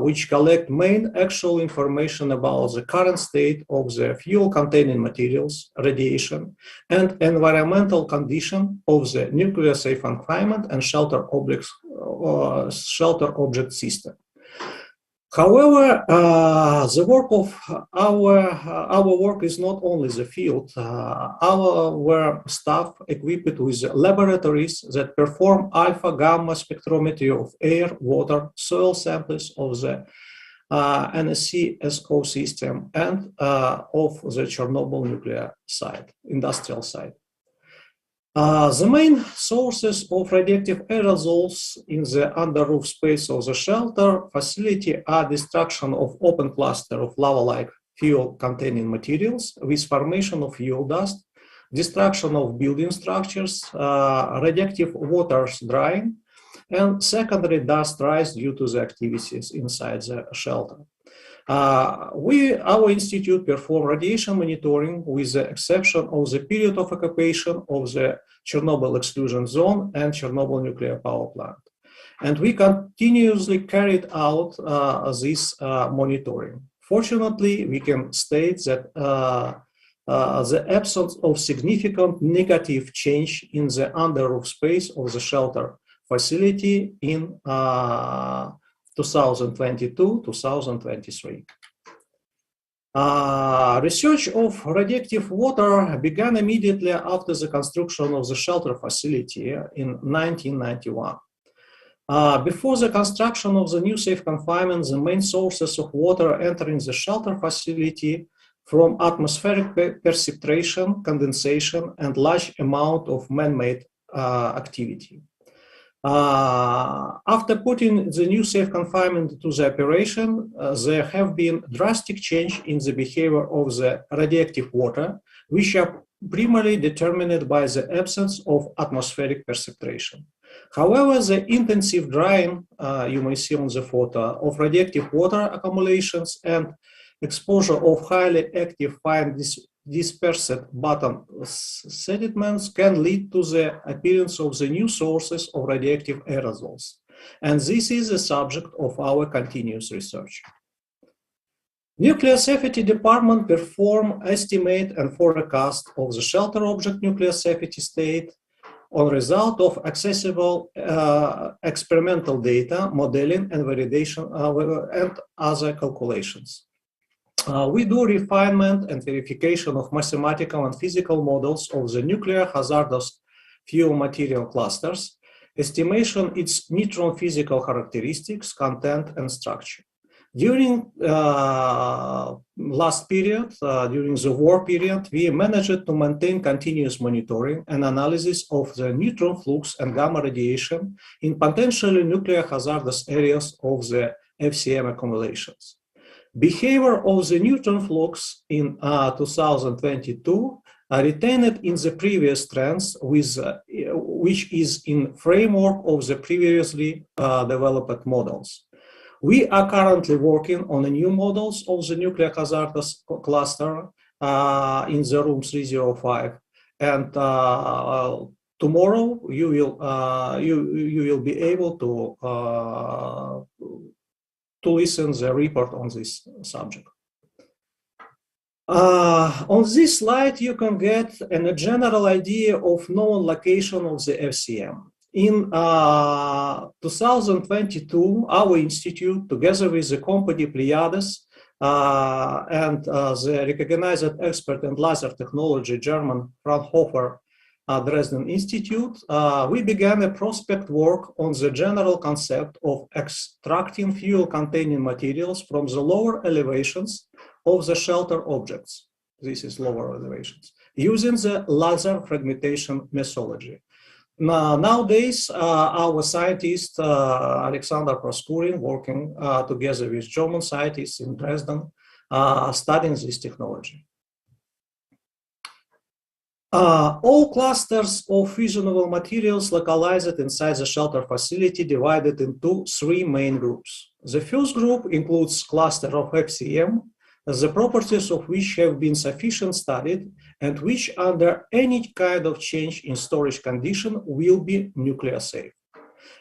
which collect main actual information about the current state of the fuel-containing materials, radiation, and environmental condition of the nuclear safe confinement and shelter object system. However, the work of our work is not only the field. Our staff equipped with laboratories that perform alpha gamma spectrometry of air, water, soil samples of the NSC-SO system and of the Chernobyl nuclear site, industrial site. The main sources of radioactive aerosols in the under-roof space of the shelter facility are destruction of open cluster of lava-like fuel-containing materials with formation of fuel dust, destruction of building structures, radioactive waters drying, and secondary dust rise due to the activities inside the shelter. Our institute perform radiation monitoring with the exception of the period of occupation of the Chernobyl exclusion zone and Chernobyl nuclear power plant. And we continuously carried out this monitoring. Fortunately, we can state that the absence of significant negative change in the under-roof space of the shelter facility in 2022-2023. Research of radioactive water began immediately after the construction of the shelter facility in 1991. Before the construction of the new safe confinement, the main sources of water entering the shelter facility from atmospheric precipitation, condensation, and large amount of man-made activity. After putting the new safe confinement to the operation, there have been drastic change in the behavior of the radioactive water, which are primarily determined by the absence of atmospheric precipitation. However, the intensive drying, you may see on the photo, of radioactive water accumulations and exposure of highly active fine dispersed bottom sediments can lead to the appearance of the new sources of radioactive aerosols. And this is the subject of our continuous research. Nuclear Safety Department perform estimate and forecast of the shelter object nuclear safety state on result of accessible experimental data, modeling and validation and other calculations. We do refinement and verification of mathematical and physical models of the nuclear hazardous fuel material clusters, estimation its neutron physical characteristics, content, and structure. During last period, during the war period, we managed to maintain continuous monitoring and analysis of the neutron flux and gamma radiation in potentially nuclear hazardous areas of the FCM accumulations. Behavior of the neutron flux in 2022 retained in the previous trends, which is in framework of the previously developed models. We are currently working on the new models of the nuclear hazardous cluster in the room 305, and tomorrow you will be able to listen the report on this subject. On this slide, you can get a general idea of known location of the FCM. In 2022, our institute, together with the company Pleiades and the recognized expert in laser technology, German Fraunhofer Dresden Institute, we began a prospect work on the general concept of extracting fuel-containing materials from the lower elevations of the shelter objects. This is lower elevations, using the laser fragmentation methodology. Nowadays, our scientist, Alexander Proskurin, working together with German scientists in Dresden, studying this technology. All clusters of fissionable materials localized inside the shelter facility divided into 3 main groups. The first group includes cluster of FCM, the properties of which have been sufficiently studied and which under any kind of change in storage condition will be nuclear safe.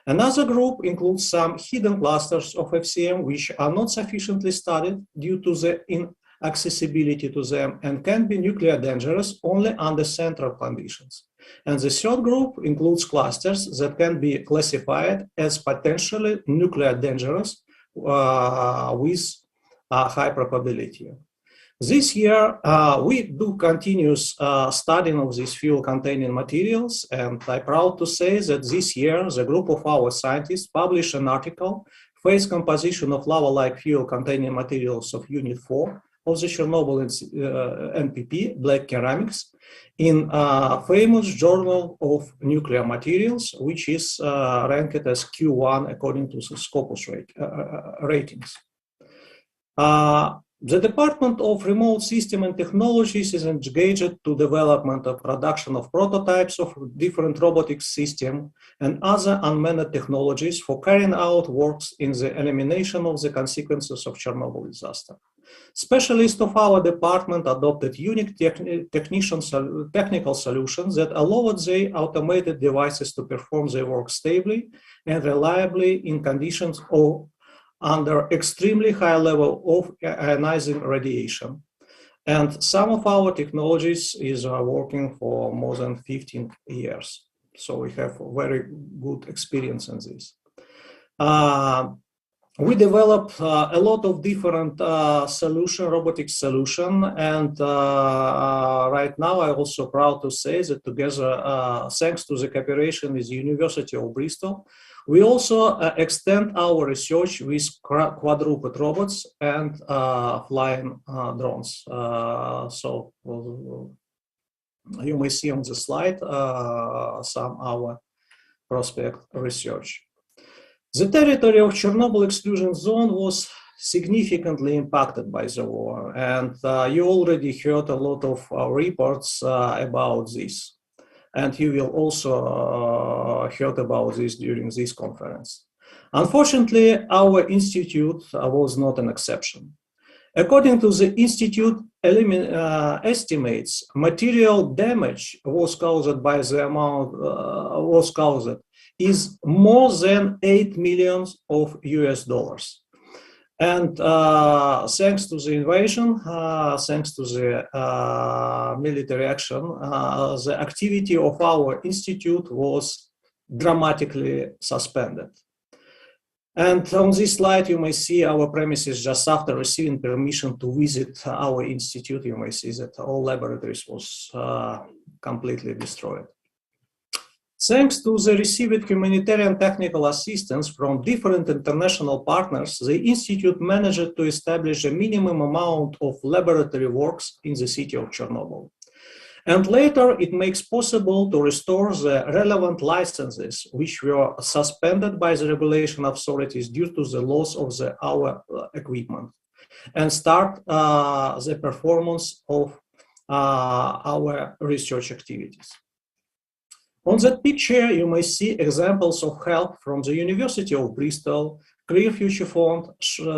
Another group includes some hidden clusters of FCM which are not sufficiently studied due to the inaccessibility to them and can be nuclear dangerous only under central conditions. And the third group includes clusters that can be classified as potentially nuclear dangerous with high probability. This year, we do continuous studying of these fuel-containing materials, and I'm proud to say that this year, the group of our scientists published an article, Phase Composition of Lava-like Fuel-Containing Materials of Unit 4 of the Chernobyl NPP, Black Ceramics, in famous Journal of Nuclear Materials, which is ranked as Q1 according to the Scopus ratings. The Department of Remote System and Technologies is engaged to development of production of prototypes of different robotic systems and other unmanned technologies for carrying out works in the elimination of the consequences of Chernobyl disaster. Specialists of our department adopted unique technical solutions that allowed the automated devices to perform their work stably and reliably in conditions of under extremely high level of ionizing radiation. And some of our technologies is working for more than 15 years. So we have very good experience in this. We developed a lot of different robotic solution, and right now I'm also proud to say that together, thanks to the cooperation with the University of Bristol, we also extend our research with quadruped robots and flying drones. So you may see on the slide some of our prospect research. The territory of Chernobyl exclusion zone was significantly impacted by the war, and you already heard a lot of reports about this. And you will also heard about this during this conference. Unfortunately, our institute was not an exception. According to the institute estimates, material damage was caused by the amount is more than $8 million of US dollars. And thanks to the invasion, thanks to the military action, the activity of our institute was dramatically suspended. And on this slide, you may see our premises just after receiving permission to visit our institute. You may see that all laboratories was completely destroyed. Thanks to the received humanitarian technical assistance from different international partners, the Institute managed to establish a minimum amount of laboratory works in the city of Chernobyl. And later, it makes possible to restore the relevant licenses, which were suspended by the regulation authorities due to the loss of our equipment, and start the performance of our research activities. On that picture, you may see examples of help from the University of Bristol, Clear Future Fund,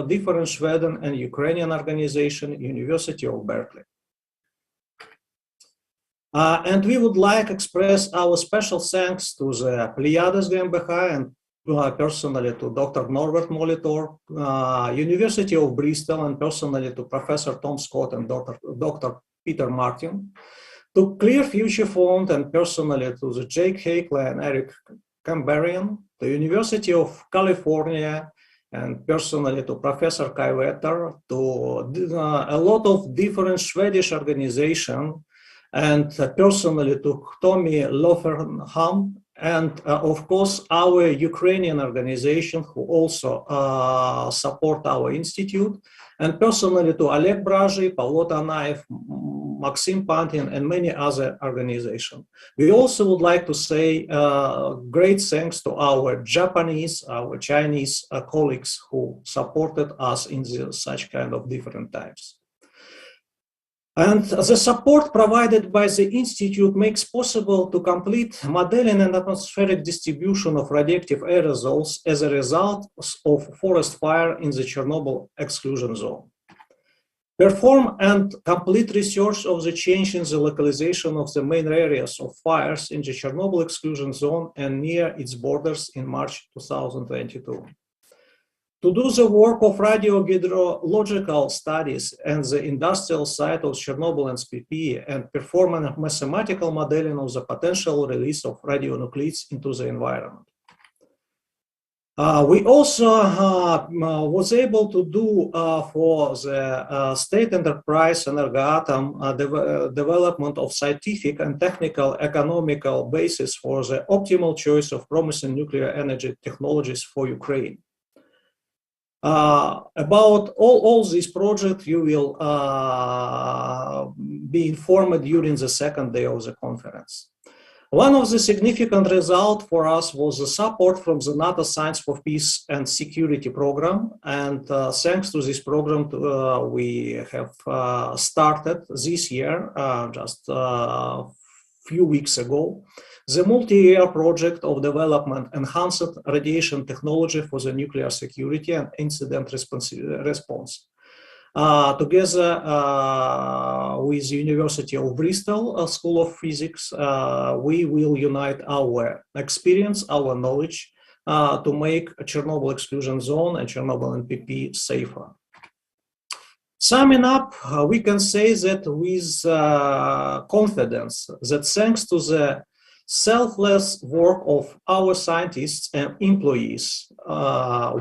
different Sweden and Ukrainian organization, University of Berkeley. And we would like to express our special thanks to the Pleiades GmbH and personally to Dr. Norbert Molitor, University of Bristol, and personally to Professor Tom Scott and Dr. Peter Martin, to Clear Future Fund, and personally to the Jake Hakeley and Eric Kambarian, the University of California, and personally to Professor Kai Vetter, to a lot of different Swedish organizations, and personally to Tommy Lothernham, and of course our Ukrainian organization who also support our institute, and personally to Oleg Brazhy, Pavlo Tanaev, Maxim Pantin, and many other organizations. We also would like to say great thanks to our Japanese, our Chinese colleagues who supported us in such kind of different times. And the support provided by the Institute makes possible to complete modeling and atmospheric distribution of radioactive aerosols as a result of forest fire in the Chernobyl exclusion zone. Perform and complete research of the change in the localization of the main areas of fires in the Chernobyl exclusion zone and near its borders in March 2022. To do the work of radiohydrological studies and the industrial site of Chernobyl and SPP and perform a mathematical modeling of the potential release of radionuclides into the environment. We also was able to do for the state enterprise Energoatom development of scientific and technical economical basis for the optimal choice of promising nuclear energy technologies for Ukraine. About all these projects, you will be informed during the second day of the conference. One of the significant results for us was the support from the NATO Science for Peace and Security program. And thanks to this program, we have started this year, just a few weeks ago, the multi-year project of development enhanced radiation technology for the nuclear security and incident response. Together with the University of Bristol School of Physics, we will unite our experience, our knowledge to make a Chernobyl exclusion zone and Chernobyl NPP safer. Summing up, we can say that with confidence that thanks to the selfless work of our scientists and employees,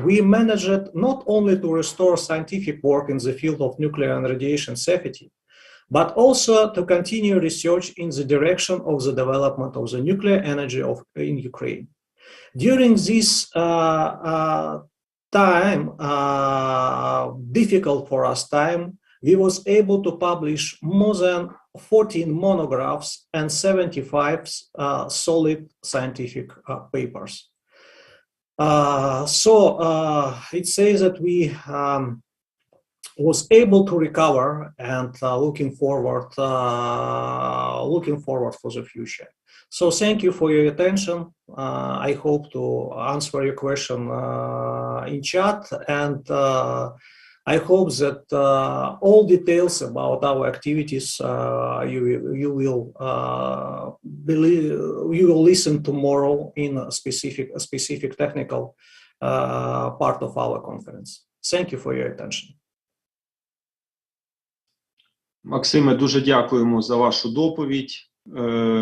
we managed not only to restore scientific work in the field of nuclear and radiation safety, but also to continue research in the direction of the development of the nuclear energy in Ukraine. During this difficult for us time, we was able to publish more than 14 monographs and 75 solid scientific papers. So it says that we was able to recover and looking forward for the future. So thank you for your attention. I hope to answer your question in chat, and I hope that all details about our activities you will listen tomorrow in a specific technical part of our conference. Thank you for your attention. Максиме, дуже дякуємо за вашу доповідь.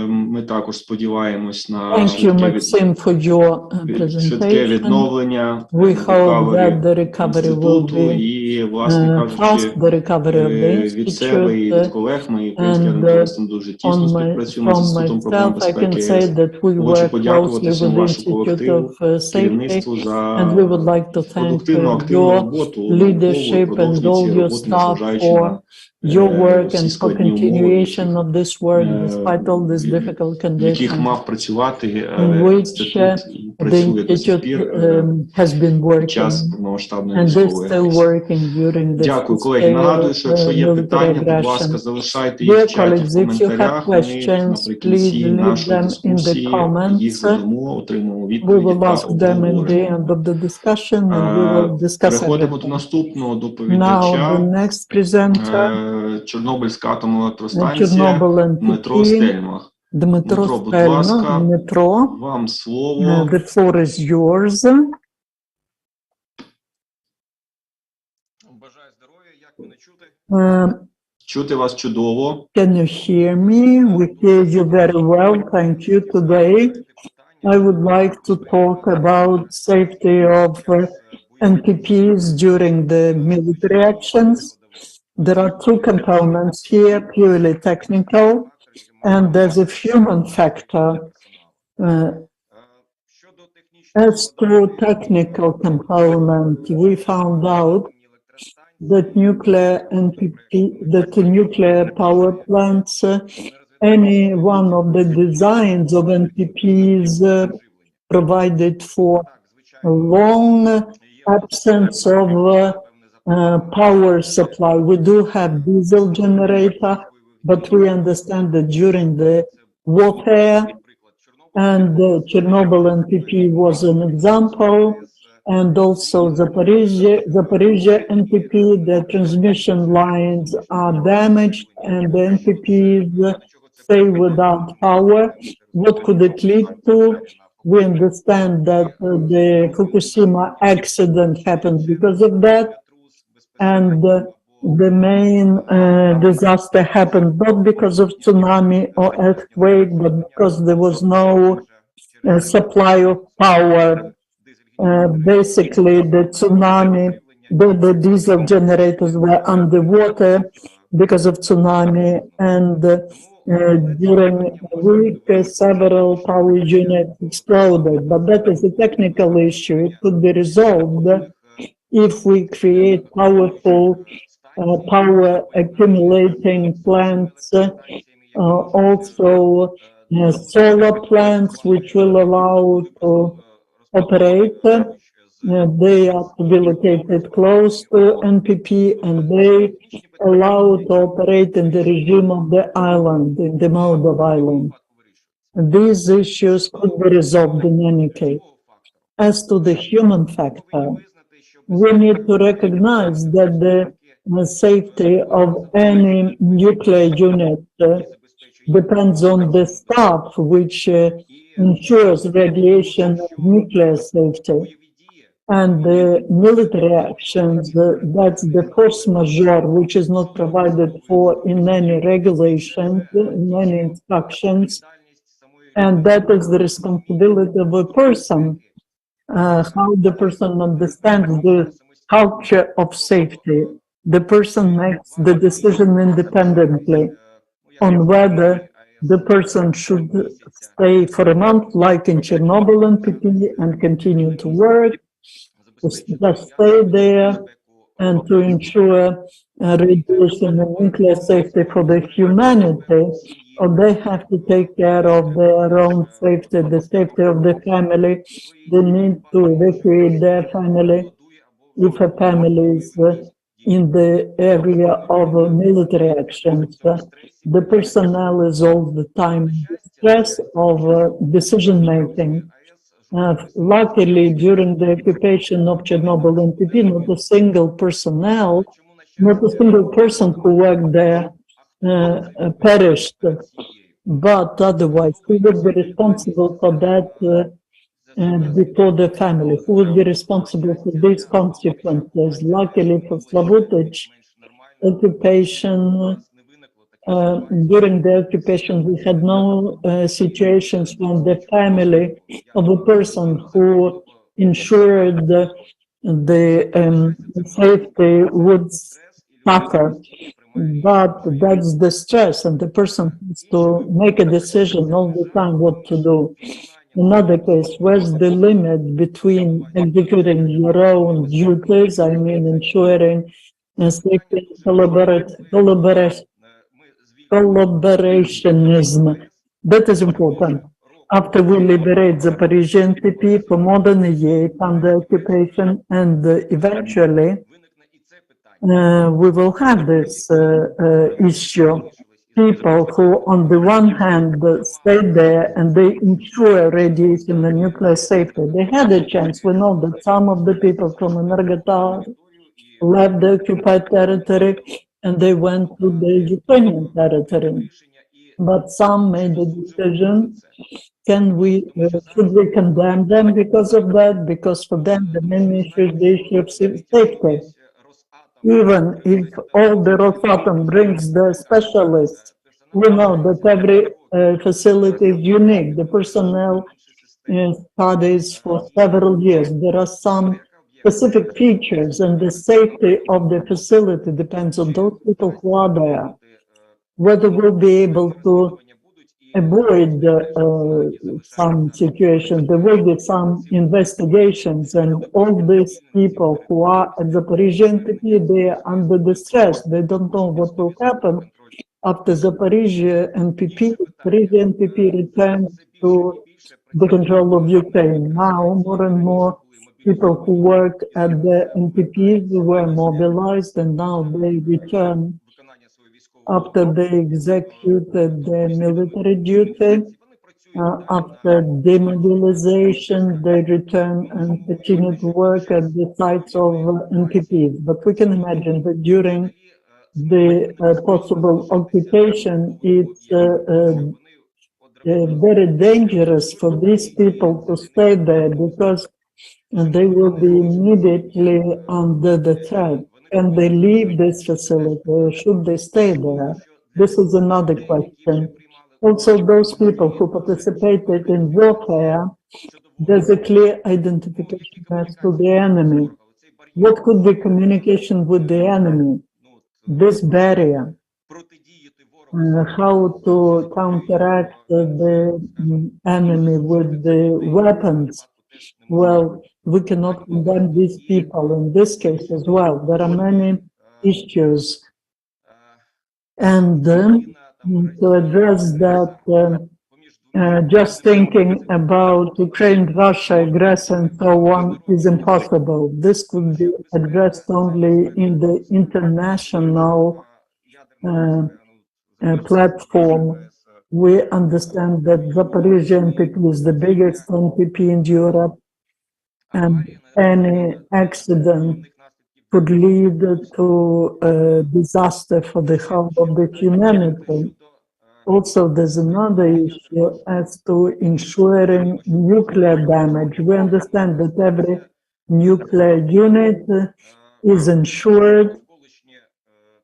Ми також сподіваємось на швидке відновлення інституту і, власне кажучи, від себе і від колег ми українські агентуристи дуже тісно співпрацюємо з Інститутом проблем безпеки ЄС. Хочу подякувати всьому вашому колективу, керівництву за продуктивну, активну роботу, наукову, продовжуйте ці роботи, незважаючи на your work and for continuation of this work despite all these difficult conditions which the Institute has been working and is still working during this military aggression. Dear colleagues, if you have questions, please leave them in the comments. We will ask them in the end of the discussion and we will discuss everything. Now the next presenter, Чорнобильська атомна електростанція Дмитро Стельмах. Дмитро, будь ласка, вам слово. The floor is yours. Бажаю здоров'я, як мене чути? Чути вас чудово. Can you hear me? We hear you very well. Thank you. Today I would like to talk about safety of NPPs during the military actions. There are two components here, purely technical, and there's a human factor. As to technical component, we found out that nuclear power plants, any one of the designs of NPPs provided for long absence of power supply. We do have diesel generator, but we understand that during the warfare, and Chernobyl NPP was an example, and also Zaporizhia NPP, the transmission lines are damaged and the NPPs stay without power. What could it lead to? We understand that the Fukushima accident happened because of that, and the main disaster happened not because of tsunami or earthquake, but because there was no supply of power. Basically, the tsunami, the diesel generators were underwater because of tsunami, and during a week, several power units exploded. But that is a technical issue. It could be resolved if we create powerful power accumulating plants, also solar plants, which will allow to operate. They are to be located close to NPP, and they allow to operate in the regime of the island, in the Moldov island. These issues could be resolved in any case. As to the human factor, we need to recognize that the safety of any nuclear unit depends on the staff which ensures radiation and nuclear safety. And the military actions, that's the force majeure, which is not provided for in any regulations, in any instructions. And that is the responsibility of a person, how the person understands the culture of safety. The person makes the decision independently on whether the person should stay for a month, like in Chernobyl NPP, and continue to work, to just stay there, and to ensure radiation and nuclear safety for the humanity, or they have to take care of their own safety, the safety of the family. They need to evacuate their family if a family is in the area of military actions. The personnel is all the time in the stress of decision-making. Luckily, during the occupation of Chernobyl NPP, not a single personnel, not a single person who worked there perished. But otherwise, who would be responsible for that before the family? Who would be responsible for these consequences? Luckily for Slavutich, occupation, during the occupation, we had no situations when the family of a person who ensured the safety would suffer. But that's the stress, and the person has to make a decision all the time what to do. Another case, where's the limit between executing your own duties, I mean ensuring safety, collaborationism. That is important. After we liberate Zaporizhia NPP for more than a year under occupation, and eventually we will have this issue. People who, on the one hand, stayed there and they ensure radiation and nuclear safety. They had a chance. We know that some of the people from Energotar left the occupied territory and they went to the Ukrainian territory. But some made the decision, should we condemn them because of that? Because for them, the main issue is the issue of safety. Even if all the Rosatom brings the specialists, we know that every facility is unique. The personnel studies for several years. There are some specific features, and the safety of the facility depends on those people who are there. Whether we'll be able to avoid some situations, there will be some investigations, and all these people who are at Zaporizhia NPP, they are under the stress. They don't know what will happen after Zaporizhia NPP. Zaporizhia NPP returns to the control of Ukraine. Now, more and more people who worked at the NPPs were mobilized and now they return after they executed their military duty. After demobilization, they return and continue to work at the sites of NPPs. But we can imagine that during the possible occupation, it's very dangerous for these people to stay there because they will be immediately under the threat. Can they leave this facility or should they stay there? This is another question. Also, those people who participated in warfare, there's a clear identification as to the enemy. What could be communication with the enemy? This barrier. How to counteract the enemy with the weapons? Well, we cannot condemn these people in this case as well. There are many issues. And to address that, just thinking about Ukraine, Russia, aggression, and so on is impossible. This could be addressed only in the international platform. We understand that Zaporizhzhia NPP is the biggest NPP in Europe, and any accident could lead to a disaster for the whole of the humanity. Also, there's another issue as to ensuring nuclear damage. We understand that every nuclear unit is insured,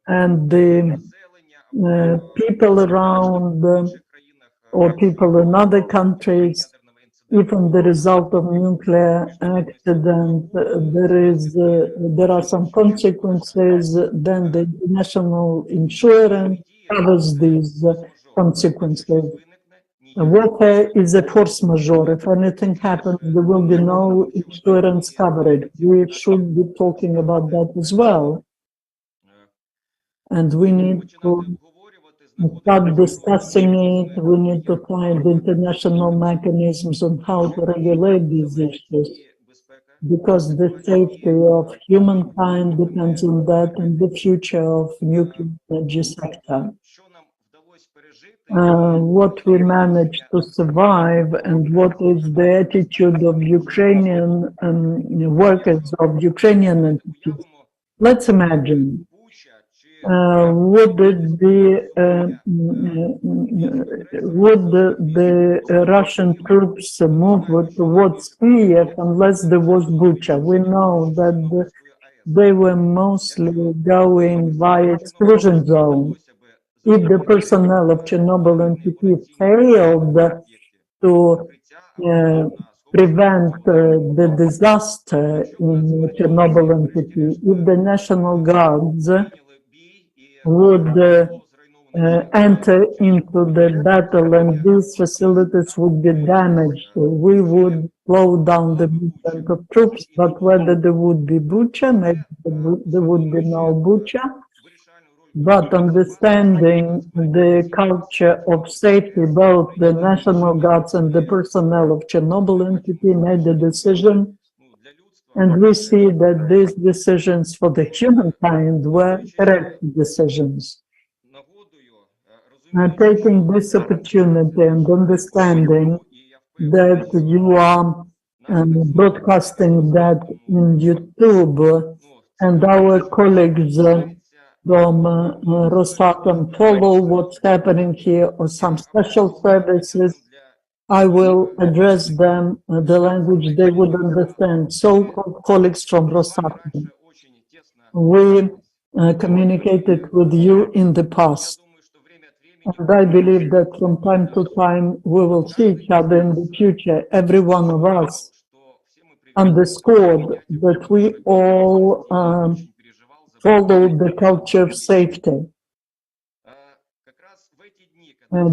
and the people around or people in other countries, if in the result of nuclear accident there are some consequences, then the international insurance covers these consequences. Warfare is a force majeure. If anything happens, there will be no insurance coverage. We should be talking about that as well. And we need to start discussing it. We need to find international mechanisms on how to regulate these issues, because the safety of humankind depends on that and the future of nuclear energy sector. What we managed to survive and what is the attitude of Ukrainian workers, of Ukrainian entities. Let's imagine, would the Russian troops move towards Kiev unless there was Bucha? We know that they were mostly going via exclusion zone. If the personnel of Chernobyl NPT failed to prevent the disaster in Chernobyl NPT, if the National Guards would enter into the battle and these facilities would be damaged, we would slow down the movement of troops, but whether there would be Bucha, maybe there would be no Bucha. But understanding the culture of safety, both the National Guards and the personnel of Chernobyl NPT made the decision, and we see that these decisions for the humankind were correct decisions. Taking this opportunity and understanding that you are broadcasting that in YouTube, and our colleagues from Rosatom follow what's happening here, or some special services, I will address them the language they would understand. So-called colleagues from Rosatom, we communicated with you in the past, and I believe that from time to time we will see each other in the future. Every one of us underscored that we all follow the culture of safety.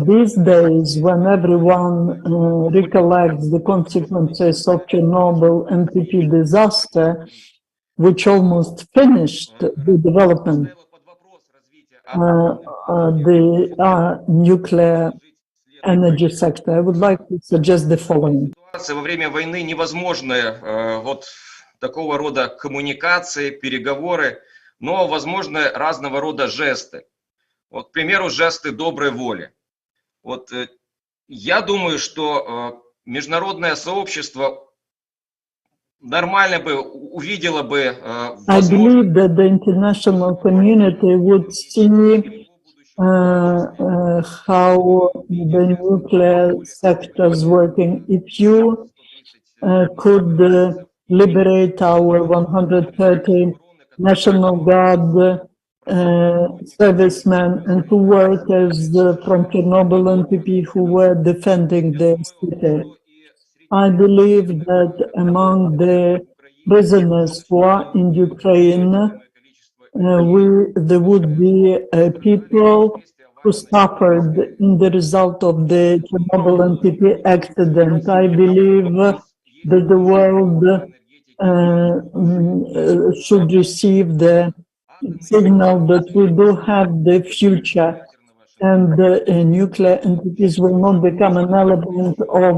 These days, when everyone recollects the consequences of Chernobyl NPT disaster, which almost finished the development the nuclear energy sector, I would like to suggest the following. Во время войны невозможно вот такого рода коммуникации, переговоры, но возможны разного рода жесты. Вот, к примеру, жесты доброй воли. Вот, я думаю, что международное сообщество нормально бы увидело бы I believe that the international community would see how the nuclear sector is working. If you could liberate our 130 National Guard servicemen and who worked as from Chernobyl NPP who were defending the city. I believe that among the prisoners who are in Ukraine, there would be people who suffered in the result of the Chernobyl NPP accident. I believe that the world should receive the signal that we do have the future, and nuclear entities will not become an element of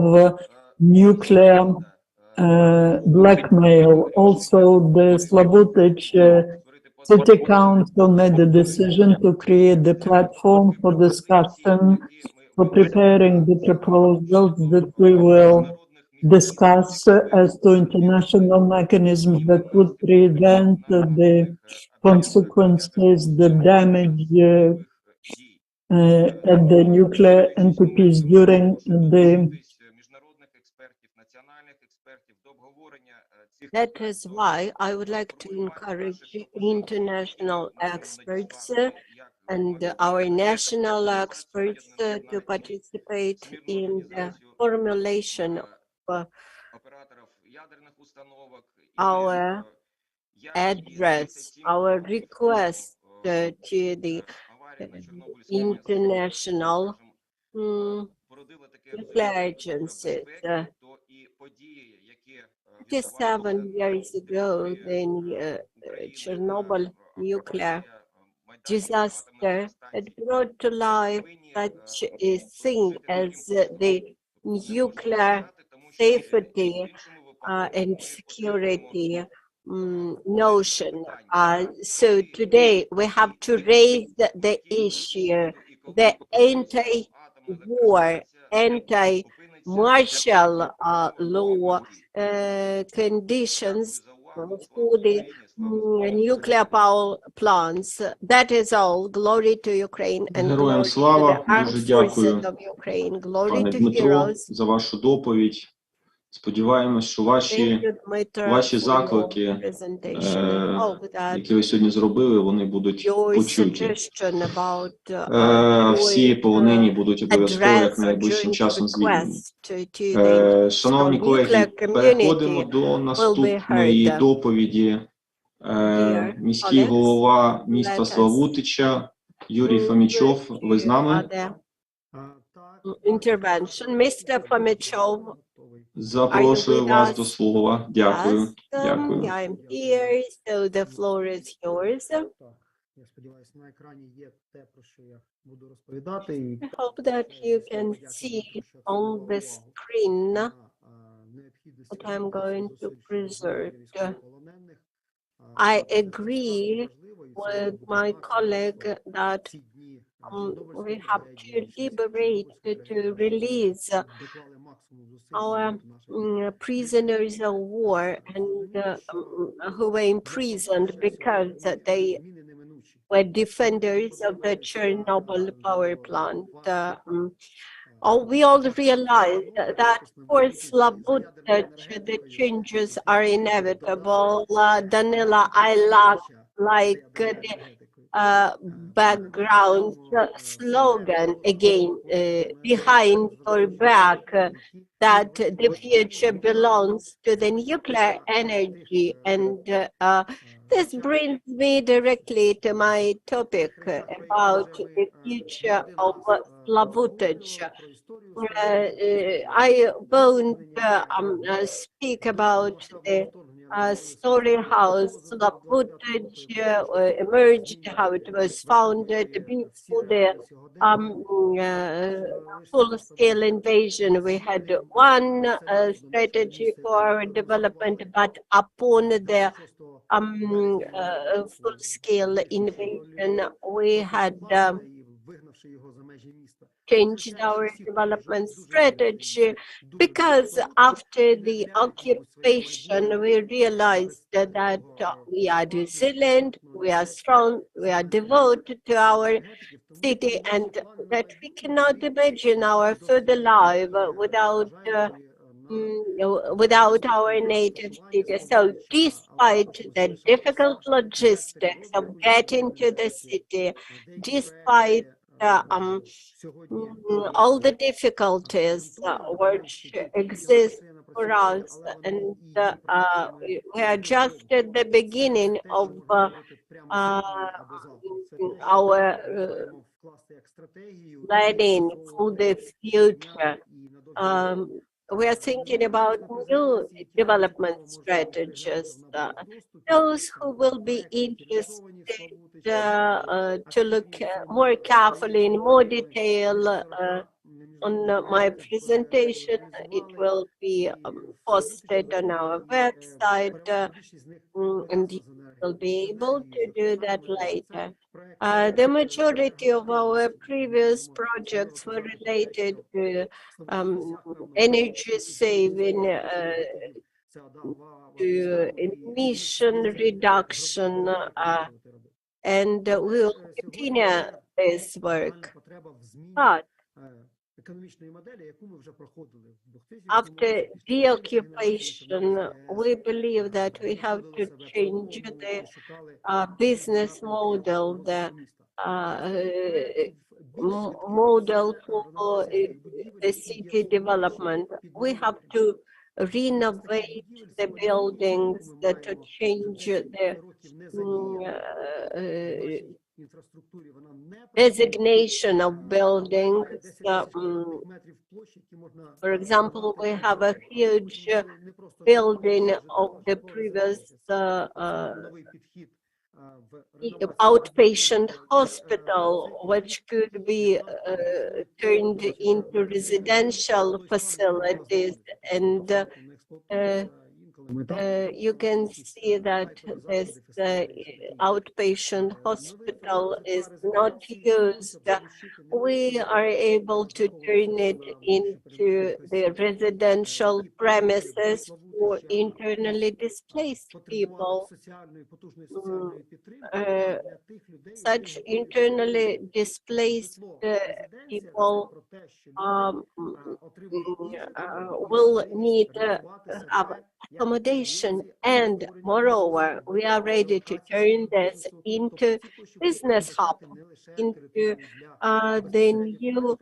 nuclear blackmail. Also, the Slabutich City Council made the decision to create the platform for discussion, for preparing the proposals that we will discuss as to international mechanisms that would prevent the consequences, the damage at the nuclear entities during the. That is why I would like to encourage international experts and our national experts to participate in the formulation of our address, our request to the international nuclear agencies. 57 years ago, the Chernobyl nuclear disaster had brought to life such a thing as the nuclear safety and security notion. So today we have to raise the issue, the anti-war, anti-martial law conditions for the nuclear power plants. That is all. Glory to Ukraine and Героям glory слава. to the armed Дуже forces дякую, of Ukraine. Glory пане to Дмитро, heroes. за вашу доповідь. Сподіваємось, що Thank you, Dmitro, ваші for your заклики, presentation. I hope that які ви сьогодні зробили, вони будуть your почуті. suggestion about Всі полонені будуть обов'язково як address or найближчим joint часом звільнені. request to the Шановні international колеги, nuclear переходимо community до will be наступної heard. доповіді. Dear Міський colleagues, голова міста let us Славутича Юрій Фомічов. Ви з нами? Intervention. Mr. Fomichov, Запрошую вас до слова. Дякую. yes, Дякую. I'm here, so the floor is yours. Я сподіваюся, на екрані є те, про що я буду розповідати. I hope that you can see on the screen what I'm going to present. I agree with my colleague that we have to liberate, to release our prisoners of war and who were imprisoned because they were defenders of the Chernobyl power plant. We all realize that for Slabutich, the changes are inevitable. Danila, I like the background slogan again, behind or back, that the future belongs to the nuclear energy. And this brings me directly to my topic about the future of Slabutich. I won't speak about the story house footage emerged, how it was founded before the full-scale invasion. We had one strategy for development, but upon the full-scale invasion, we had changed our development strategy, because after the occupation, we realized that we are resilient, we are strong, we are devoted to our city, and that we cannot imagine our further life without our native city. So despite the difficult logistics of getting to the city, despite all the difficulties which exist for us, and we are just at the beginning of our planning for the future. We are thinking about new development strategies. Those who will be interested to look more carefully in more detail on my presentation, it will be posted on our website, and you will be able to do that later. The majority of our previous projects were related to energy saving, to emission reduction, and we will continue this work. But after the occupation, we believe that we have to change the business model, the model for the city development. We have to renovate the buildings, to change the designation of buildings. For example, we have a huge building of the previous outpatient hospital, which could be turned into residential facilities, and you can see that this outpatient hospital is not used. We are able to turn it into the residential premises for internally displaced people. Such internally displaced people will need accommodation, and moreover, we are ready to turn this into business hub, into the new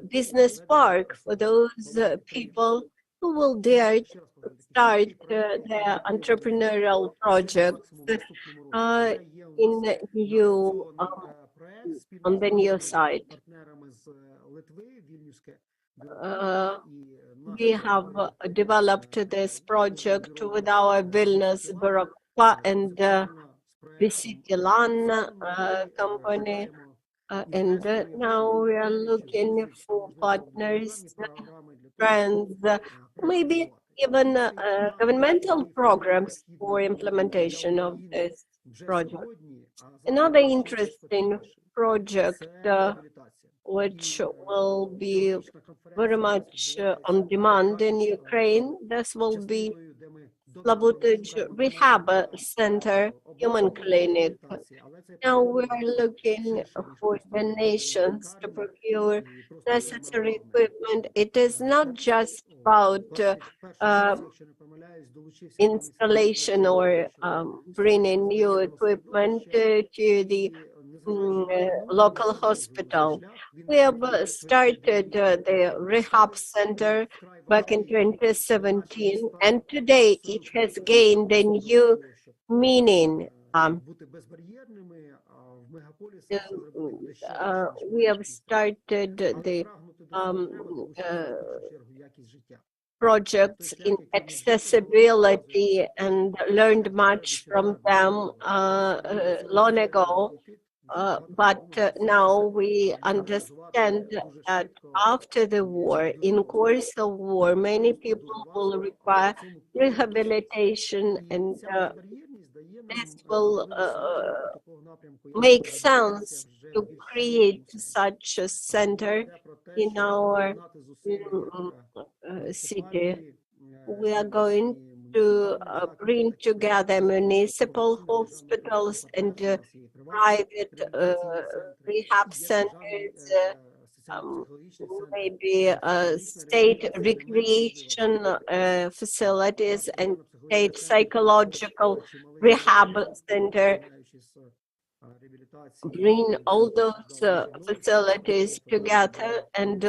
business park for those people who will dare to start their entrepreneurial projects in new on the new site. We have developed this project with our Vilnius Bureaucrat and VIII company, and now we are looking for partners, friends, maybe even governmental programs for implementation of this project. Another interesting project which will be very much on demand in Ukraine, this will be Slavutage Rehab Center, Human Clinic. Now we are looking for donations to procure necessary equipment. It is not just about installation or bringing new equipment to the local hospital. We have started the rehab center back in 2017, and today it has gained a new meaning. We have started the projects in accessibility and learned much from them long ago. But now we understand that after the war, in course of war, many people will require rehabilitation, and this will make sense to create such a center in our city. We are going to bring together municipal hospitals and private rehab centers, maybe state recreation facilities and state psychological rehab center. Bring all those facilities together and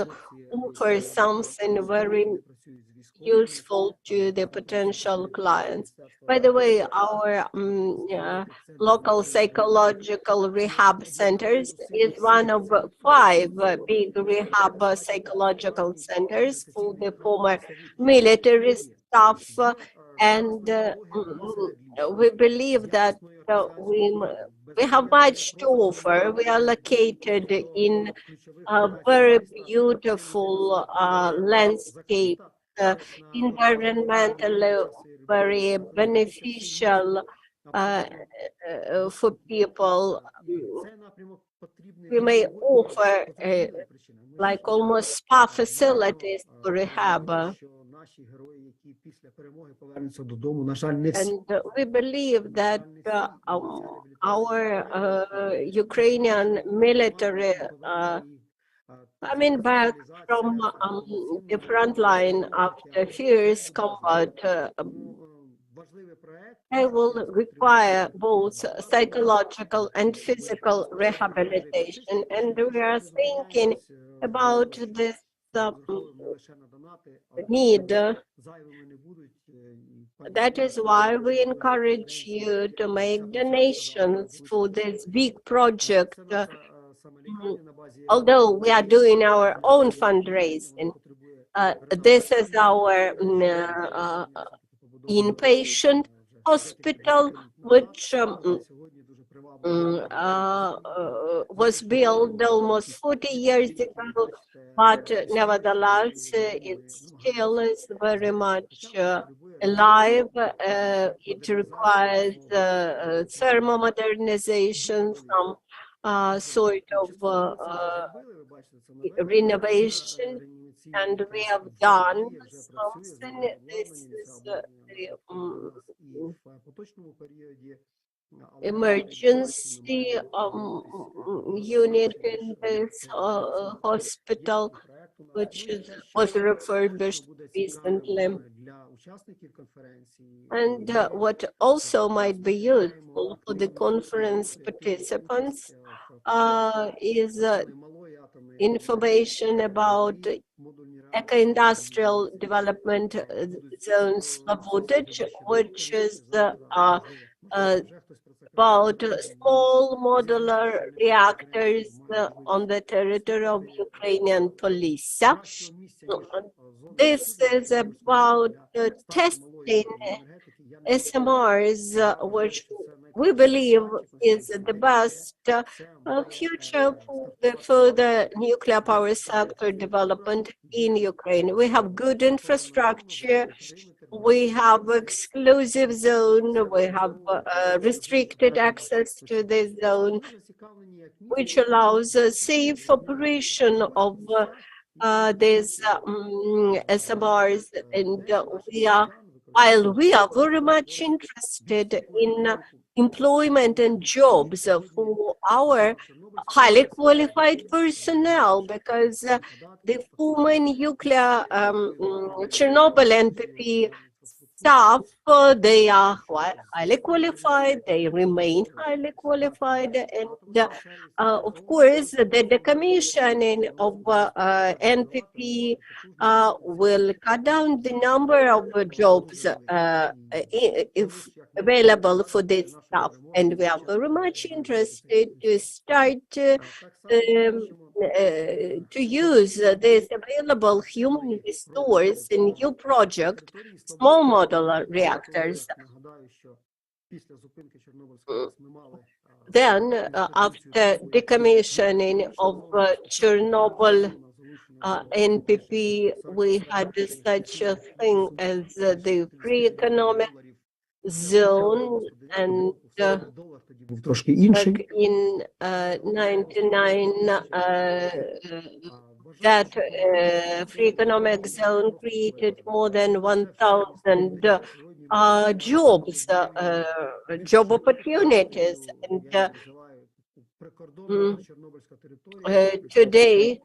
offer something very useful to the potential clients. By the way, our local psychological rehab centers is one of 5 big rehab psychological centers for the former military staff, and we believe that we have much to offer. We are located in a very beautiful landscape, environmentally very beneficial for people. We may offer like almost spa facilities for rehab. And we believe that our Ukrainian military coming back from the front line after fierce combat, they will require both psychological and physical rehabilitation. And we are thinking about this need. That is why we encourage you to make donations for this big project. Although we are doing our own fundraising, this is our inpatient hospital, which was built almost 40 years ago, but nevertheless, it still is very much alive. It requires thermal modernization, some sort of renovation, and we have done something. This is the emergency unit in this hospital, which was refurbished recently. And what also might be useful for the conference participants is information about eco-industrial development zone Slavutic, which is about small modular reactors on the territory of Ukrainian Polissa. This is about testing SMRs, which we believe is the best future for the further nuclear power sector development in Ukraine. We have good infrastructure, we have exclusive zone, we have restricted access to this zone, which allows a safe operation of these SMRs, and while we are very much interested in employment and jobs for our highly qualified personnel, because the former nuclear Chernobyl NPP staff, they are highly qualified, they remain highly qualified, and of course the decommissioning of NPP will cut down the number of jobs if available for this staff, and we are very much interested to start to use this available human resource in new project, small modular reactors. Then, after decommissioning of Chernobyl NPP, we had such a thing as the free economic zone, and in 99 that free economic zone created more than 1,000 jobs, job opportunities, and today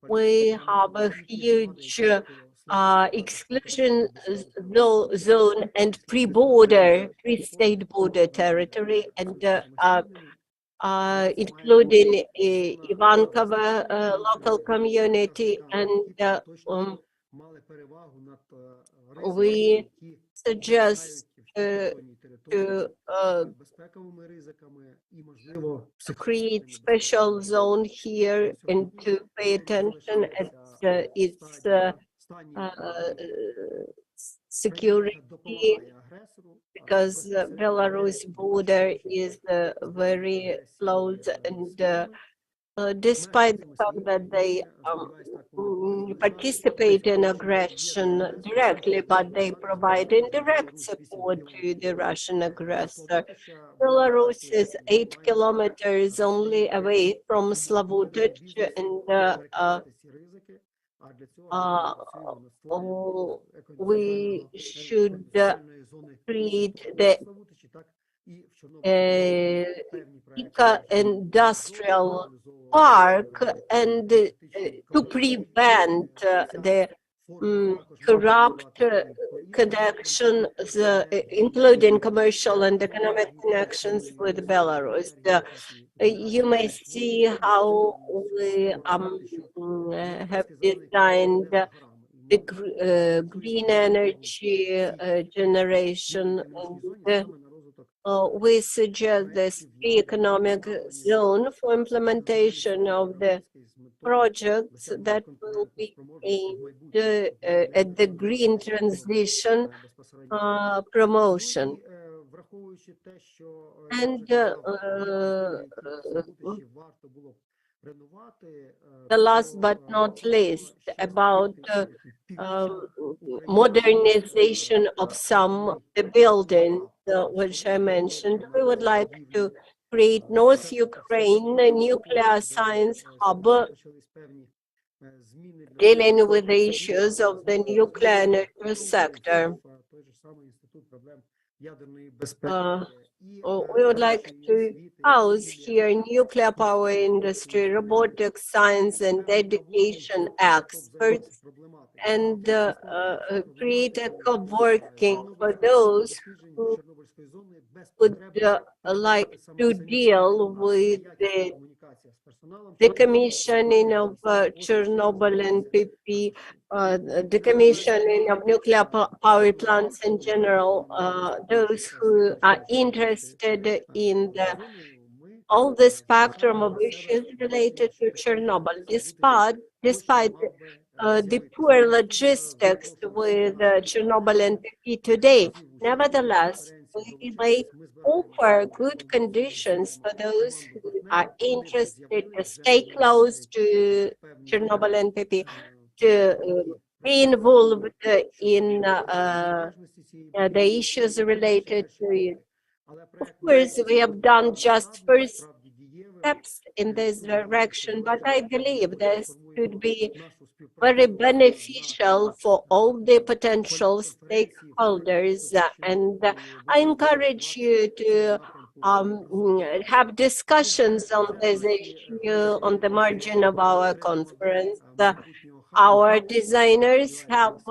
we have a huge exclusion zone and pre-state border territory, and including Ivankovo local community, and we suggest to create special zone here and to pay attention at its security, because Belarus border is very close, and despite the fact that they participate in aggression directly, but they provide indirect support to the Russian aggressor. Belarus is 8 kilometers only away from Slavutich, and we should create the eco-industrial park, and to prevent the corrupt connections, including commercial and economic connections with Belarus. You may see how we have designed the green energy generation, and we suggest this economic zone for implementation of the projects that will be aimed at the green transition promotion. And the last but not least, about modernization of some buildings, which I mentioned, we would like to create North Ukraine a nuclear science hub dealing with the issues of the nuclear energy sector. We would like to house here nuclear power industry, robotics, science, and education experts, and create a co-working for those who would like to deal with the decommissioning of Chernobyl NPP, decommissioning of nuclear power plants in general, those who are interested in all the spectrum of issues related to Chernobyl. Despite the poor logistics with Chernobyl NPP today, nevertheless, we may offer good conditions for those who are interested to stay close to Chernobyl NPP, to be involved in the issues related to it. Of course, we have done just first steps in this direction, but I believe this could be very beneficial for all the potential stakeholders, and I encourage you to have discussions on this issue on the margin of our conference. Our designers have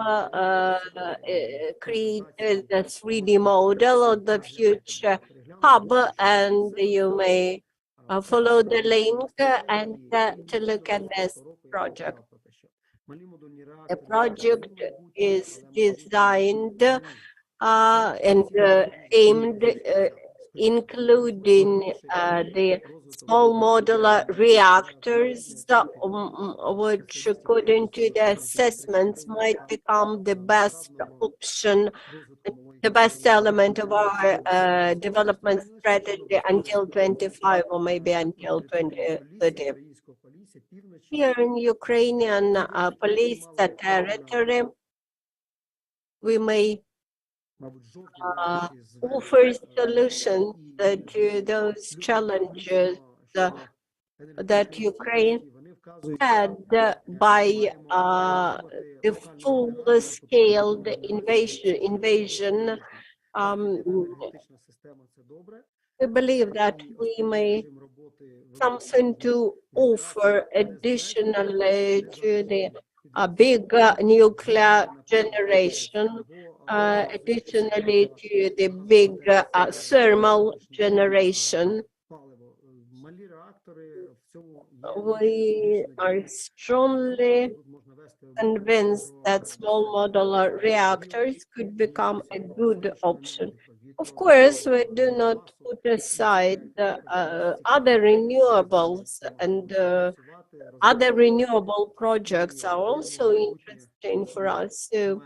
created a 3D model of the future hub, and you may follow the link and to look at this project. The project is designed and aimed including the small modular reactors, which according to the assessments might become the best option, the best element of our development strategy until 25 or maybe until 2030. Here in Ukrainian police territory, we may offer solutions to those challenges that Ukraine had by the full-scale invasion. We believe that we may something to offer additionally to the big nuclear generation, additionally to the big thermal generation. We are strongly convinced that small modular reactors could become a good option. Of course, we do not put aside other renewables, and other renewable projects are also interesting for us. So,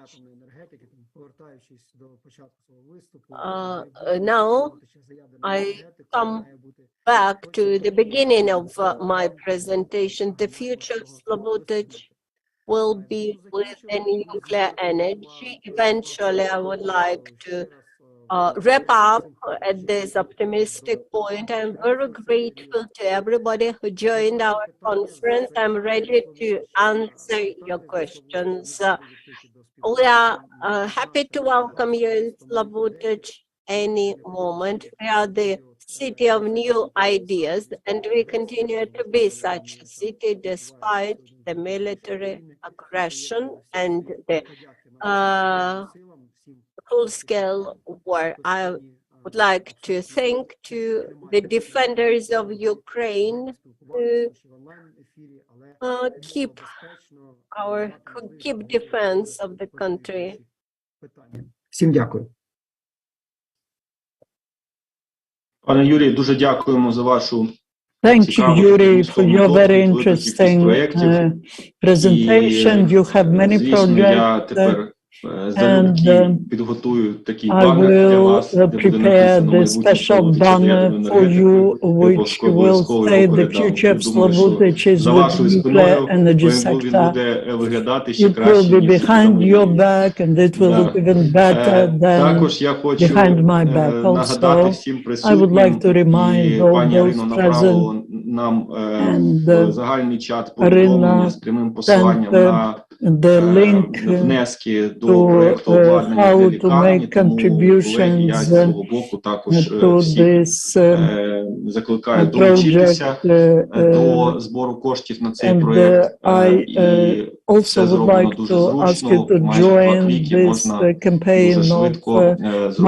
now I come back to the beginning of my presentation. The future of Slobodach will be with nuclear energy. Eventually, I would like to wrap up at this optimistic point. I'm very grateful to everybody who joined our conference. I'm ready to answer your questions. We are happy to welcome you in Slobodach any moment. We are the city of new ideas, and we continue to be such a city despite the military aggression and the full-scale war. I would like to thank to the defenders of Ukraine who keep defense of the country. Всім дякую. Пане Юрій, дуже дякуємо за вашу Thank you, Yuri, for your very interesting presentation. You have many projects. And I will prepare the special banner for you, which will say the future of Slobodach is with the nuclear energy sector. It will be behind your back, and it will look even better than behind my back. Also, I would like to remind all those present and Arena sent the link to how to make contributions to this project, and I also would like to ask you to join this campaign of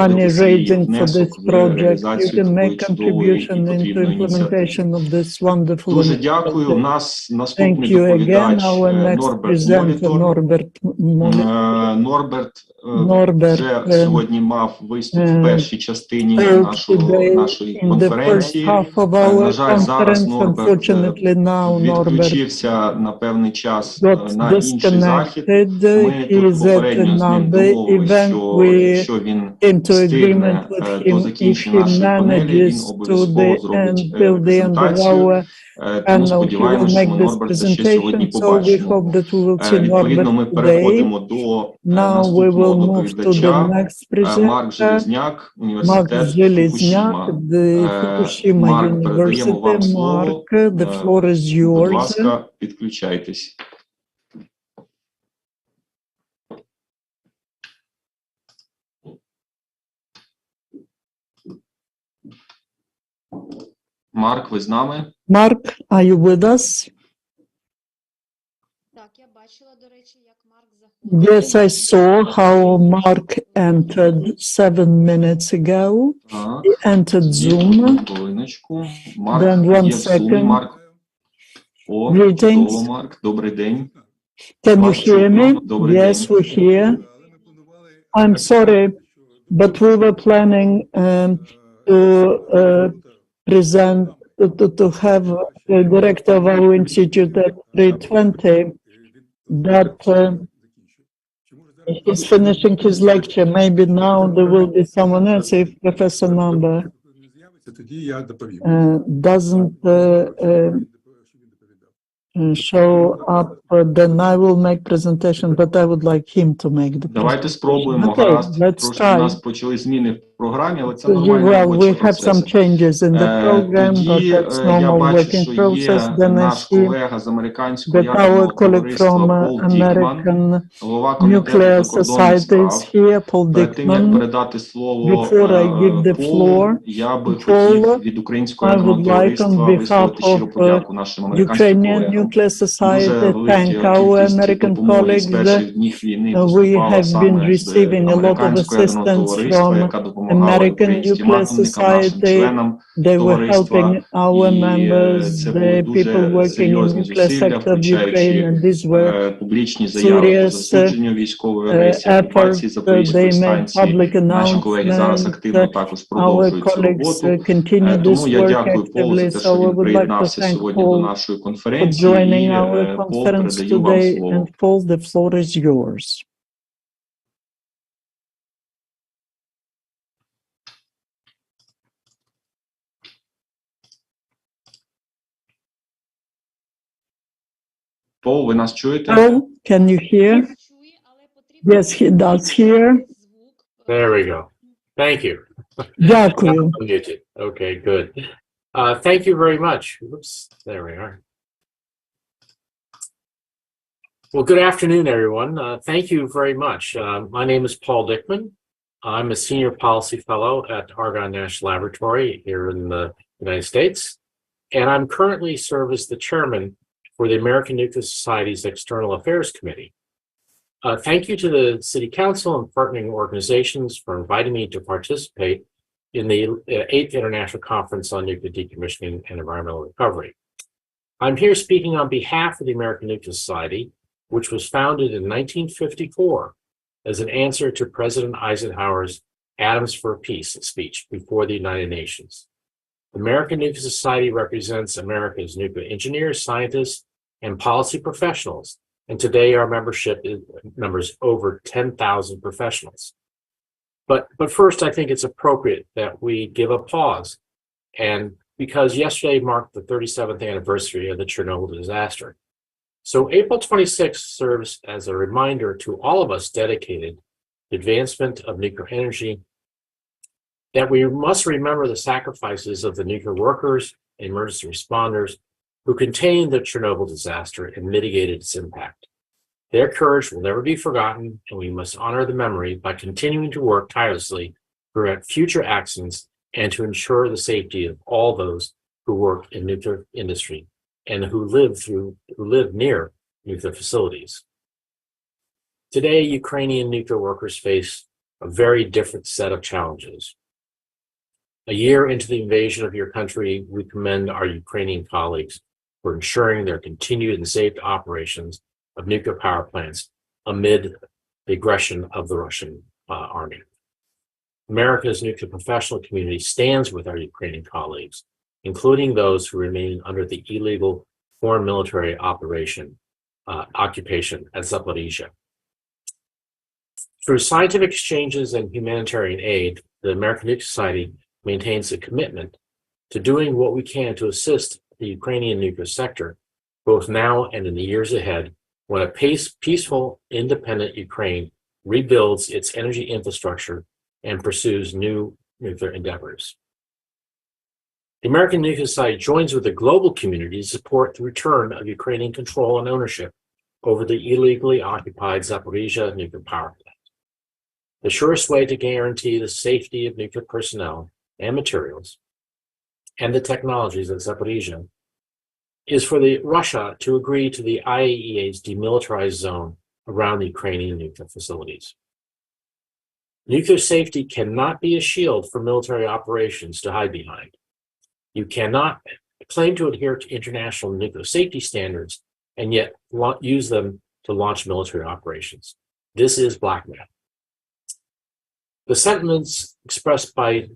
money raising for this project. You can make contribution into implementation of this wonderful initiative. Thank you again. Our next presenter, Norbert вже сьогодні мав виступ в першій частині нашої конференції. На жаль, зараз Норберт відключився на певний час на інший захід. Ми тут попередньо з ним домовилися, що він встигне до закінчення нашої панелі, він обов'язково зробить презентацію. Тому сподіваємося, що ми Норберта ще сьогодні побачимо. Відповідно, ми переходимо до наступного доповідача. Марк Железняк, університет Фукусіма. Марк, передаємо вам слово. Будь ласка, підключайтесь. Марк, ви з нами? Mark, are you with us? Так, я бачила, до речі, як Марк заходив. Yes, I saw how Mark entered 7 minutes ago. He entered Zoom. Then 1 second. Greetings. Марк, добрий день. Can you hear me? Yes, we hear. I'm sorry, but we were planning to present, to have the director of our institute at 3:20 that he's finishing his lecture. Maybe now there will be someone else if Professor Number doesn't show up, then I will make presentation, but I would like him to make the Давайте спробуємо, Okay, гаразд. let's Трошки у нас try. почали зміни в програмі, але це нормальний Well, робочий we have some процес. changes in the program, but Тоді that's я normal бачу, working що process. є Then I наш see колега з американського that our ядерного colleague товариства from Пол Дікман, American голова комітету Nuclear закордонних Society is справ. here, Paul Перед тим, як Dickman. передати слово Before I give the Полу, floor я би to Paul, хотів від Українського I ядерного would like on товариства behalf висловити щиро of подяку нашим американським Ukrainian колегам. Nuclear Дуже Society, велика thank our кількість American допомоги з colleagues. перших днів війни We поступала have been саме з receiving a lot of американського ядерного assistance товариства, from яка допомагала American українським Nuclear атомникам, нашим Society. членам They were товариства. helping our members, Це the були people дуже working in серйозні nuclear зусилля, sector of Ukraine, включаючи and these were публічні заяви по serious засудженню військової агресії, окупації efforts. Запорізької They made станції. public Наші колеги зараз announcements. активно також Our продовжують цю colleagues роботу. continue Тому this я work дякую Полу за actively, те, so що I він would like to приєднався thank сьогодні до Paul нашої for конференції. joining І our Пол, conference передаю вам today. слово. And Paul, the floor is yours. Пол, ви нас чуєте? Paul, can you hear? Yes, he does hear. There we go. Thank you. Дякую. Unmuted. Okay, good. Thank you very much. Oops, there we are. Well, good afternoon, everyone. Thank you very much. My name is Paul Dickman. I'm a senior policy fellow at Argonne National Laboratory here in the United States, and I'm currently serve as the chairman for the American Nuclear Society's External Affairs Committee. Thank you to the City Council and partnering organizations for inviting me to participate in the 8th International Conference on Nuclear Decommissioning and Environmental Recovery. I'm here speaking on behalf of the American Nuclear Society, which was founded in 1954 as an answer to President Eisenhower's Atoms for Peace speech before the United Nations. The American Nuclear Society represents America's nuclear engineers, scientists, and policy professionals. And today our membership numbers over 10,000 professionals. But first, I think it's appropriate that we give a pause. And because yesterday marked the 37th anniversary of the Chernobyl disaster. So April 26th serves as a reminder to all of us dedicated to advancement of nuclear energy that we must remember the sacrifices of the nuclear workers and emergency responders who contained the Chernobyl disaster and mitigated its impact. Their courage will never be forgotten, and we must honor the memory by continuing to work tirelessly to prevent future accidents and to ensure the safety of all those who work in nuclear industry and who live near nuclear facilities. Today, Ukrainian nuclear workers face a very different set of challenges. A year into the invasion of your country, we commend our Ukrainian colleagues for ensuring their continued and safe operations of nuclear power plants amid the aggression of the Russian army. America's nuclear professional community stands with our Ukrainian colleagues, including those who remain under the illegal foreign military occupation at Zaporizhia. Through scientific exchanges and humanitarian aid, the American Nuclear Society maintains a commitment to doing what we can to assist the Ukrainian nuclear sector, both now and in the years ahead, when a peaceful, independent Ukraine rebuilds its energy infrastructure and pursues new nuclear endeavors. The American Nuclear Society joins with the global community to support the return of Ukrainian control and ownership over the illegally occupied Zaporizhia nuclear power plant. The surest way to guarantee the safety of nuclear personnel and materials and the technologies at Zaporizhia is for Russia to agree to the IAEA's demilitarized zone around the Ukrainian nuclear facilities. Nuclear safety cannot be a shield for military operations to hide behind. You cannot claim to adhere to international nuclear safety standards and yet use them to launch military operations. This is blackmail. The sentiments expressed by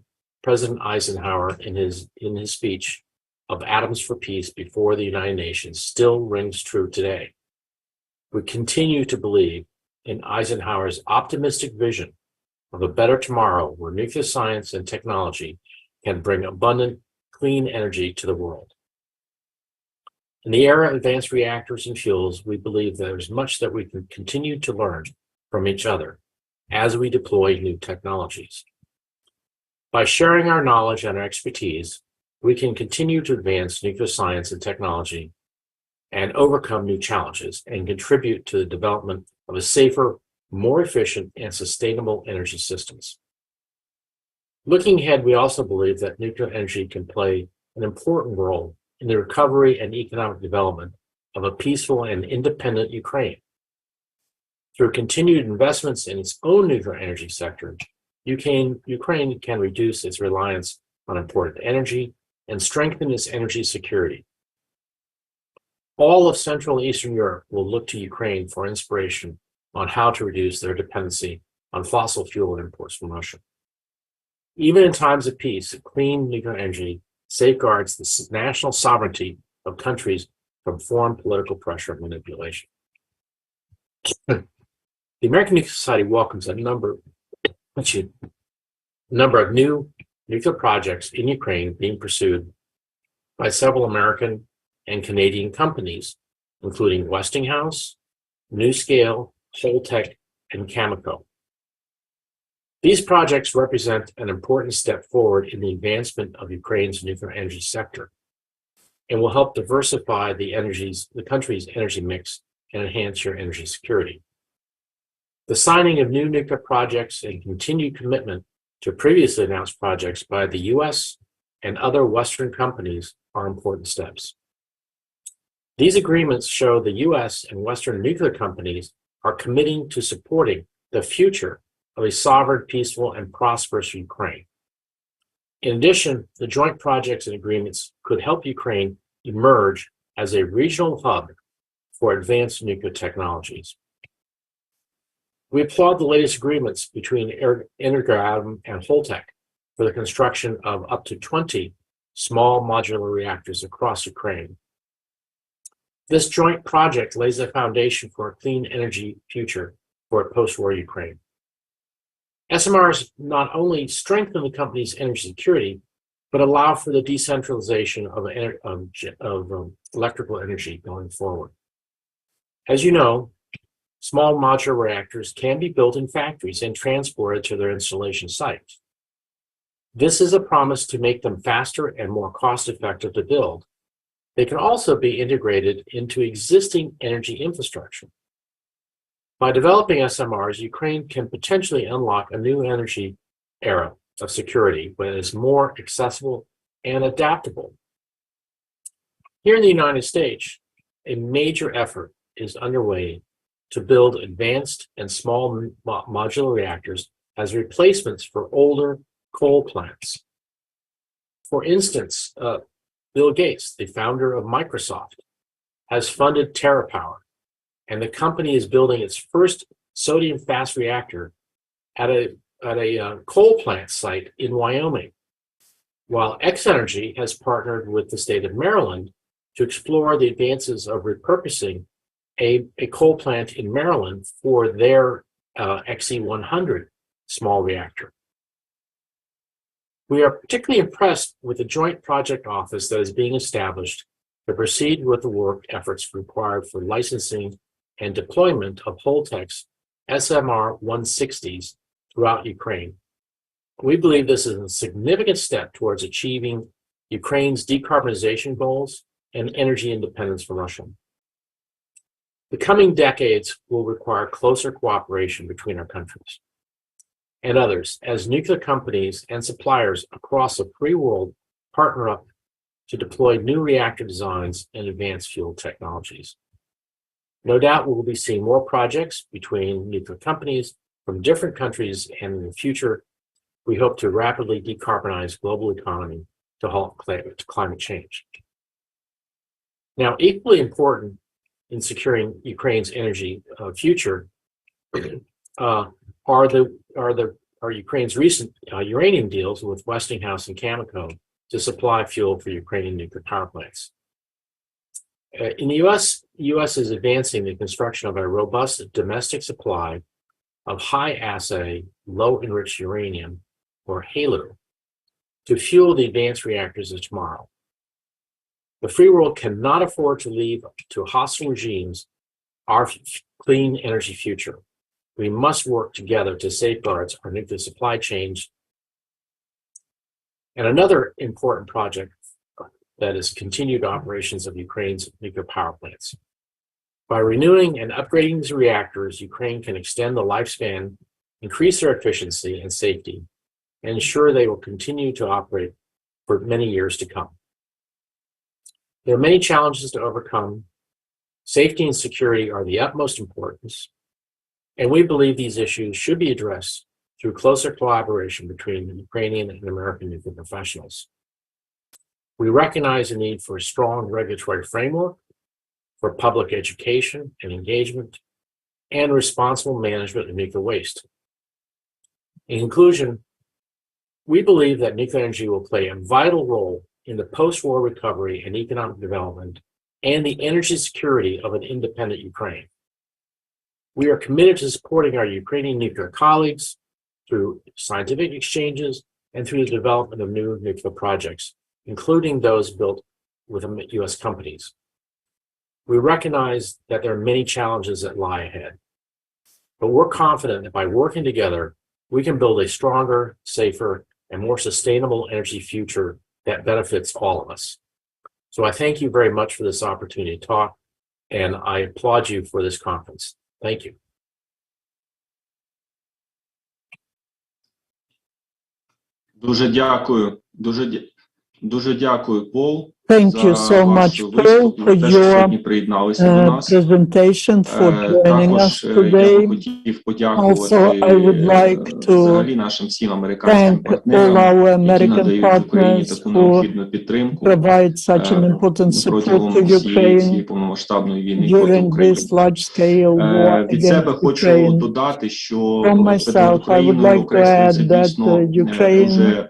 President Eisenhower in his speech of Atoms for Peace before the United Nations still rings true today. We continue to believe in Eisenhower's optimistic vision of a better tomorrow where nuclear science and technology can bring abundant, clean energy to the world. In the era of advanced reactors and fuels, we believe there's much that we can continue to learn from each other as we deploy new technologies. By sharing our knowledge and our expertise, we can continue to advance nuclear science and technology and overcome new challenges and contribute to the development of a safer, more efficient, and sustainable energy systems. Looking ahead, we also believe that nuclear energy can play an important role in the recovery and economic development of a peaceful and independent Ukraine. Through continued investments in its own nuclear energy sector, Ukraine can reduce its reliance on imported energy and strengthen its energy security. All of Central and Eastern Europe will look to Ukraine for inspiration on how to reduce their dependency on fossil fuel imports from Russia. Even in times of peace, clean nuclear energy safeguards the national sovereignty of countries from foreign political pressure and manipulation. The American Nuclear Society welcomes a number of new nuclear projects in Ukraine being pursued by several American and Canadian companies, including Westinghouse, NuScale, Holtec, and Cameco. These projects represent an important step forward in the advancement of Ukraine's nuclear energy sector and will help diversify the country's energy mix and enhance your energy security. The signing of new nuclear projects and continued commitment to previously announced projects by the US and other Western companies are important steps. These agreements show the US and Western nuclear companies are committing to supporting the future of a sovereign, peaceful, and prosperous Ukraine. In addition, the joint projects and agreements could help Ukraine emerge as a regional hub for advanced nuclear technologies. We applaud the latest agreements between Energoatom and Holtec for the construction of up to 20 small modular reactors across Ukraine. This joint project lays the foundation for a clean energy future for a post-war Ukraine. SMRs not only strengthen the company's energy security, but allow for the decentralization of electrical energy going forward. As you know, small modular reactors can be built in factories and transported to their installation sites. This is a promise to make them faster and more cost-effective to build. They can also be integrated into existing energy infrastructure. By developing SMRs, Ukraine can potentially unlock a new energy era of security that is more accessible and adaptable. Here in the United States, a major effort is underway to build advanced and small modular reactors as replacements for older coal plants. For instance, Bill Gates, the founder of Microsoft, has funded TerraPower, and the company is building its first sodium fast reactor at a coal plant site in Wyoming, while X-Energy has partnered with the state of Maryland to explore the advances of repurposing a coal plant in Maryland for their XE100 small reactor. We are particularly impressed with the joint project office that is being established to proceed with the work efforts required for licensing and deployment of Holtec's SMR 160s throughout Ukraine. We believe this is a significant step towards achieving Ukraine's decarbonization goals and energy independence from Russia. The coming decades will require closer cooperation between our countries and others as nuclear companies and suppliers across the free world partner up to deploy new reactor designs and advanced fuel technologies. No doubt we will be seeing more projects between nuclear companies from different countries, and in the future, we hope to rapidly decarbonize global economy to halt climate change. Now, equally important in securing Ukraine's energy future are the are Ukraine's recent uranium deals with Westinghouse and Cameco to supply fuel for Ukrainian nuclear power plants. In the U.S. is advancing the construction of a robust domestic supply of high-assay, low-enriched uranium, or HALEU, to fuel the advanced reactors of tomorrow. The free world cannot afford to leave to hostile regimes our clean energy future. We must work together to safeguard our nuclear supply chains. And another important project that is continued operations of Ukraine's nuclear power plants. By renewing and upgrading these reactors, Ukraine can extend the lifespan, increase their efficiency and safety, and ensure they will continue to operate for many years to come. There are many challenges to overcome. Safety and security are the utmost importance, and we believe these issues should be addressed through closer collaboration between the Ukrainian and American nuclear professionals. We recognize the need for a strong regulatory framework for public education and engagement and responsible management of nuclear waste. In conclusion, we believe that nuclear energy will play a vital role in the post-war recovery and economic development and the energy security of an independent Ukraine. We are committed to supporting our Ukrainian nuclear colleagues through scientific exchanges and through the development of new nuclear projects, including those built with U.S. companies. We recognize that there are many challenges that lie ahead, but we're confident that by working together, we can build a stronger, safer, and more sustainable energy future that benefits all of us. So I thank you very much for this opportunity to talk, and I applaud you for this conference. Thank you. Дуже дякую, Пол. Thank you so much, Paul, for your presentation, for joining us today. Also, I would like to thank all our American partners who provide such an important support to Ukraine during this large-scale war against Ukraine. From myself, I would like to add that Ukraine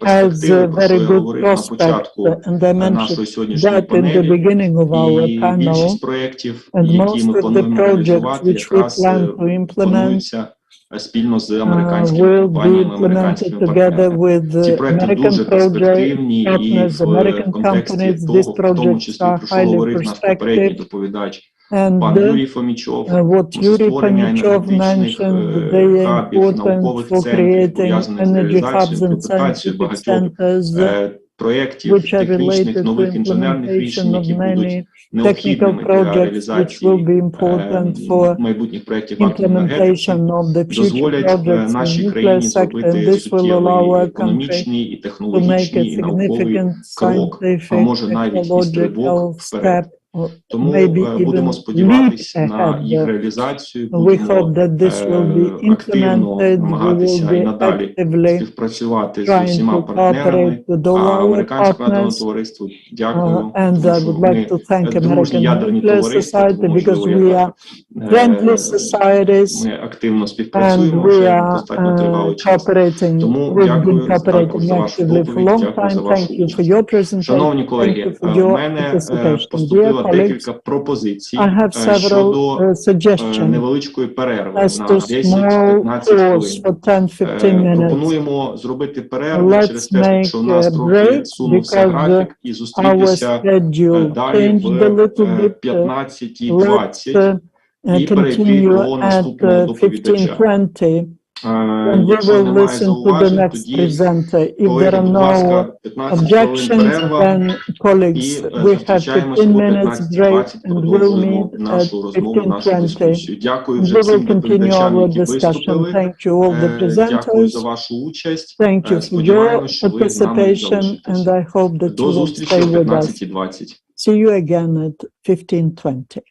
has a very good prospect, and I mentioned that in the beginning of our panel, and most of the projects which we plan to implement will be implemented together with American partners, American companies. These projects are highly prospective. And what Yuri Fomichov mentioned, they are important for creating energy hubs and scientific centers, which are related to implementation of many technical projects, which will be important for implementation of the future projects in the nuclear sector. And this will allow our country to make a significant scientific, technological step, maybe even leap ahead. We hope that this will be implemented. We will be actively trying to cooperate with all our partners. And I would like to thank American Nuclear Society, because we are friendly societies and we are cooperating. We've been cooperating actively for a long time. Thank you for your presentation. Thank you for your participation. Dear colleagues, I have several suggestions as to small pause for 10-15 minutes. Let's make a break because our schedule changed a little bit. Let's continue at 15:20. And we will listen to the next presenter. If there are no objections, then colleagues, we have 15 minutes break and we'll meet at 15:20. We will continue our discussion. Thank you all the presenters. Thank you for your participation, and I hope that you will stay with us. See you again at 15:20.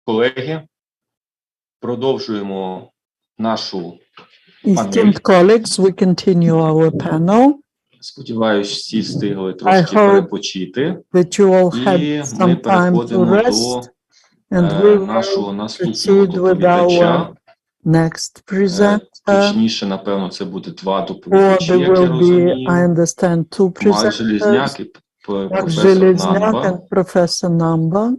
колеги, продовжуємо нашу панель. Esteemed colleagues, we continue our panel. Сподіваюсь, всі встигли трошки перепочити. That you all had І ми some time to переходимо rest, до and we нашого will наступного proceed with доповідача. our next presenter. Точніше, напевно, це буде два Or доповідачі, there як я will be, розумію. I understand, two Марк Железняк presenters. і Mark професор Железняк Намба. and Professor Namba.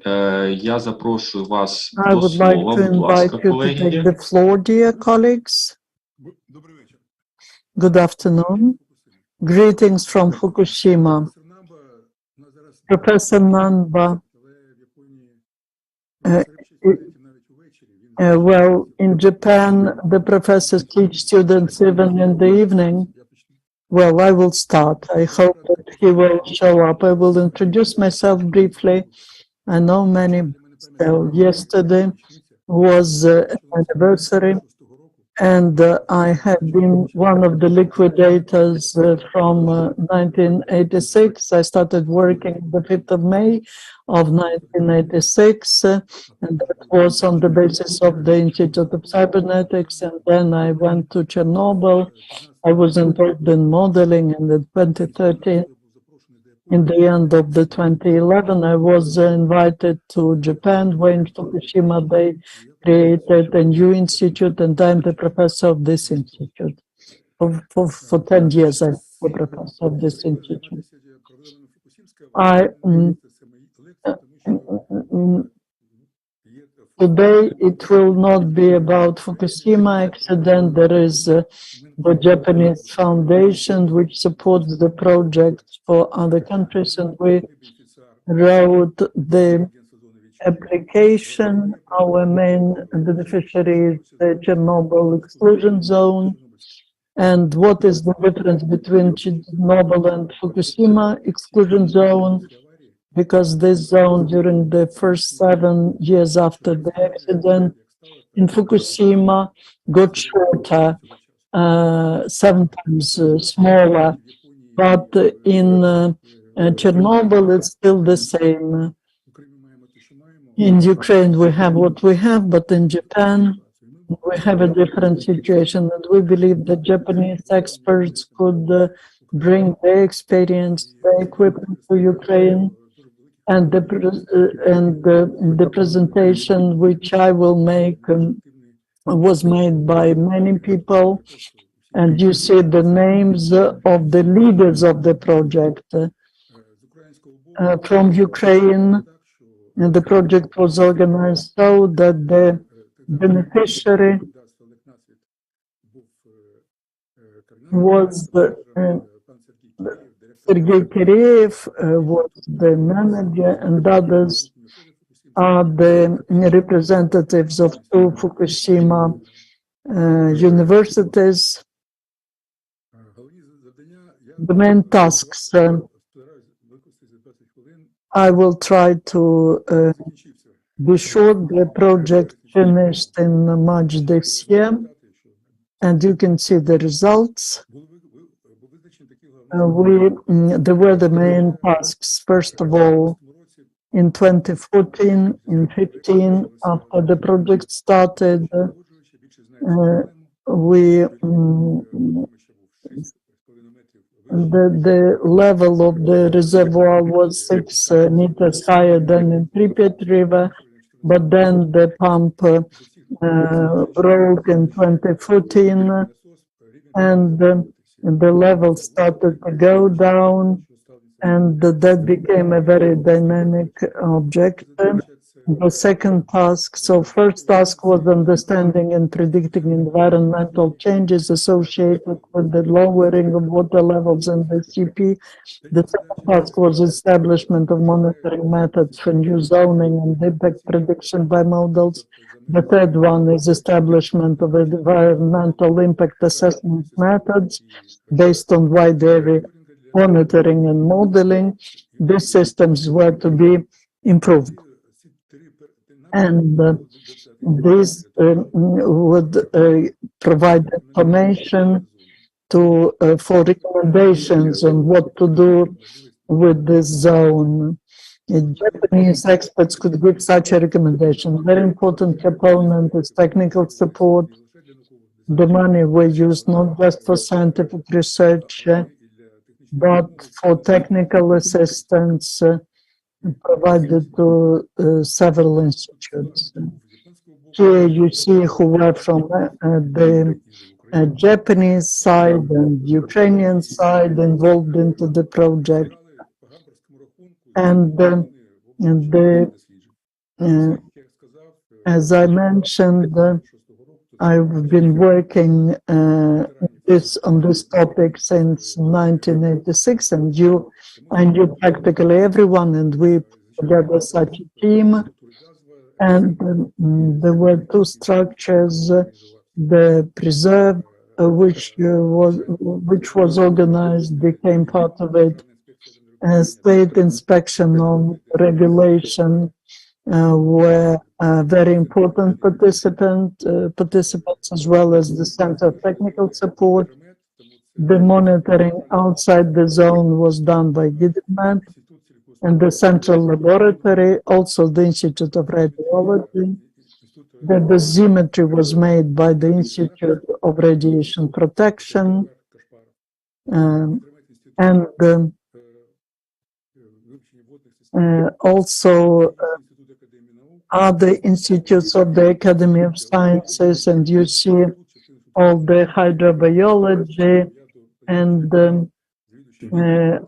Я запрошую вас I до would like слова, to будь ласка, invite you to колеги. take the floor, dear colleagues. Good afternoon. Greetings from Fukushima. Professor Namba, well, in Japan, the professors teach students even in the evening. Well, I will start. I hope that he will show up. I will introduce myself briefly. I know many. Yesterday was anniversary, and I had been one of the liquidators from 1986. I started working the 5th of May of 1986, and that was on the basis of the Institute of Cybernetics, and then I went to Chernobyl. I was involved in modeling, and in 2013, in the end of the 2011, I was invited to Japan, where in Fukushima they created a new institute, and I'm the professor of this institute. For 10 years, I'm the professor of this institute. Today, it will not be about Fukushima accident. There is the Japanese Foundation, which supports the project for other countries, and we wrote the application. Our main beneficiary is the Chernobyl exclusion zone. And what is the difference between Chernobyl and Fukushima exclusion zone? Because this zone, during the first 7 years after the accident in Fukushima, got shorter, 7 times smaller. But in Chernobyl, it's still the same. In Ukraine, we have what we have, but in Japan, we have a different situation. And we believe that Japanese experts could bring their experience, their equipment to Ukraine. And the presentation which I will make was made by many people. And you see the names of the leaders of the project. From Ukraine, the project was organized so that the beneficiary was Sergei Kireev was the manager, and others are the representatives of 2 Fukushima universities. The main tasks, I will try to be short. The project finished in March this year, and you can see the results. There were the main tasks. First of all, in 2014, in 15, after the project started, the level of the reservoir was 6 meters higher than in Pripyat River, but then the pump broke in 2014, and the level started to go down, and that became a very dynamic object. The second task, so first task was understanding and predicting environmental changes associated with the lowering of water levels in the CP. The second task was establishment of monitoring methods for new zoning and impact prediction by models. The third one is establishment of environmental impact assessment methods based on wide area monitoring and modeling. These systems were to be improved. And this would provide information for recommendations on what to do with this zone. Japanese experts could give such a recommendation. Very important component is technical support. The money was used not just for scientific research, but for technical assistance provided to several institutes. Here you see who were from the Japanese side and Ukrainian side involved into the project. And as I mentioned, I've been working on this topic since 1986, and I knew practically everyone, and we put together such a team. And there were two structures: the preserve, which was organized, became part of it. State inspection of regulation were very important participants, as well as the Center of Technical Support. The monitoring outside the zone was done by GIDMAT and the Central Laboratory, also the Institute of Radiology. The dosimetry was made by the Institute of Radiation Protection, and also other institutes of the Academy of Sciences, and you see all the hydrobiology, and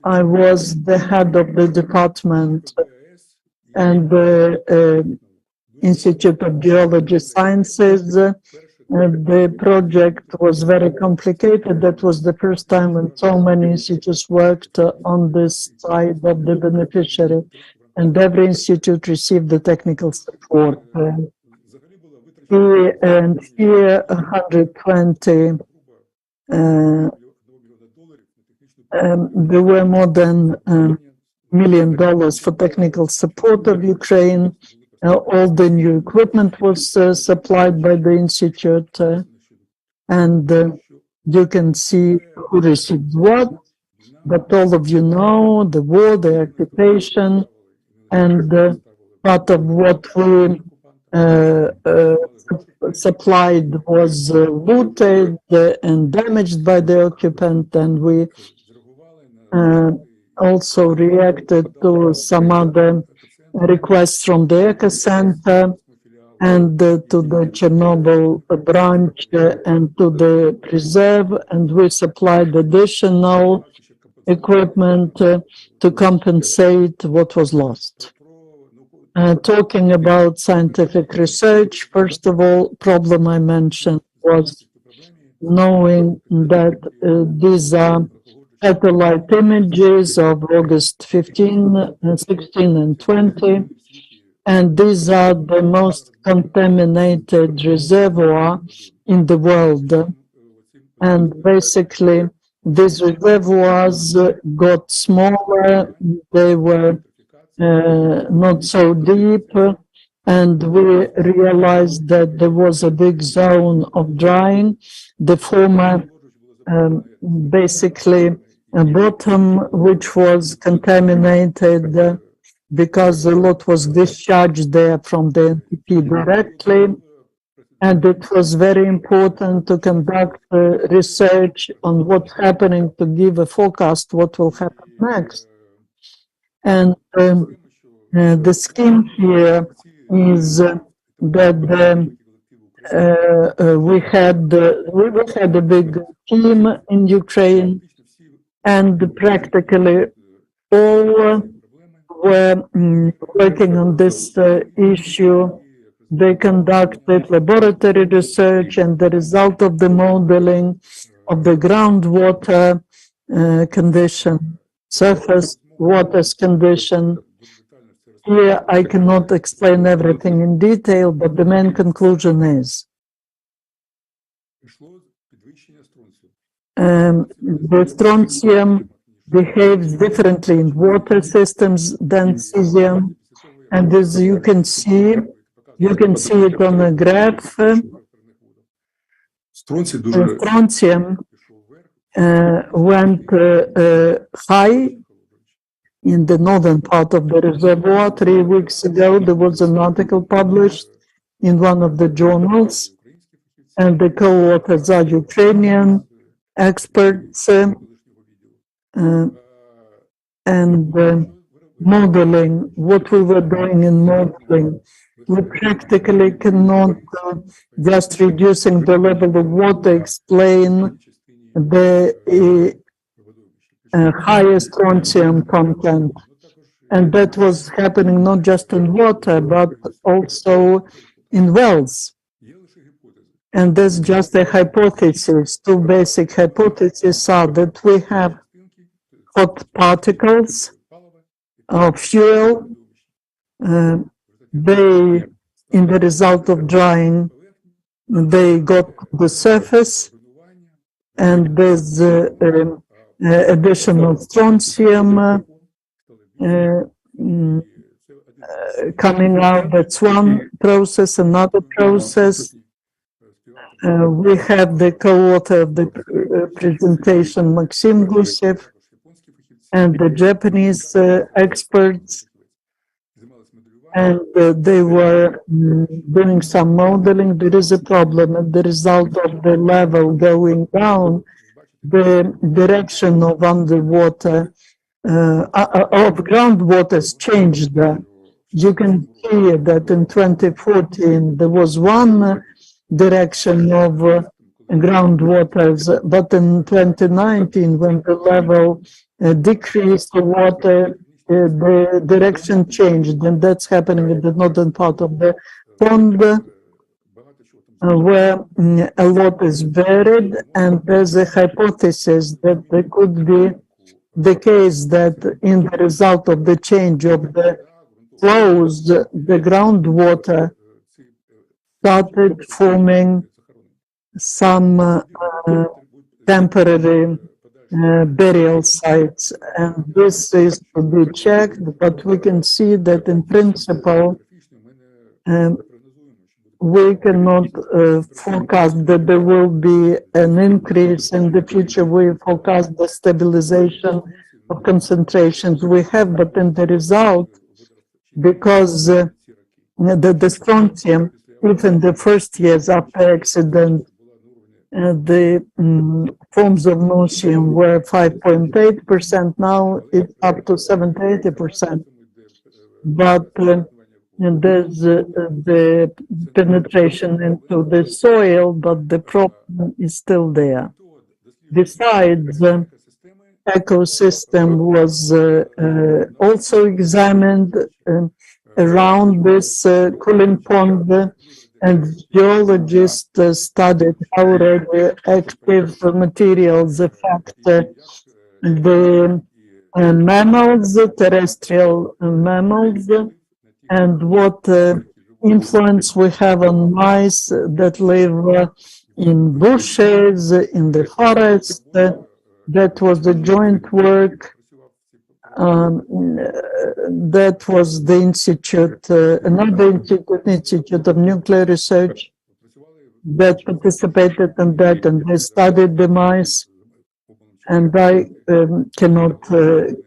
I was the head of the department, and the Institute of Geology Sciences. The project was very complicated. That was the first time when so many institutes worked on this side of the beneficiary, and every institute received the technical support. Here 120, there were more than $1 million for technical support of Ukraine. All the new equipment was supplied by the institute, and you can see who received what, but all of you know the war, the occupation, and part of what we supplied was looted and damaged by the occupant, and we also reacted to some other requests from the Eco Center and to the Chernobyl branch and to the preserve, and we supplied additional equipment to compensate what was lost. Talking about scientific research, first of all, problem I mentioned was knowing that these are satellite images of August 15, 16, and 20, and these are the most contaminated reservoir in the world. And basically, these reservoirs got smaller, they were not so deep, and we realized that there was a big zone of drying. The former, basically, a bottom which was contaminated because a lot was discharged there from the NTP directly, and it was very important to conduct research on what's happening to give a forecast what will happen next. And the scheme here is that we had a big team in Ukraine, and practically all were working on this issue. They conducted laboratory research, and the result of the modeling of the groundwater condition, surface waters condition. Here I cannot explain everything in detail, but the main conclusion is the strontium behaves differently in water systems than cesium, and as you can see it on the graph. Strontium went high in the northern part of the reservoir. 3 weeks ago, there was an article published in one of the journals, and the co-authors are Ukrainian experts, and modeling, what we were doing in modeling. We practically cannot just reducing the level of water explain the highest strontium content. And that was happening not just in water, but also in wells. And that's just a hypothesis. 2 basic hypotheses are that we have hot particles of fuel. They, in the result of drying, they got to the surface, and there's additional strontium coming out. That's one process. Another process, we have the co-author of the presentation, Maxim Gusev, and the Japanese experts, and they were doing some modeling. There is a problem. As the result of the level going down, the direction of underwater, of groundwaters changed. You can see that in 2014 there was one direction of groundwaters, but in 2019, when the level decreased, the water, the direction changed, and that's happening in the northern part of the pond, where a lot is varied, and there's a hypothesis that there could be the case that in the result of the change of the flows, the groundwater started forming some temporary burial sites, and this is to be checked, but we can see that in principle we cannot forecast that there will be an increase in the future. We forecast the stabilization of concentrations we have, but in the result, because the strontium, if in the first years after accident, the forms of nourishing were 5.8%, now it's up to 70-80%. But there's the penetration into the soil, but the problem is still there. Besides, ecosystem was also examined around this cooling pond, and geologists studied how radioactive materials affect the mammals, terrestrial mammals, and what influence we have on mice that live in bushes, in the forest. That was the joint work. That was the institute, another institute of nuclear research that participated in that, and they studied the mice. And I cannot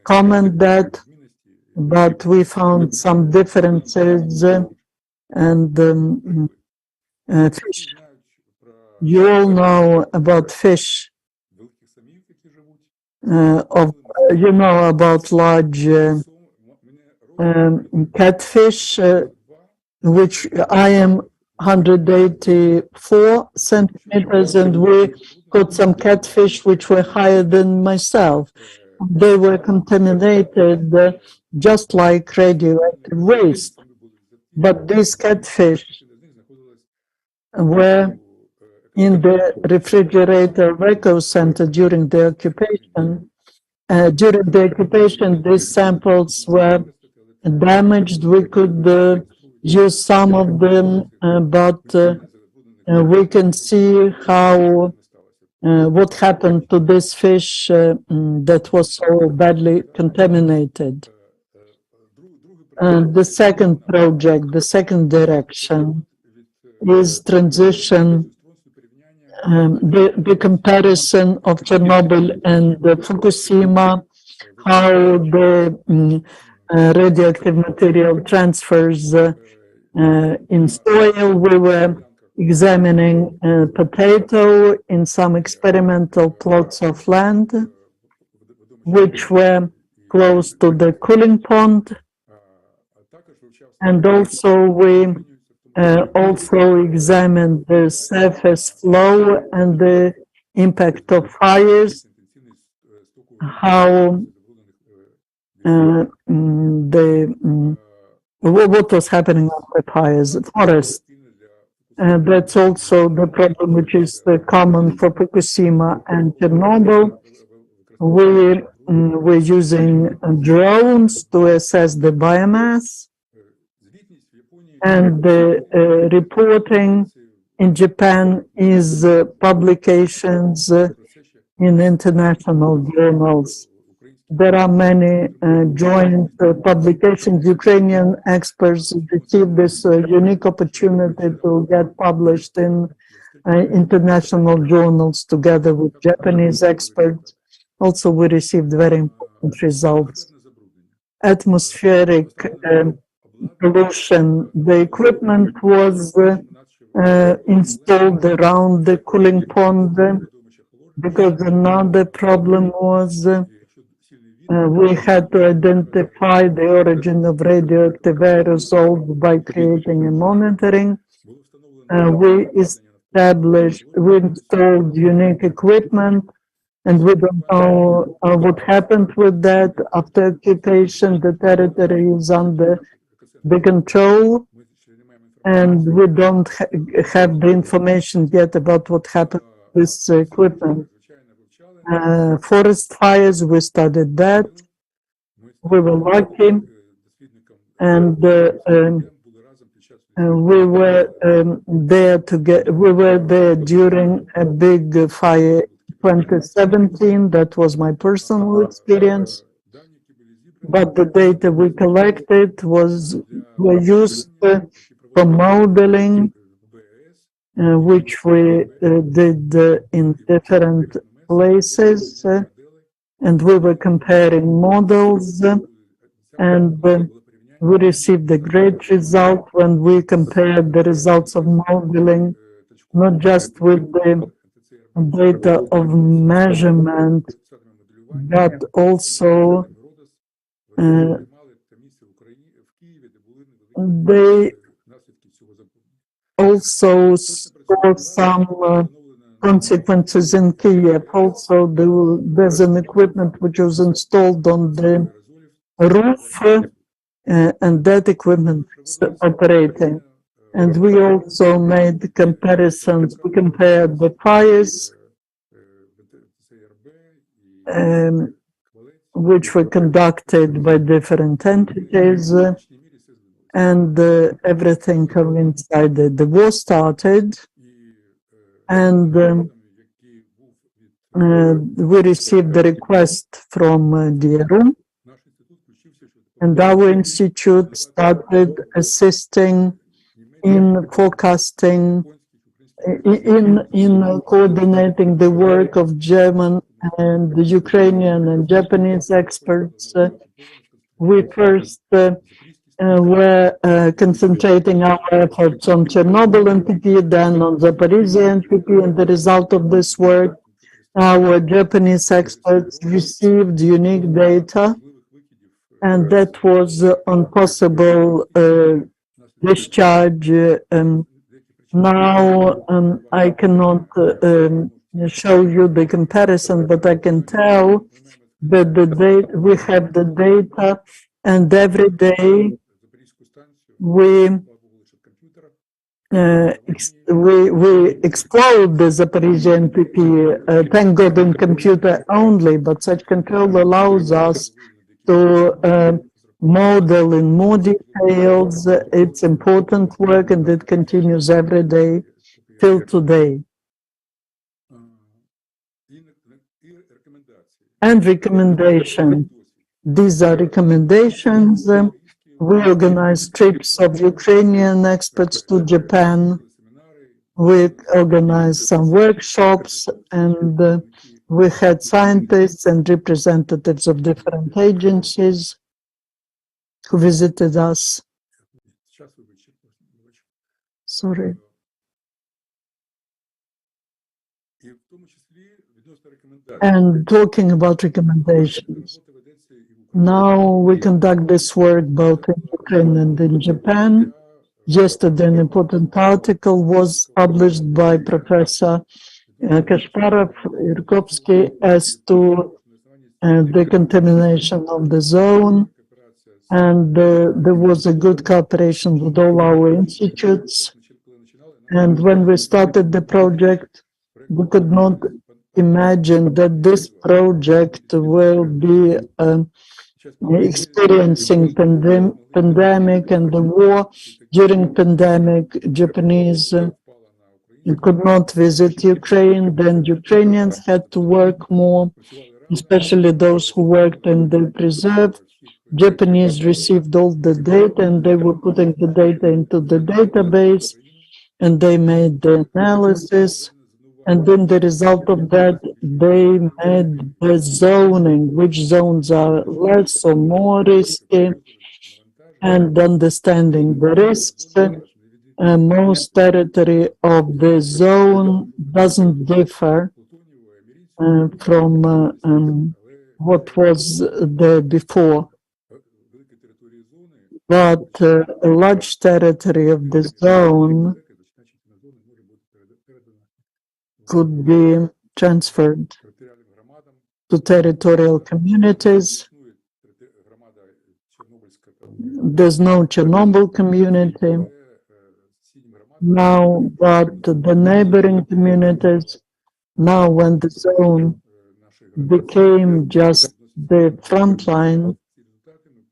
comment that, but we found some differences. And fish, you all know about fish, you know about large catfish, which I am 184 centimeters, and we caught some catfish which were higher than myself. They were contaminated just like radioactive waste. But these catfish were in the refrigerator of Eco Center during the occupation. During the occupation, these samples were damaged. We could use some of them, but we can see how what happened to this fish that was so badly contaminated. The second project, the second direction, is transition, the comparison of Chernobyl and Fukushima, how the radioactive material transfers in soil. We were examining potato in some experimental plots of land which were close to the cooling pond, and also we also examined the surface flow and the impact of fires, how what was happening on the fires, forest. That's also the problem which is common for Fukushima and Chernobyl. We're using drones to assess the biomass, and the reporting in Japan is publications in international journals. There are many joint publications. Ukrainian experts received this unique opportunity to get published in international journals together with Japanese experts. Also, we received very important results. Atmospheric pollution. The equipment was installed around the cooling pond because another problem was we had to identify the origin of radioactive aerosols by creating a monitoring. We installed unique equipment, and we don't know what happened with that. After occupation, the territory is under the control, and we don't have the information yet about what happened with this equipment. Forest fires, we studied that. We were lucky, and we were there during a big fire 2017. That was my personal experience. But the data we collected were used for modeling, which we did in different places, and we were comparing models, and we received a great result when we compared the results of modeling, not just with the data of measurement, but also they also saw some consequences in Kiev. Also, there's an equipment which was installed on the roof, and that equipment is operating. And we also made comparisons. We compared the fires, which were conducted by different entities, and everything coincided. The war started, and we received the request from DRU, and our institute started assisting in forecasting, in coordinating the work of German and the Ukrainian and Japanese experts. We first were concentrating our efforts on Chernobyl NPT, then on Zaporizhzhia NPT, and the result of this work, our Japanese experts received unique data, and that was on possible discharge. Now I cannot show you the comparison, but I can tell that we have the data, and every day we explode the Zaporizhzhia NPT, thank God in computer only, but such control allows us to model in more details. It's important work, and it continues every day till today. And recommendation. These are recommendations. We organize trips of Ukrainian experts to Japan. We organize some workshops, and We had scientists and representatives of different agencies who visited us. Sorry. And talking about recommendations, now we conduct this work both in Ukraine and in Japan. Yesterday, an important article was published by Professor Kasparov Irkovsky as to the contamination of the zone. And there was a good cooperation with all our institutes. And when we started the project, we could not imagine that this project will be experiencing pandemic and the war. During pandemic, Japanese could not visit Ukraine. Then Ukrainians had to work more, especially those who worked in the preserve. Japanese received all the data and they were putting the data into the database and they made the analysis. And then the result of that, they made the zoning, which zones are less or more risky, and understanding the risks. Most territory of the zone doesn't differ from what was there before. But a large territory of the zone could be transferred to territorial communities. There's no Chernobyl community now, but the neighboring communities, now when the zone became just the front line,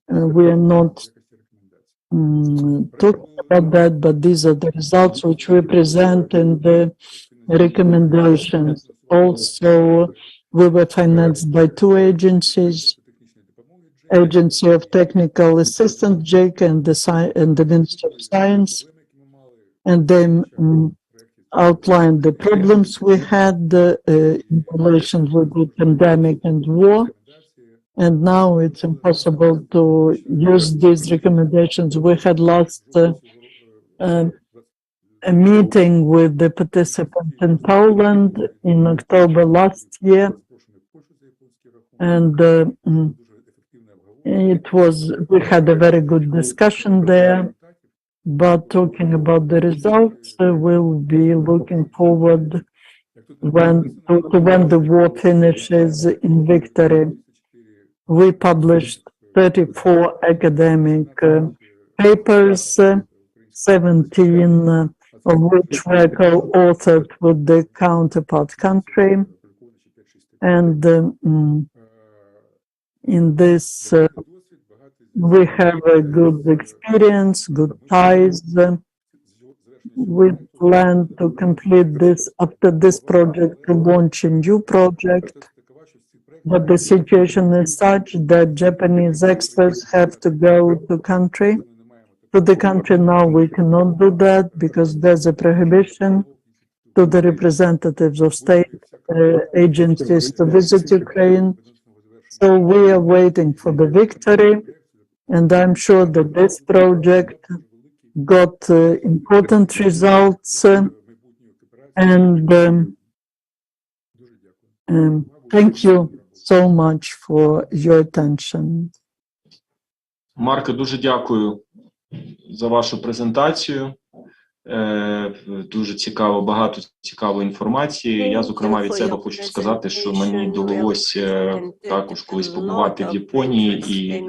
we are not talking about that, but these are the results which we present in the recommendations. Also, we were financed by two agencies, Agency of Technical Assistance, JIC, and the Ministry of Science, and they outlined the problems we had in relation with the pandemic and war. And now it's impossible to use these recommendations. We had last a meeting with the participants in Poland in October last year, and we had a very good discussion there. But talking about the results, we'll be looking forward when the war finishes in victory. We published 34 academic papers, 17 of which were co-authored with the counterpart country. And in this, we have a good experience, good ties. We plan to complete this, after this project, to launch a new project. But the situation is such that Japanese experts have to go to the country. Now we cannot do that because there's a prohibition to the representatives of state agencies to visit Ukraine. So we are waiting for the victory, and I'm sure that this project got important results. And thank you so much for your attention. Марко, дуже дякую за вашу презентацію. Дуже цікаво, багато цікавої інформації. Я, зокрема, від себе хочу сказати, що мені довелося також колись побувати в Японії, і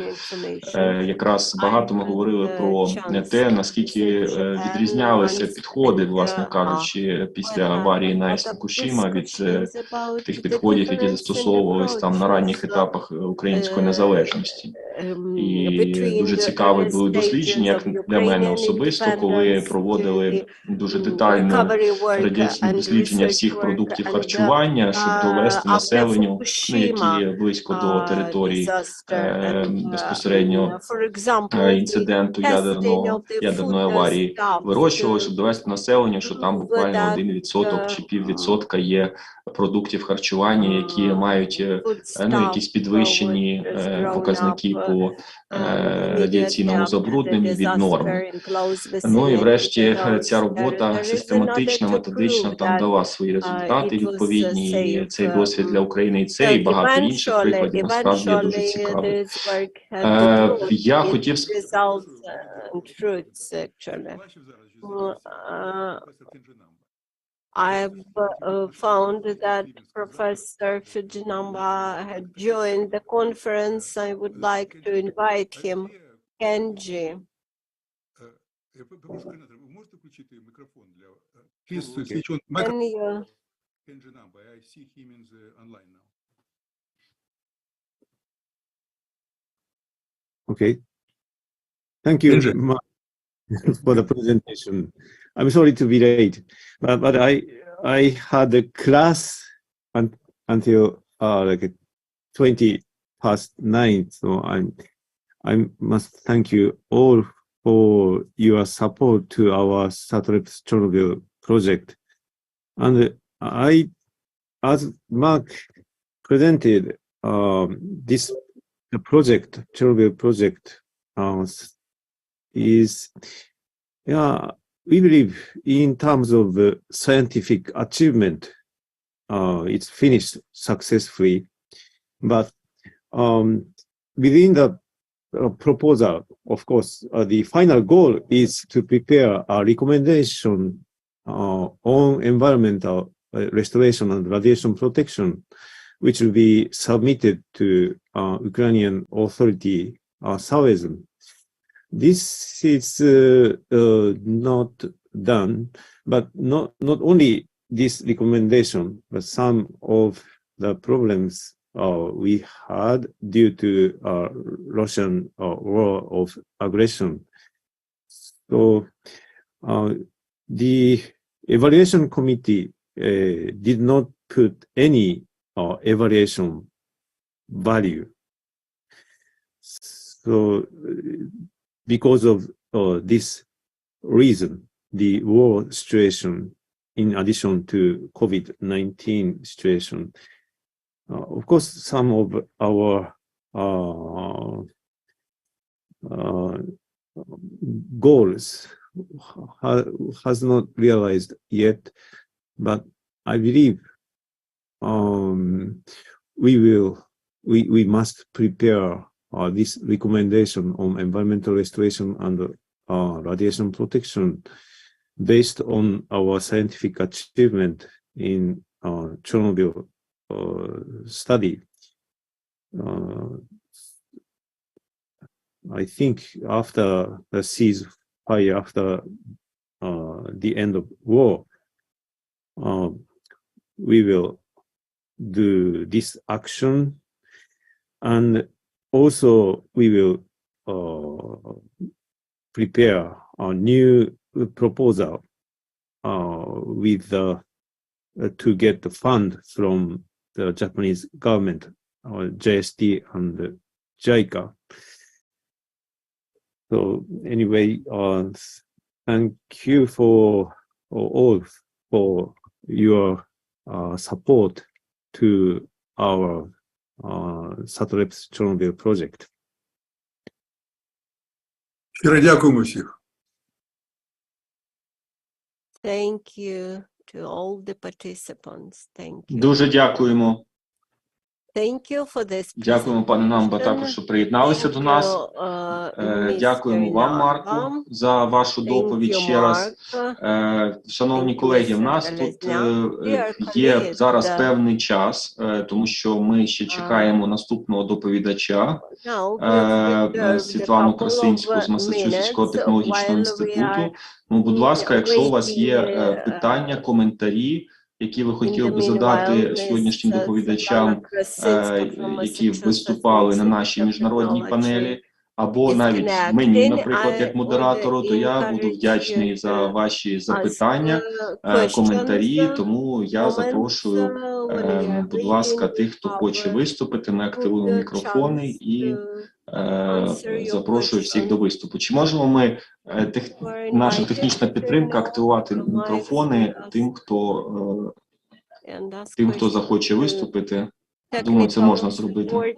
якраз багато ми говорили про те, наскільки відрізнялися підходи, власне кажучи, після аварії на АЕС Фукушіма від тих підходів, які застосовувались там на ранніх етапах української незалежності. І дуже цікаві були дослідження, як для мене особисто, коли проводили проводили дуже детальне дослідження всіх продуктів харчування, щоб довести населенню, які близько до території безпосередньо інциденту ядерної аварії вирощували, щоб довести населенню, що там буквально 1% чи 0,5% є продуктів харчування, які мають якісь підвищені показники по радіаційному забрудненню від норми. Ну і врешті ця робота систематична, методична там дала свої результати відповідні, і цей досвід для України і це, і багато інших прикладів насправді є дуже цікавий. Я хотів I've found that Professor Fujinamba had joined the conference. I would like to invite him. Kenji. Can you? Okay. Thank you for the presentation. I'm sorry to be late, but I had a class until like 9:20, so I must thank you all for your support to our Satellite Chernobyl project. And as Mark presented, the project, Chernobyl project, is, we believe in terms of scientific achievement, it's finished successfully. But within the proposal, of course, the final goal is to prepare a recommendation on environmental restoration and radiation protection, which will be submitted to Ukrainian authority Savezm. This is not done, but not only this recommendation, but some of the problems we had due to Russian war of aggression. So the evaluation committee did not put any evaluation value. So because of this reason, the war situation, in addition to COVID-19 situation, of course, some of our goals has not realized yet, but I believe we must prepare this recommendation on environmental restoration and radiation protection based on our scientific achievement in Chernobyl study. I think after the ceasefire, after the end of war, we will do this action, and also we will prepare a new proposal with to get the fund from the Japanese government, JST and JICA. So anyway, thank you for all for your support to our Satellite Chernobyl project. Щиро дякуємо всіх. Thank you to all the participants. Thank you. Дуже дякуємо. Thank you for this. Дякуємо, пане Намба, також, що приєдналися до нас. Дякуємо вам, Марку, за вашу доповідь ще раз. Шановні колеги, в нас тут є зараз певний час, тому що ми ще чекаємо наступного доповідача, Світлану Красинську з Масачусетського технологічного інституту. Ну, будь ласка, якщо у вас є питання, коментарі, які ви хотіли б задати сьогоднішнім доповідачам, які виступали на нашій міжнародній панелі, або навіть мені, наприклад, як модератору, то я буду вдячний за ваші запитання, коментарі, тому я запрошую, будь ласка, тих, хто хоче виступити, ми активуємо мікрофони і запрошую всіх до виступу. Чи можемо ми, наша технічна підтримка, активувати мікрофони тим, хто захоче виступити? Думаю, це можна зробити.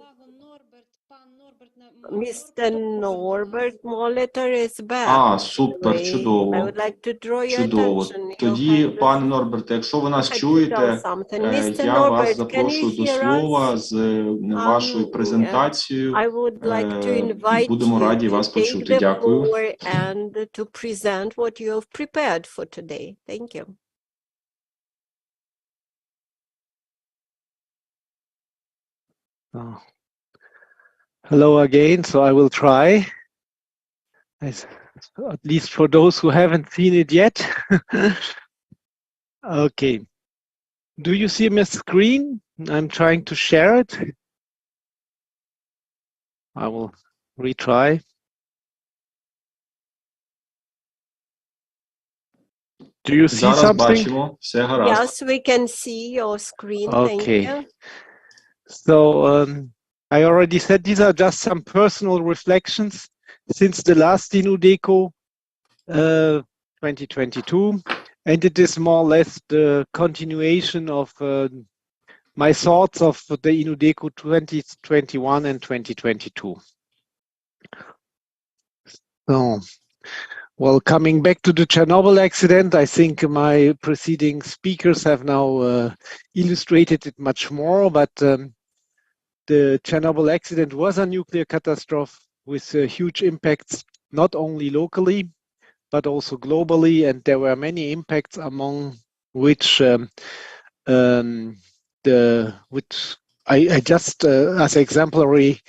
Mr. Norbert Molitor is back. Супер, чудово. Чудово. Тоді, пане Норберте, якщо ви нас чуєте, я вас запрошую до слова з вашою презентацією. Будемо раді вас почути. Дякую. And to present what you have prepared for today. Thank you. Hello again, so I will try, at least for those who haven't seen it yet. Okay. Do you see my screen? I'm trying to share it. I will retry. Do you see Зараз something? бачимо, все гаразд. Yes, we can see your screen. Okay. Thank you. So I already said these are just some personal reflections since the last INUDECO 2022, and it is more or less the continuation of my thoughts of the INUDECO 2021 and 2022. So, well, coming back to the Chernobyl accident, I think my preceding speakers have now illustrated it much more, but the Chernobyl accident was a nuclear catastrophe with huge impacts, not only locally, but also globally. And there were many impacts, among which I just, as exemplary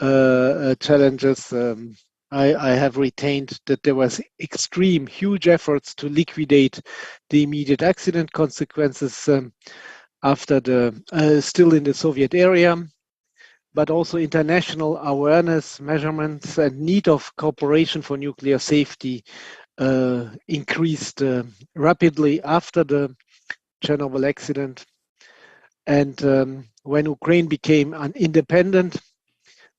challenges, I have retained that there was extreme, huge efforts to liquidate the immediate accident consequences after still in the Soviet area, but also international awareness, measurements, and need of cooperation for nuclear safety increased rapidly after the Chernobyl accident. And when Ukraine became independent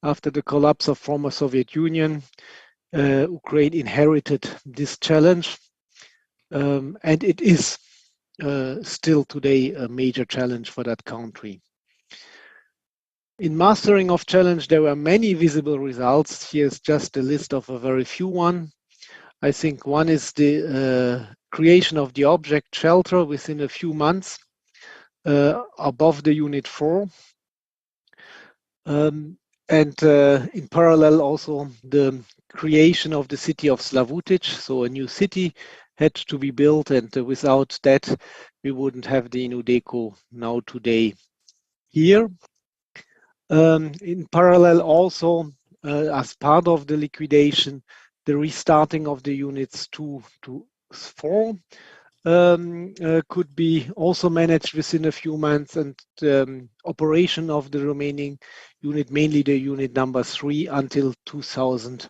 after the collapse of former Soviet Union, Ukraine inherited this challenge. And it is still today a major challenge for that country. In mastering of challenge, there were many visible results. Here's just a list of a very few one. I think one is the creation of the object shelter within a few months above the Unit 4. And in parallel also the creation of the city of Slavutic. So a new city had to be built, and without that we wouldn't have the INUDECO now today here. In parallel also, as part of the liquidation, the restarting of the units 2 to 4 could be also managed within a few months, and operation of the remaining unit, mainly the unit number 3 until 2000,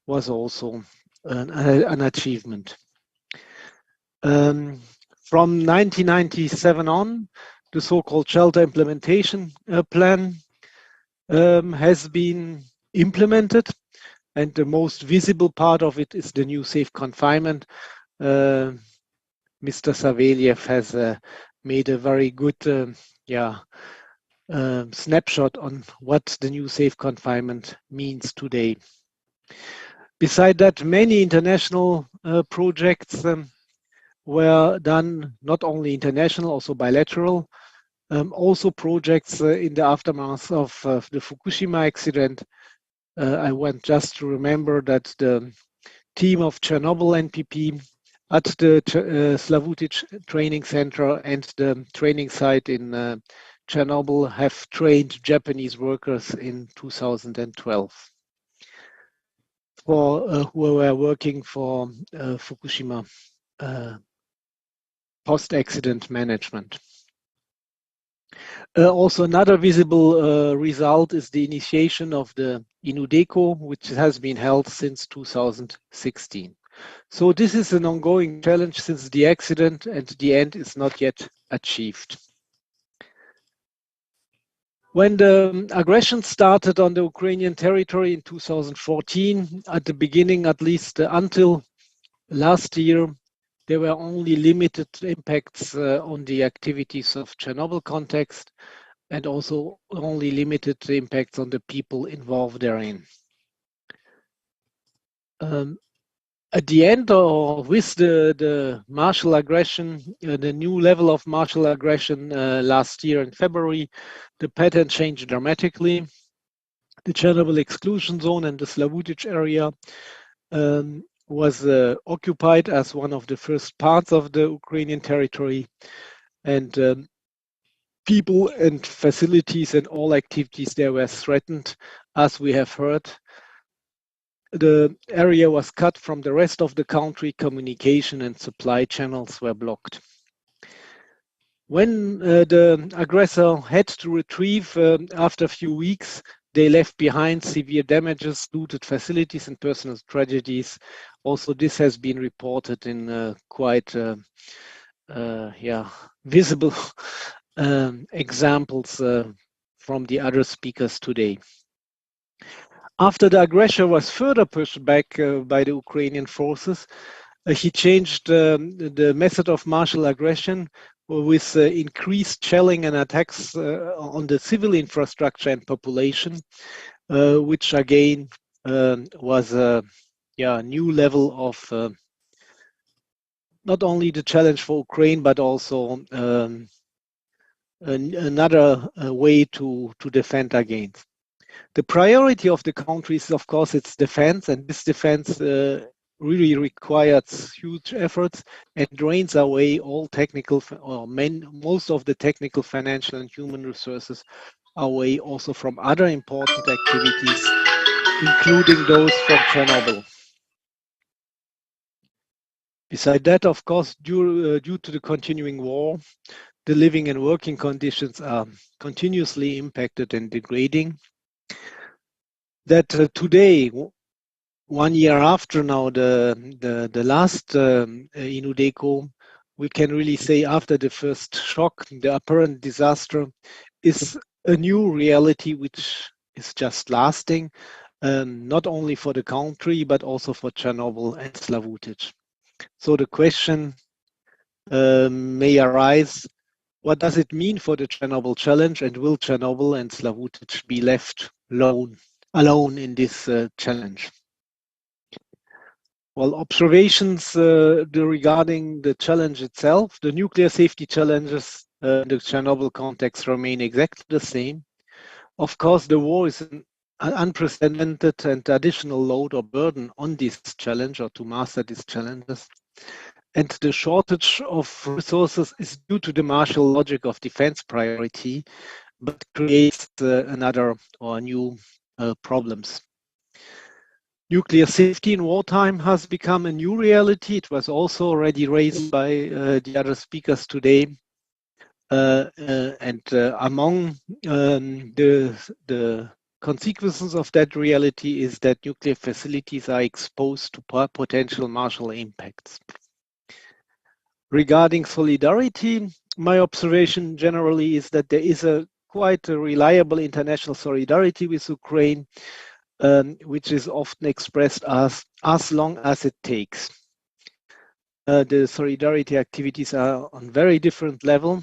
was also an achievement. From 1997 on, the so-called shelter implementation plan has been implemented, and the most visible part of it is the new safe confinement. Mr. Savelyev has made a very good snapshot on what the new safe confinement means today. Beside that, many international projects were done, not only international, also bilateral. Also projects in the aftermath of the Fukushima accident. I want just to remember that the team of Chernobyl NPP at the Slavutic Training Center and the training site in Chernobyl have trained Japanese workers in 2012 who were working for Fukushima post-accident management. Also, another visible result is the initiation of the INUDECO, which has been held since 2016. So this is an ongoing challenge since the accident, and the end is not yet achieved. When the aggression started on the Ukrainian territory in 2014, at the beginning, at least until last year, there were only limited impacts on the activities of Chernobyl context, and also only limited impacts on the people involved therein. At the end, or with the martial aggression, the new level of martial aggression last year in February, the pattern changed dramatically. The Chernobyl exclusion zone and the Slavutich area was occupied as one of the first parts of the Ukrainian territory, and people and facilities and all activities there were threatened, as we have heard. The area was cut from the rest of the country, communication and supply channels were blocked. When the aggressor had to retrieve after a few weeks, they left behind severe damages, looted facilities and personal tragedies. Also, this has been reported in quite visible examples from the other speakers today. After the aggressor was further pushed back by the Ukrainian forces, he changed the method of martial aggression with increased shelling and attacks on the civil infrastructure and population, which again was a new level of not only the challenge for Ukraine, but also another way to defend against. The priority of the country is, of course, its defense, and this defense really requires huge efforts and drains away all technical, or most of the technical, financial, and human resources away also from other important activities, including those from Chernobyl. Besides that, of course, due to the continuing war, the living and working conditions are continuously impacted and degrading. That today, 1 year after now the last INUDECO, we can really say after the first shock, the apparent disaster is a new reality which is just lasting, not only for the country, but also for Chernobyl and Slavutich. So the question may arise, what does it mean for the Chernobyl challenge, and will Chernobyl and Slavutich be left alone in this challenge? Well, observations regarding the challenge itself, the nuclear safety challenges in the Chernobyl context remain exactly the same. Of course, the war is an unprecedented and additional load or burden on this challenge, or to master these challenges. And the shortage of resources is due to the martial logic of defense priority, but creates another or new problems. Nuclear safety in wartime has become a new reality. It was also already raised by the other speakers today. Among the consequences of that reality is that nuclear facilities are exposed to potential martial impacts. Regarding solidarity, my observation generally is that there is quite a reliable international solidarity with Ukraine, which is often expressed as long as it takes. The solidarity activities are on very different level.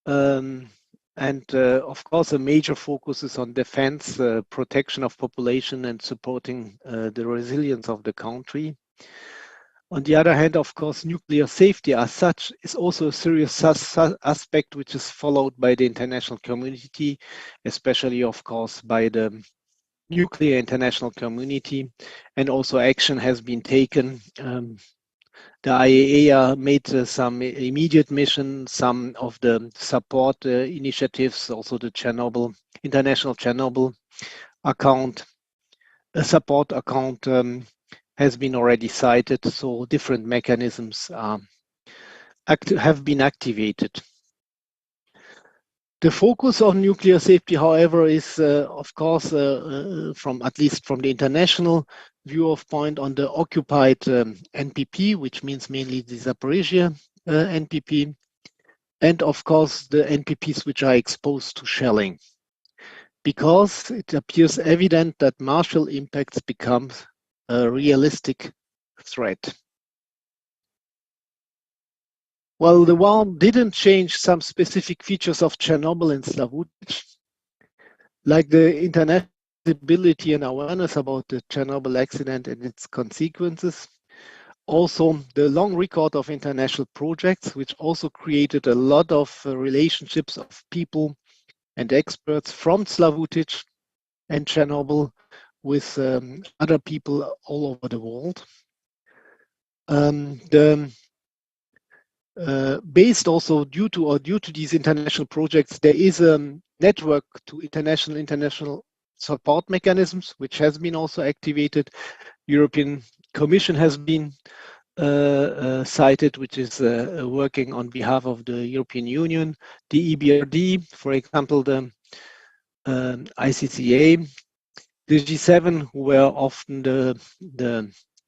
Of course, a major focus is on defense, protection of population, and supporting the resilience of the country. On the other hand, of course, nuclear safety as such is also a serious aspect which is followed by the international community, especially, of course, by the nuclear international community, and also action has been taken. The IAEA made some immediate mission, some of the support initiatives, also the International Chernobyl account, a support account has been already cited, so different mechanisms have been activated. The focus on nuclear safety, however, is of course, from at least from the international view of point, on the occupied NPP, which means mainly the Zaporizhia NPP, and of course the NPPs which are exposed to shelling, because it appears evident that martial impacts become a realistic threat. Well, the war didn't change some specific features of Chernobyl and Slavutic, like the international visibility and awareness about the Chernobyl accident and its consequences. Also, the long record of international projects, which also created a lot of relationships of people and experts from Slavutic and Chernobyl with other people all over the world. Based also due to these international projects, there is a network to international support mechanisms, which has been also activated. European Commission has been cited, which is working on behalf of the European Union, the EBRD, for example, the ICCA, the G7, who were often the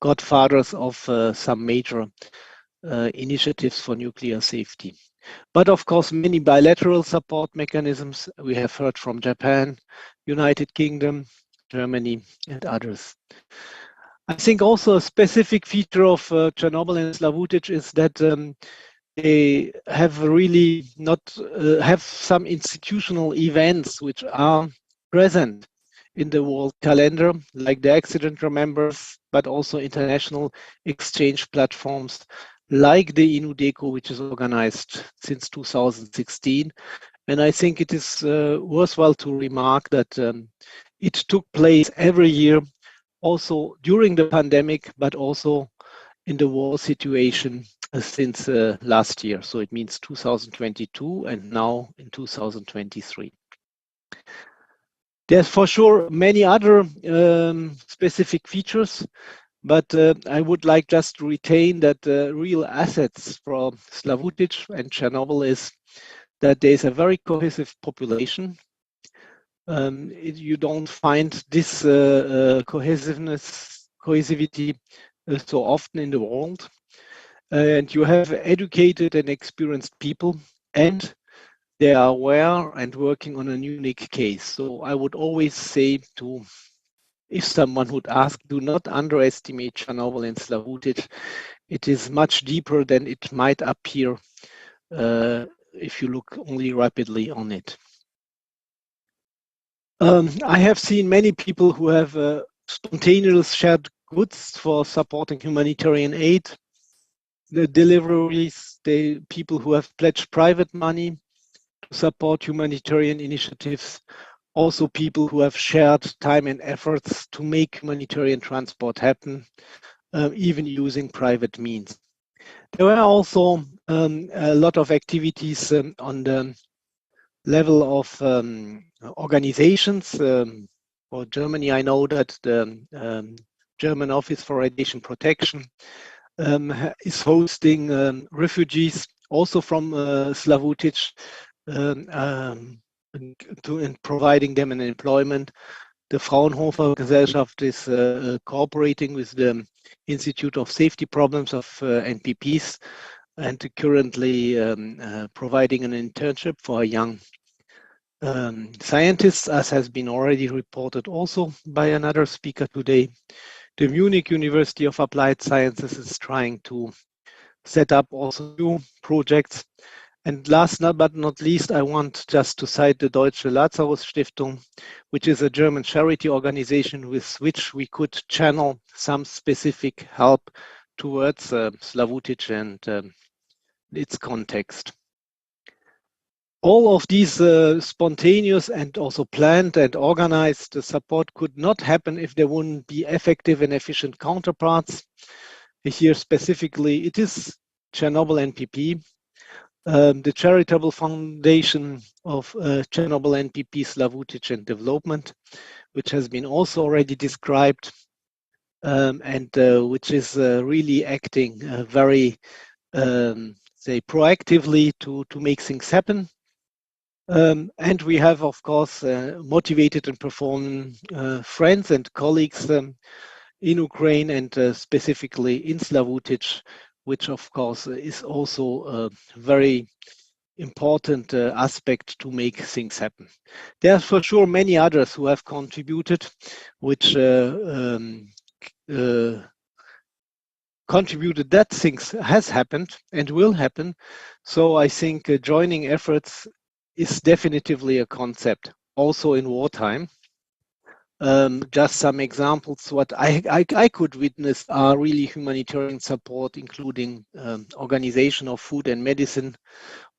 godfathers of some major initiatives for nuclear safety. But of course, many bilateral support mechanisms we have heard from Japan, United Kingdom, Germany, and others. I think also a specific feature of Chernobyl and Slavutic is that they have really not have some institutional events which are present in the world calendar, like the accident remembers, but also international exchange platforms like the INUDECO, which is organized since 2016. And I think it is worthwhile to remark that it took place every year, also during the pandemic, but also in the war situation since last year. So it means 2022 and now in 2023. There's for sure many other specific features, but I would like just to retain that real assets for Slavutic and Chernobyl is that there's a very cohesive population. You don't find this cohesivity so often in the world. And you have educated and experienced people, and they are aware and working on a unique case. So I would always say to, if someone would ask, do not underestimate Chernobyl and Slavutic. It is much deeper than it might appear if you look only rapidly on it. I have seen many people who have spontaneous shared goods for supporting humanitarian aid. The deliveries, the people who have pledged private money to support humanitarian initiatives, also people who have shared time and efforts to make humanitarian transport happen, even using private means. There were also a lot of activities on the level of organizations. For Germany, I know that the German Office for Radiation Protection is hosting refugees also from Slavutic and providing them an employment. The Fraunhofer Gesellschaft is cooperating with the Institute of Safety Problems of NPPs and currently providing an internship for young scientists, as has been already reported also by another speaker today. The Munich University of Applied Sciences is trying to set up also new projects. And last but not least, I want just to cite the Deutsche Lazarus Stiftung, which is a German charity organization with which we could channel some specific help towards Slavutic and its context. All of these spontaneous and also planned and organized support could not happen if there wouldn't be effective and efficient counterparts. Here specifically, it is Chernobyl NPP, the charitable foundation of Chernobyl NPP, Slavutic and Development, which has been also already described, and which is really acting very, say, proactively to make things happen. And we have, of course, motivated and performing friends and colleagues in Ukraine and specifically in Slavutic, which of course is also a very important aspect to make things happen. There are for sure many others who have contributed, which contributed that things has happened and will happen. So I think joining efforts is definitively a concept, also in wartime. Just some examples, what I could witness are really humanitarian support, including organization of food and medicine,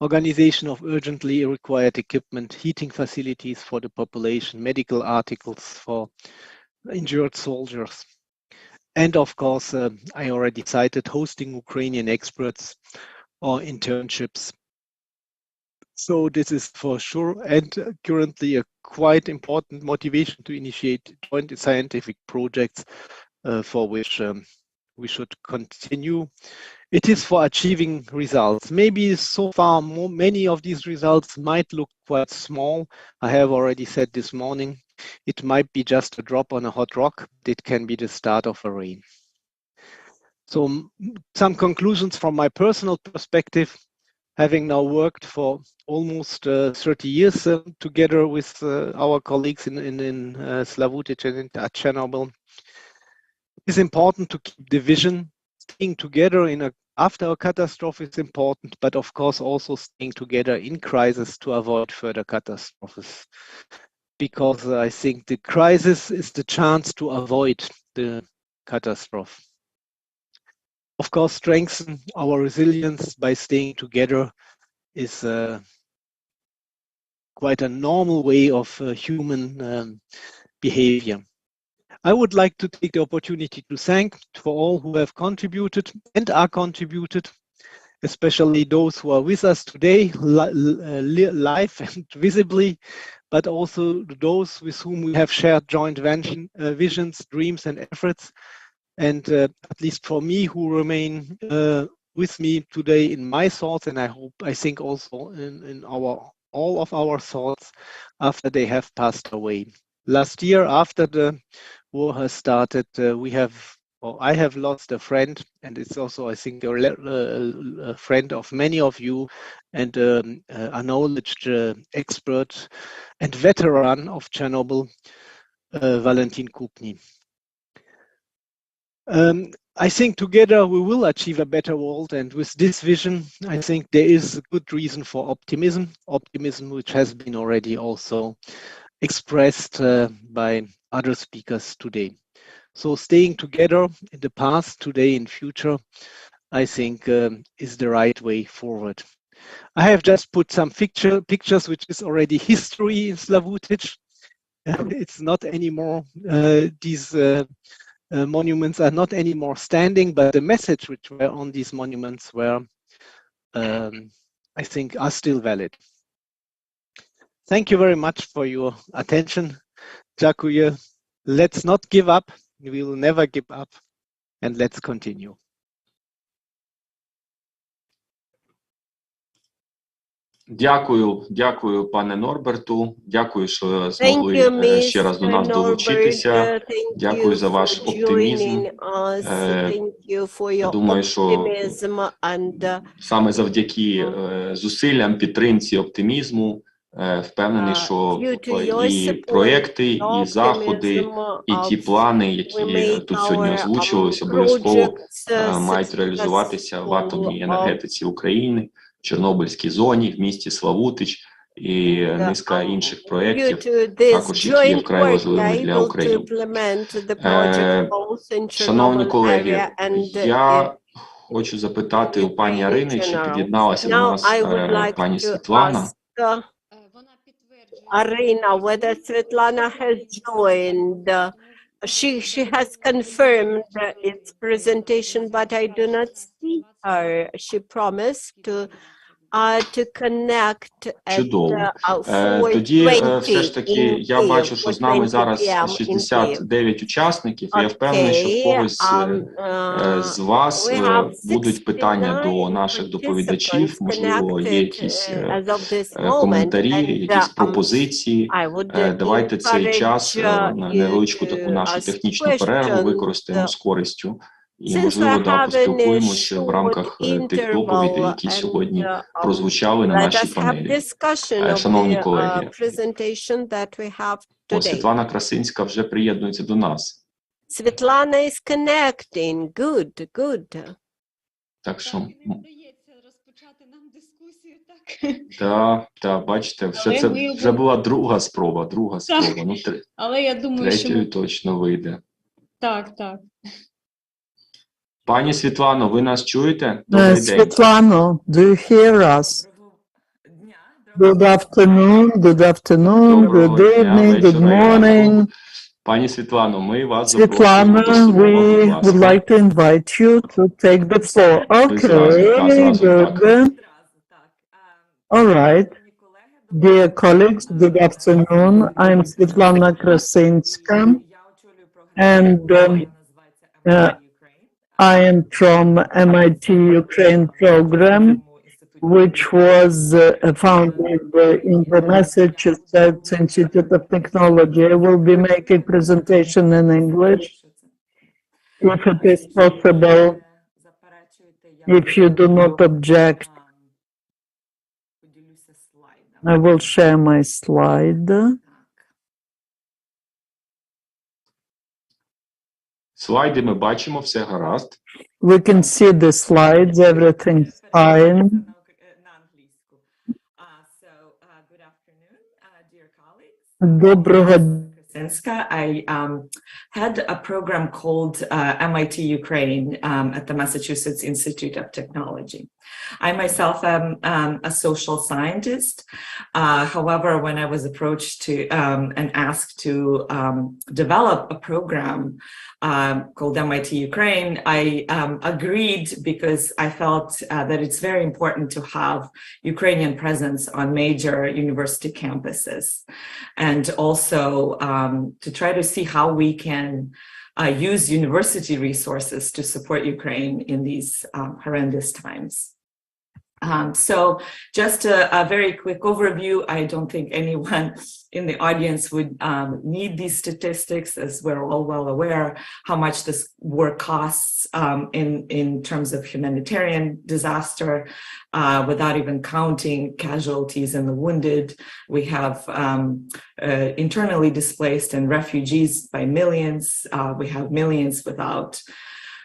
organization of urgently required equipment, heating facilities for the population, medical articles for injured soldiers. And of course, I already cited hosting Ukrainian experts or internships. So this is for sure, and currently a quite important motivation to initiate joint scientific projects for which we should continue. It is for achieving results. Maybe so far many of these results might look quite small. I have already said this morning, it might be just a drop on a hot rock. It can be the start of a rain. So some conclusions from my personal perspective, having now worked for almost 30 years together with our colleagues in Slavutic and in Chernobyl. It's important to keep the vision. Staying together after a catastrophe is important, but of course also staying together in crisis to avoid further catastrophes. Because I think the crisis is the chance to avoid the catastrophe. Of course, strengthen our resilience by staying together is quite a normal way of human behavior. I would like to take the opportunity to thank for all who have contributed and are contributed, especially those who are with us today, live and visibly, but also those with whom we have shared joint visions, dreams, and efforts. And at least for me, who remain with me today in my thoughts, and I think also in all of our thoughts after they have passed away. Last year, after the war has started, I have lost a friend, and it's also, I think, a friend of many of you, and an acknowledged expert and veteran of Chernobyl, Valentin Kupny. I think together we will achieve a better world, and with this vision, I think there is a good reason for optimism which has been already also expressed by other speakers today. So staying together in the past, today, and future, I think is the right way forward. I have just put some pictures, which is already history in Slavutic. It's not anymore these monuments are not anymore standing, but the message which were on these monuments were, I think, are still valid. Thank you very much for your attention. Dziękuję. Let's not give up. We will never give up. And let's continue. Дякую, пане Норберту. Дякую, що змогли ще раз до нас долучитися. Дякую за ваш оптимізм. Я думаю, що саме завдяки зусиллям, підтримці, оптимізму, впевнений, що і проекти, і заходи, і ті плани, які тут сьогодні озвучувалися, обов'язково мають реалізуватися в атомній енергетиці України, в Чорнобильській зоні, в місті Славутич і низка інших проєктів, також які є вкрай важливими для України. Шановні колеги, я хочу запитати у пані Арини, чи під'єдналася до нас пані Світлана. Arina, whether Svetlana has joined. She has confirmed its presentation, but I do not see her. She promised to to connect at Чудово. Тоді все ж таки я бачу, що з нами зараз 69 учасників, і я впевнений, що в когось з вас будуть питання до наших доповідачів, можливо, є якісь коментарі, якісь пропозиції. Давайте цей час на невеличку таку нашу технічну перерву використаємо з користю. І, можливо, поспілкуємося в рамках тих доповідей, які сьогодні прозвучали на нашій панелі. Шановні колеги, Світлана Красинська вже приєднується до нас. Світлана is connecting. Good. Так що... Вдається розпочати нам дискусію, так, бачите, вже була друга спроба. Ну, але я думаю, третьою точно вийде. Так. Пані Світлано, ви нас чуєте? Добрий день. Світлано, do you hear us? Good afternoon, good evening, good morning. Пані Світлано, ми вас Світлана, we would like to invite you to take the floor. Okay, good. All right. Dear colleagues, good afternoon. I'm Svetlana Krasinska, and I am from MIT Ukraine program, which was founded in the Massachusetts Institute of Technology. I will be making presentation in English, if it is possible. If you do not object, I will share my slide. Слайди ми бачимо, все гаразд. We can see the slides, everything's fine. Доброго дня. I had a program called MIT Ukraine at the Massachusetts Institute of Technology. I myself am a social scientist. However, when I was approached to and asked to develop a program called MIT Ukraine, I agreed because I felt that it's very important to have Ukrainian presence on major university campuses, and also to try to see how we can use university resources to support Ukraine in these horrendous times. So just a very quick overview. I don't think anyone in the audience would need these statistics, as we're all well aware how much this war costs in terms of humanitarian disaster, without even counting casualties and the wounded. We have internally displaced and refugees by millions. We have millions without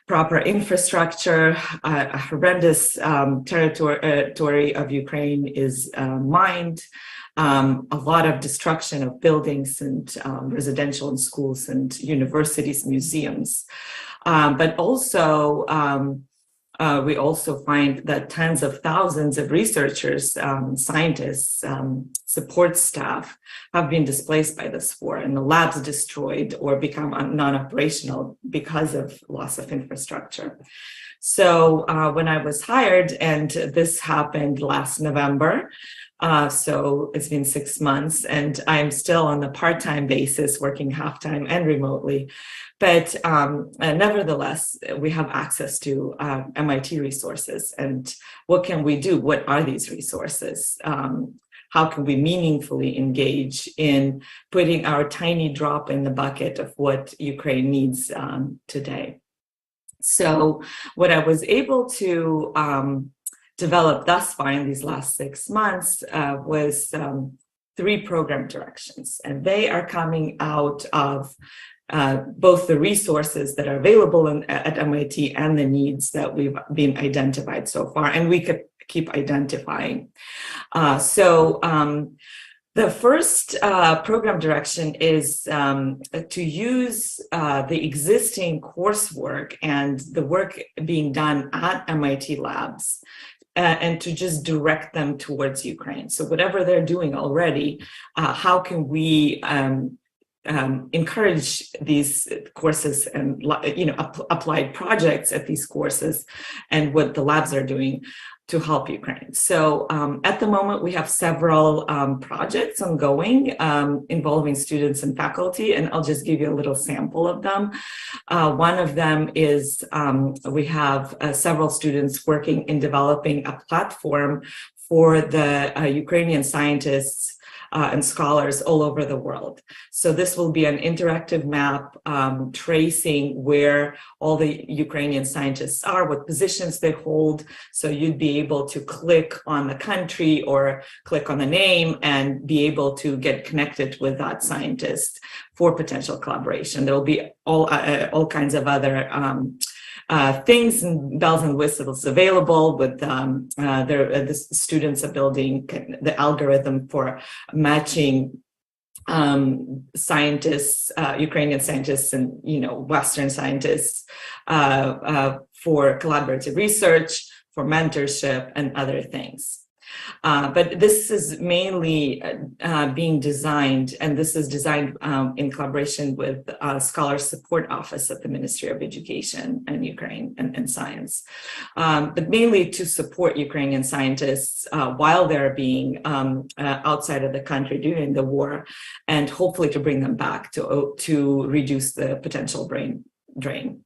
proper infrastructure. A horrendous territory of Ukraine is mined. A lot of destruction of buildings and residential and schools and universities, museums. But also, we also find that tens of thousands of researchers, scientists, support staff have been displaced by this war, and the labs destroyed or become non-operational because of loss of infrastructure. So when I was hired, and this happened last November, so it's been 6 months, and I'm still on a part-time basis, working half-time and remotely. But nevertheless, we have access to MIT resources. And what can we do? What are these resources? How can we meaningfully engage in putting our tiny drop in the bucket of what Ukraine needs today? So what I was able to develop thus far in these last 6 months was 3 program directions, and they are coming out of both the resources that are available at MIT and the needs that we've been identified so far, and we could keep identifying. The first program direction is to use the existing coursework and the work being done at MIT labs and to just direct them towards Ukraine. So whatever they're doing already, how can we encourage these courses and applied projects at these courses and what the labs are doing to help Ukraine. So at the moment, we have several projects ongoing involving students and faculty, and I'll just give you a little sample of them. One of them is we have several students working in developing a platform for the Ukrainian scientists and scholars all over the world. So this will be an interactive map tracing where all the Ukrainian scientists are, what positions they hold. So you'd be able to click on the country or click on the name and be able to get connected with that scientist for potential collaboration. There will be all kinds of other things and bells and whistles available, but the students are building the algorithm for matching scientists, Ukrainian scientists and Western scientists for collaborative research, for mentorship and other things. But this is mainly being designed, and this is designed in collaboration with Scholar Support Office at the Ministry of Education and Ukraine and Science, but mainly to support Ukrainian scientists while they're being outside of the country during the war, and hopefully to bring them back to reduce the potential brain drain.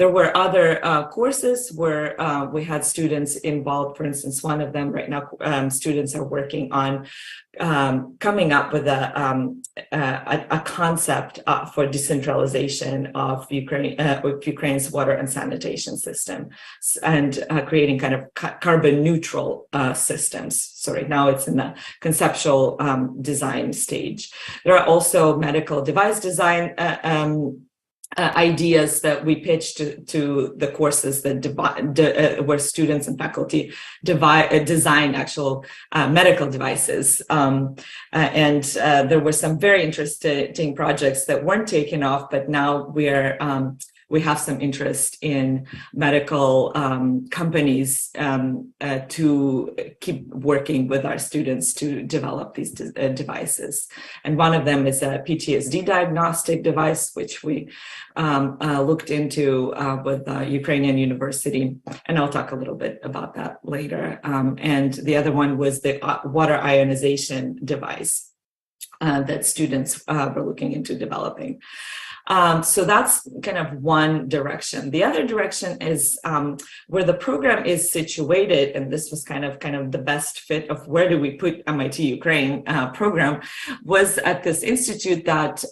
There were other courses where we had students involved. For instance, one of them right now, students are working on coming up with a concept for decentralization of Ukraine's water and sanitation system, and creating kind of carbon neutral systems. So right now it's in the conceptual design stage. There are also medical device design ideas that we pitched to the courses that where students and faculty design actual medical devices. And there were some very interesting projects that weren't taken off, but now we have some interest in medical companies to keep working with our students to develop these devices. And one of them is a PTSD diagnostic device, which we looked into with Ukrainian University. And I'll talk a little bit about that later. And the other one was the water ionization device that students were looking into developing. So that's kind of one direction. The other direction is where the program is situated, and this was kind of the best fit of where do we put MIT Ukraine program, was at this institute that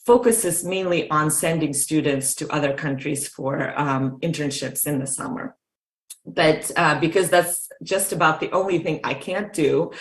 focuses mainly on sending students to other countries for internships in the summer. But because that's just about the only thing I can't do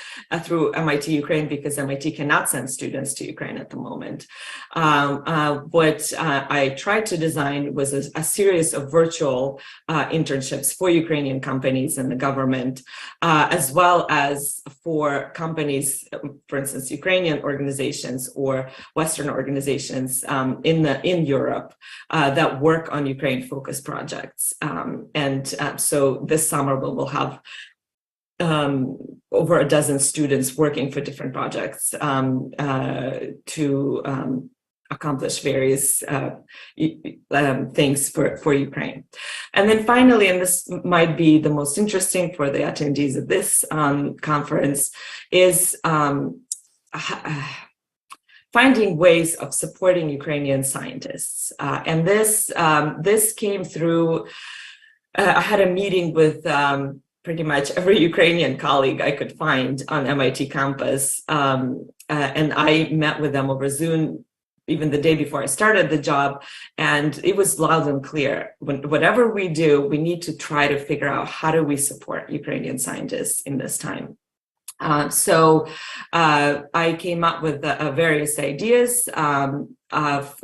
through MIT Ukraine, because MIT cannot send students to Ukraine at the moment. What I tried to design was a series of virtual internships for Ukrainian companies and the government, as well as for companies, for instance, Ukrainian organizations or Western organizations in Europe that work on Ukraine-focused projects. So this summer we will have over a dozen students working for different projects to accomplish various things for Ukraine. And then finally, and this might be the most interesting for the attendees of this conference, is finding ways of supporting Ukrainian scientists. And this came through, I had a meeting with pretty much every Ukrainian colleague I could find on MIT campus. And I met with them over Zoom even the day before I started the job. And it was loud and clear. Whatever we do, we need to try to figure out how do we support Ukrainian scientists in this time. So I came up with various ideas of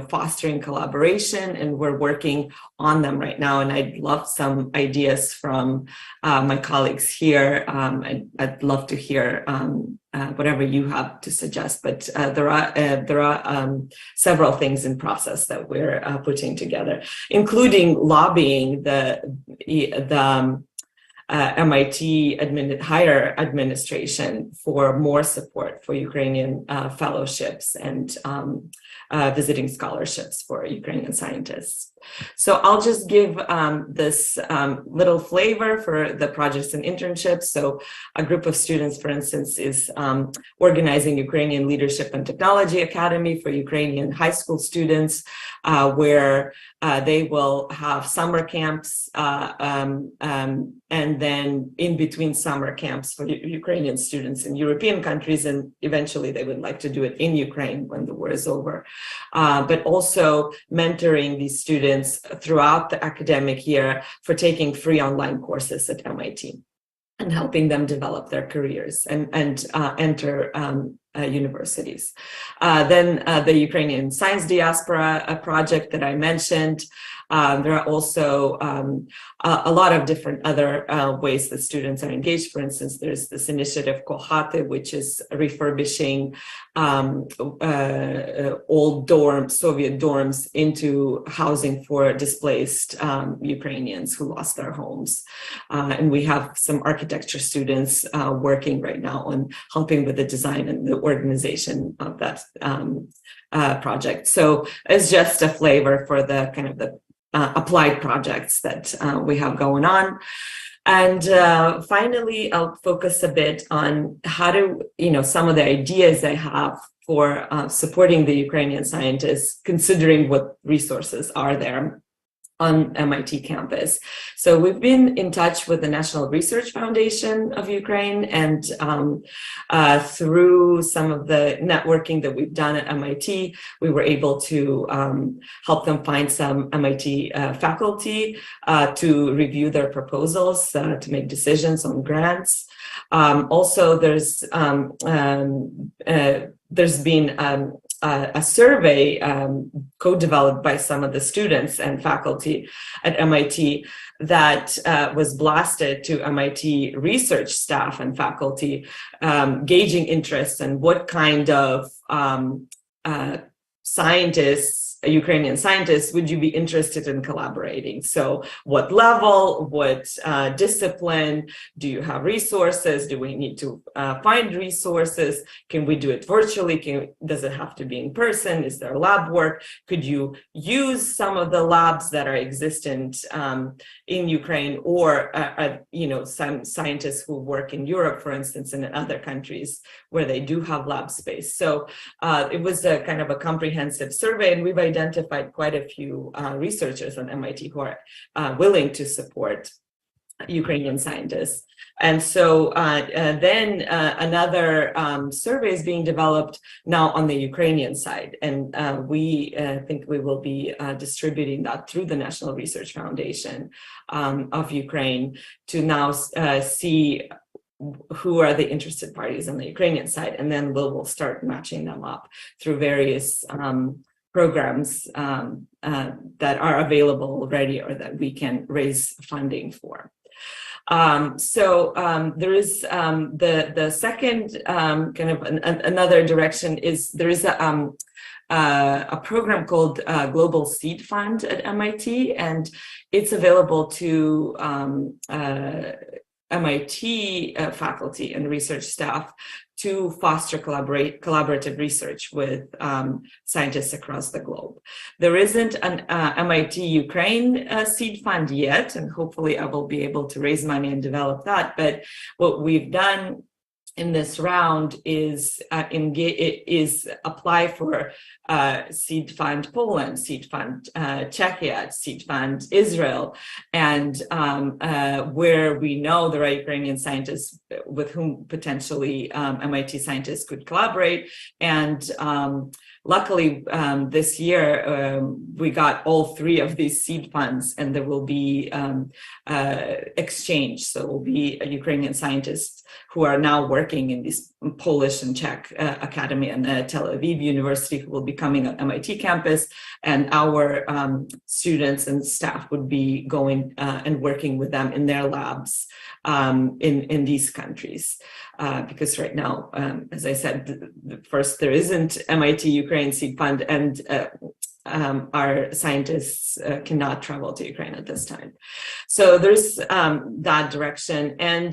fostering collaboration, and we're working on them right now. And I'd love some ideas from my colleagues here. I'd love to hear whatever you have to suggest. But there are several things in process that we're putting together, including lobbying the MIT higher administration for more support for Ukrainian fellowships and visiting scholarships for Ukrainian scientists. So I'll just give this little flavor for the projects and internships. So a group of students, for instance, is organizing Ukrainian Leadership and Technology Academy for Ukrainian high school students, where they will have summer camps and then in between summer camps for Ukrainian students in European countries, and eventually they would like to do it in Ukraine when the war is over. But also mentoring these students throughout the academic year for taking free online courses at MIT and helping them develop their careers and enter universities. Then the Ukrainian Science Diaspora project that I mentioned. There are also a lot of different other ways that students are engaged. For instance, there's this initiative Kohate, which is refurbishing old Soviet dorms into housing for displaced Ukrainians who lost their homes. And we have some architecture students working right now on helping with the design and the organization of that project. So it's just a flavor for the kind of the applied projects that we have going on. And finally, I'll focus a bit on how to, some of the ideas I have for supporting the Ukrainian scientists, considering what resources are there on MIT campus. So we've been in touch with the National Research Foundation of Ukraine, and through some of the networking that we've done at MIT, we were able to help them find some MIT faculty to review their proposals, to make decisions on grants. Also, there's been a survey co-developed by some of the students and faculty at MIT that was blasted to MIT research staff and faculty, gauging interest and what kind of Ukrainian scientists would you be interested in collaborating? So what level, what discipline, do you have resources? Do we need to find resources? Can we do it virtually? Does it have to be in person? Is there lab work? Could you use some of the labs that are existent in Ukraine, or some scientists who work in Europe, for instance, and in other countries where they do have lab space? So it was a kind of a comprehensive survey, and we've identified quite a few researchers at MIT who are willing to support Ukrainian scientists. And so then another survey is being developed now on the Ukrainian side. And we think we will be distributing that through the National Research Foundation of Ukraine to now see who are the interested parties on the Ukrainian side. And then we'll start matching them up through various programs that are available already or that we can raise funding for. So there is the second kind of another direction is there is a program called Global Seed Fund at MIT, and it's available to MIT faculty and research staff to foster collaborative research with scientists across the globe. There isn't an MIT Ukraine seed fund yet, and hopefully I will be able to raise money and develop that. But what we've done in this round is apply for Seed Fund Poland, Seed Fund Czechia, Seed Fund Israel, and where we know there are Ukrainian scientists with whom potentially MIT scientists could collaborate. And luckily, this year, we got all three of these seed funds, and there will be exchange. So it will be Ukrainian scientists who are now working in this Polish and Czech academy and Tel Aviv University, who will be coming at MIT campus, and our students and staff would be going and working with them in their labs in these countries. Because right now, as I said, first, there isn't MIT Ukraine Seed Fund, and our scientists cannot travel to Ukraine at this time. So there's that direction. And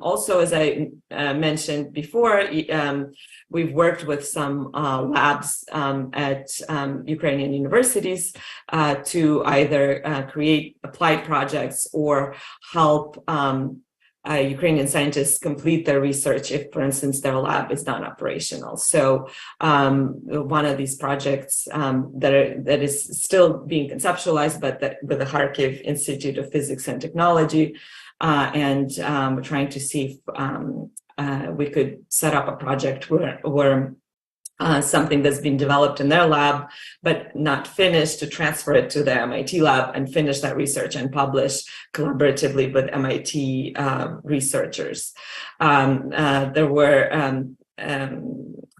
also, as I mentioned before, we've worked with some labs at Ukrainian universities to either create applied projects or help Ukrainian scientists complete their research if, for instance, their lab is not operational. So one of these projects that is still being conceptualized, but with the Kharkiv Institute of Physics and Technology, and we're trying to see if we could set up a project where something that's been developed in their lab but not finished, to transfer it to the MIT lab and finish that research and publish collaboratively with MIT researchers. There were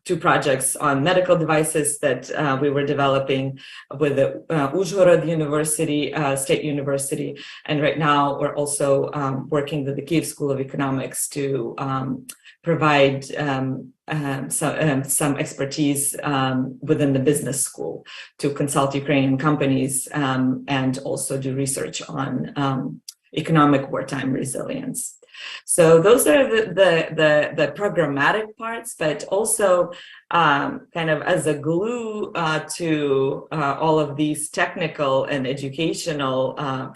two projects on medical devices that we were developing with the Uzhhorod University, State University, and right now we're also working with the Kyiv School of Economics to provide some expertise within the business school to consult Ukrainian companies and also do research on economic wartime resilience. So those are the programmatic parts, but also kind of as a glue to all of these technical and educational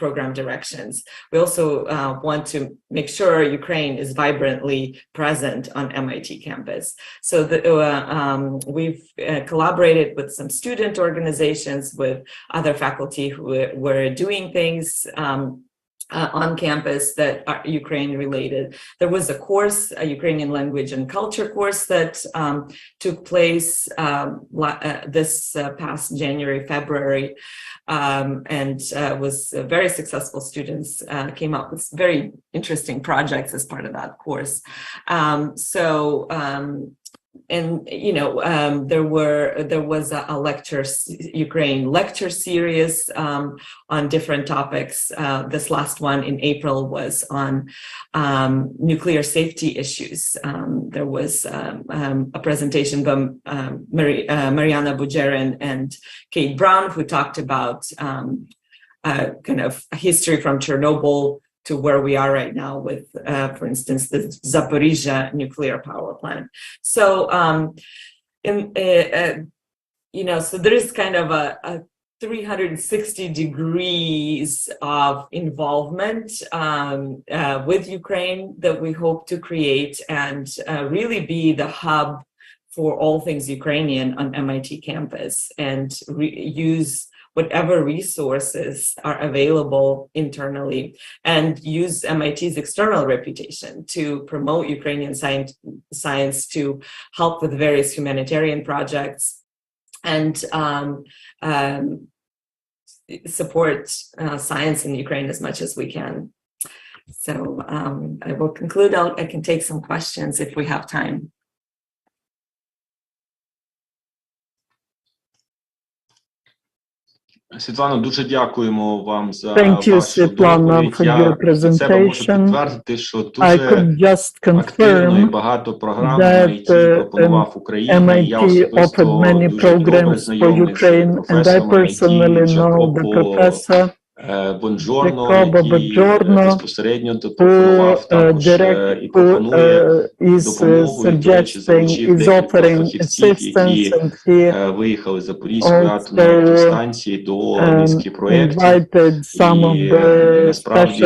program directions. We also want to make sure Ukraine is vibrantly present on MIT campus. So we've collaborated with some student organizations, with other faculty who were doing things on campus that are Ukraine related. There was a course, a Ukrainian language and culture course that took place this past January, February, and was very successful. Students came up with very interesting projects as part of that course. And you know, there was a Ukraine lecture series on different topics. This last one in April was on nuclear safety issues. There was a presentation by Mariana Bujerin and Kate Brown, who talked about kind of a history from Chernobyl to where we are right now with, for instance, the Zaporizhzhia nuclear power plant. So, you know, so there is kind of a 360 degrees of involvement with Ukraine that we hope to create and really be the hub for all things Ukrainian on MIT campus, and use whatever resources are available internally and use MIT's external reputation to promote Ukrainian science, to help with various humanitarian projects, and support science in Ukraine as much as we can. So I will conclude. I can take some questions if we have time. Світлано, дуже дякуємо вам за Thank you, вашу Svetlana, доповідь. for Я your від себе можу presentation. підтвердити, що I дуже could just активно і confirm багато програм that MIT пропонував Україні. Я MIT offered особисто many дуже добре programs for знайомий з Ukraine, and I професором personally MIT know the professor Бонджорно, Jacobo який Bongiorno, безпосередньо пропонував також і пропонує допомогу, і, до речі, залучив декілька фахівців, які виїхали з Запорізької атомної електростанції до низки проєктів. І насправді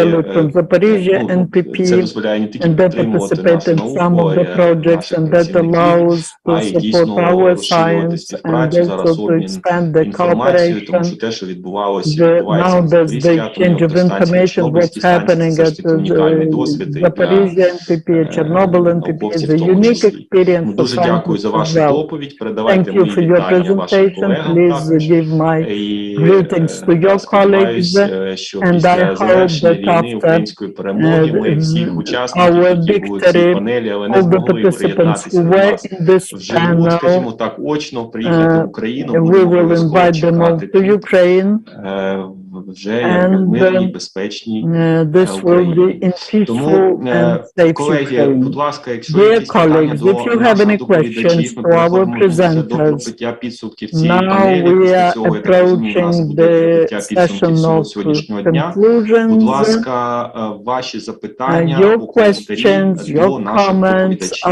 це дозволяє не тільки підтримувати нашу науку, наших працівників, а й дійсно розширювати співпрацю, зараз обмін інформацією, тому що те, що відбувається now there's the exchange of information, what's happening at Zaporizhzhia NPP, Chernobyl NPP is a unique experience for Дуже дякую за вашу доповідь. Передавайте мої вітання вашим колегам. Please give my greetings to your colleagues, and I hope that after ми всіх учасників, які були в цій панелі, але не змогли приєднатися до нас вживу, скажімо так, очно приїхати в Україну, будемо обов'язково чекати вже як в мирній, безпечній Україні. Тому, колеги, будь ласка, якщо є якісь питання до наших доповідачів, ми переходимо після до підбиття підсумків цієї панелі. Після цього, я так розумію, у нас буде підбиття підсумків всього сьогоднішнього дня. Будь ласка, ваші запитання або коментарі до наших доповідачів.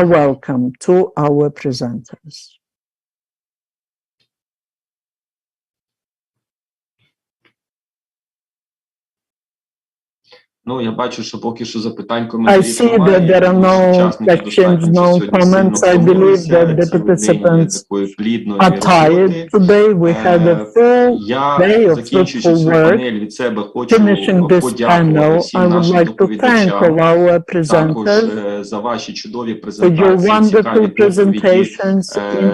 Ну, я бачу, що поки що запитань, коментарів немає. Я думаю, що учасники достатньо вже сьогодні сильно втомилися. Ці годині такої плідної роботи. Я, закінчуючи цю панель, від себе хочу подякувати всім нашим доповідачам також за ваші чудові презентації, цікаві доповіді,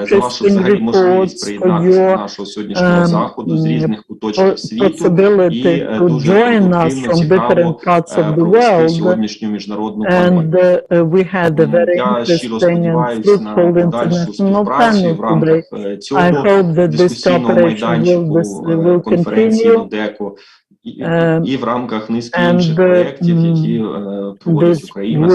за вашу взагалі можливість приєднатися до нашого сьогоднішнього заходу з різних куточків світу і дуже конструктивно, цікаво провести сьогоднішню міжнародну панель. Я щиро сподіваюся на подальшу співпрацю в рамках цього дискусійного майданчику конференції INUDECO і в рамках низки інших проєктів, які проводить Україна спільно з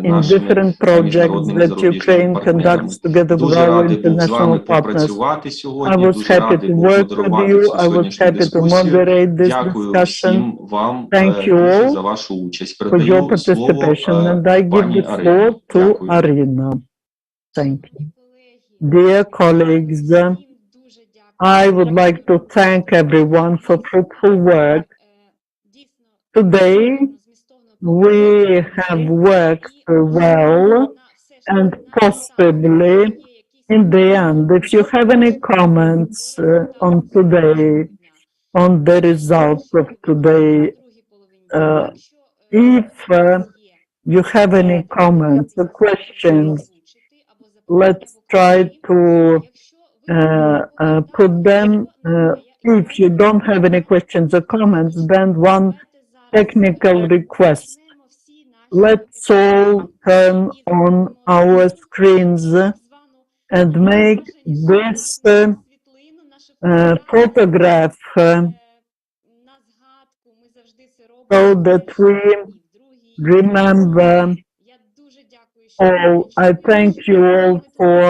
нашими міжнародними зарубіжними партнерами. Дуже радий був з вами попрацювати сьогодні, дуже радий був модерувати цю сьогоднішню дискусію. Дякую всім вам дуже за вашу участь. Передаю слово пані Арині. Thank you. Dear colleagues, I would like to thank everyone for fruitful work. Today, we have worked well, and possibly in the end, if you have any comments on today, on the results of today, if you have any comments or questions, let's try to put them. If you don't have any questions or comments, then one technical request. Let's all turn on our screens and make this photograph so that we remember all. I thank you all for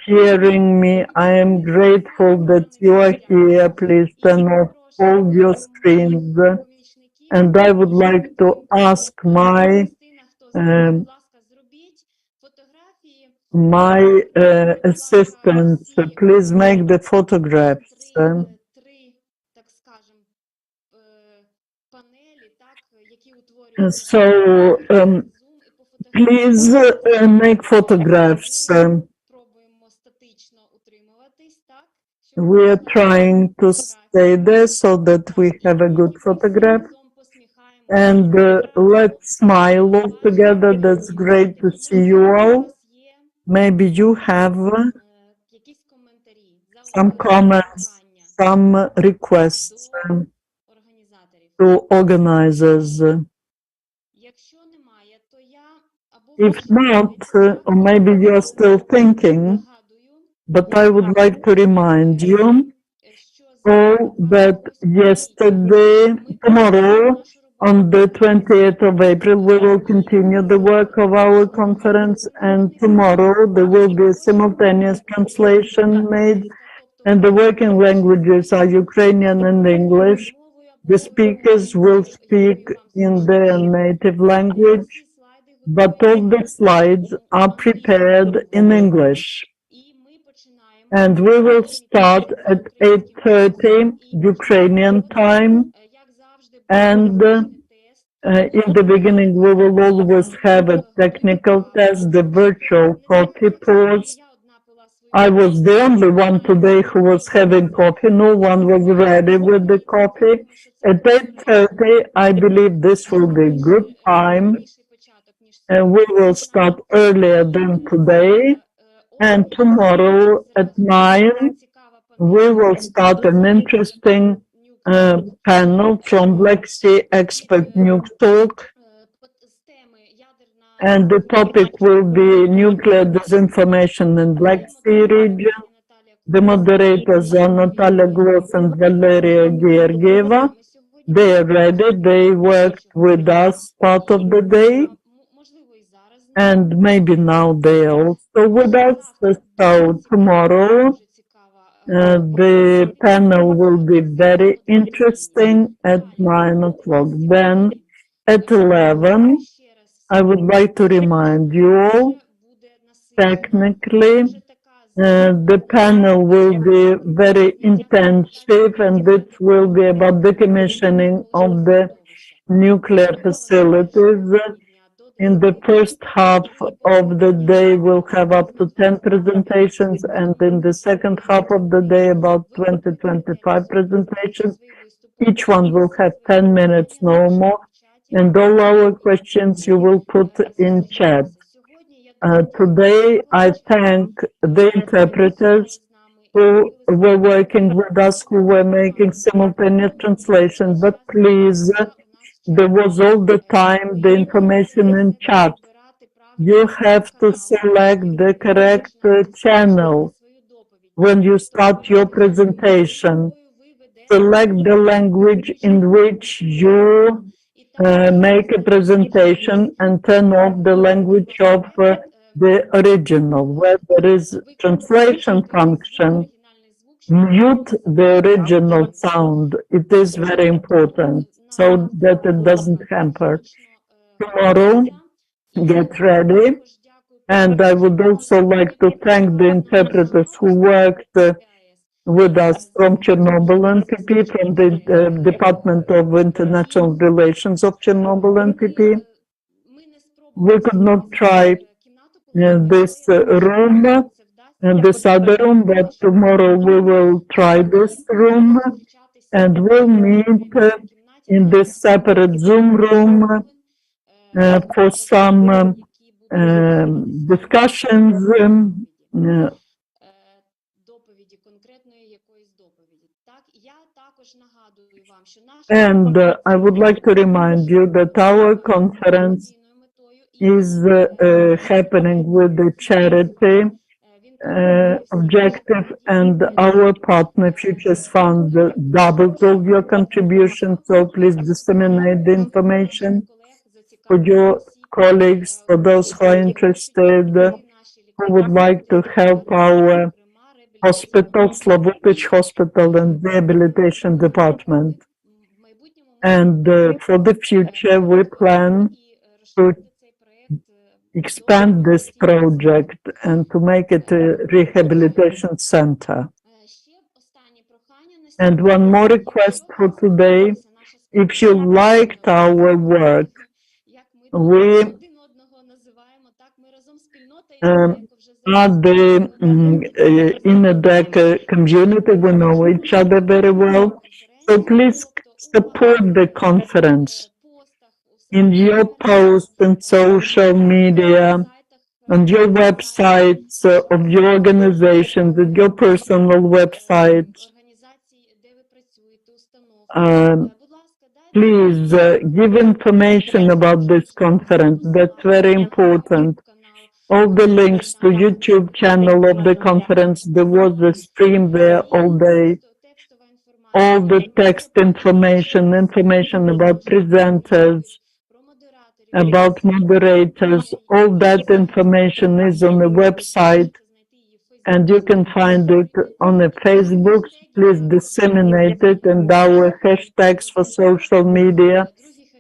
hearing me. I am grateful that you are here. Please turn off all your screens. And I would like to ask my assistants, please make the photographs. So please make photographs. We are trying to stay there so that we have a good photograph. And let's smile all together. That's great to see you all. Maybe you have some comments, some requests to organizers. If not, or maybe you're still thinking, but I would like to remind you all that tomorrow, on the 28th of April, we will continue the work of our conference, and tomorrow there will be a simultaneous translation made, and the working languages are Ukrainian and English. The speakers will speak in their native language, but all the slides are prepared in English. And we will start at 8:30 Ukrainian time. And in the beginning, we will always have a technical test, the virtual coffee pause. I was the only one today who was having coffee. No one was ready with the coffee. At 8:30, I believe this will be a good time. And we will start earlier than today. And tomorrow at 9, we will start an interesting panel from Black Sea Expert Nuke Talk, and the topic will be nuclear disinformation in Black Sea region. The moderators are Natalia Gloss and Valeria Georgieva. They are ready. They worked with us part of the day, and maybe now they are also with us. So tomorrow, the panel will be very interesting at 9 o'clock. Then at 11, I would like to remind you all, technically, the panel will be very intensive, and it will be about decommissioning of the nuclear facilities. In the first half of the day, we'll have up to 10 presentations, and in the second half of the day, about 20-25 presentations. Each one will have 10 minutes, no more, and all our questions you will put in chat. Today, I thank the interpreters who were working with us, who were making simultaneous translation, but please, there was all the time the information in chat. You have to select the correct channel when you start your presentation. Select the language in which you make a presentation and turn off the language of the original. Where there is translation function, mute the original sound. It is very important so that it doesn't hamper. Tomorrow, get ready. And I would also like to thank the interpreters who worked with us from Chernobyl NPP, from the Department of International Relations of Chernobyl NPP. We could not try this room and this other room, but tomorrow we will try this room, and we'll meet in this separate Zoom room for some discussions. And I would like to remind you that our conference is happening with the charity objective, and our partner Futures Fund doubles all your contributions, so please disseminate the information for your colleagues, for those who are interested, who would like to help our hospital, Slavutich Hospital and Rehabilitation Department. And for the future, we plan to expand this project and to make it a rehabilitation center. And one more request for today: if you liked our work, we are the INUDECO community. We know each other very well, so please support the conference in your posts and social media, on your websites of your organizations, and your personal websites. Please give information about this conference. That's very important. All the links to YouTube channel of the conference, there was a stream there all day. All the text information, information about presenters, about moderators, all that information is on the website, and you can find it on the Facebook. Please disseminate it, and our hashtags for social media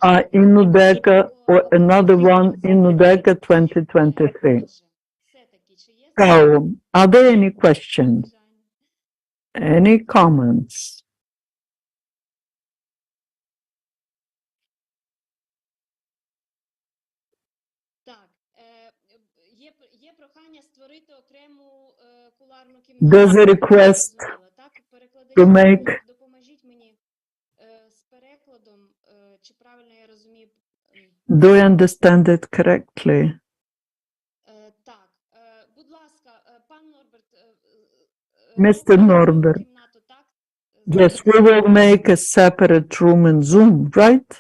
are INUDECO, or another one, INUDECO 2023. So, are there any questions? Any comments? There's a request to make. Do I understand it correctly? Mr. Norbert, yes, we will make a separate room in Zoom, right?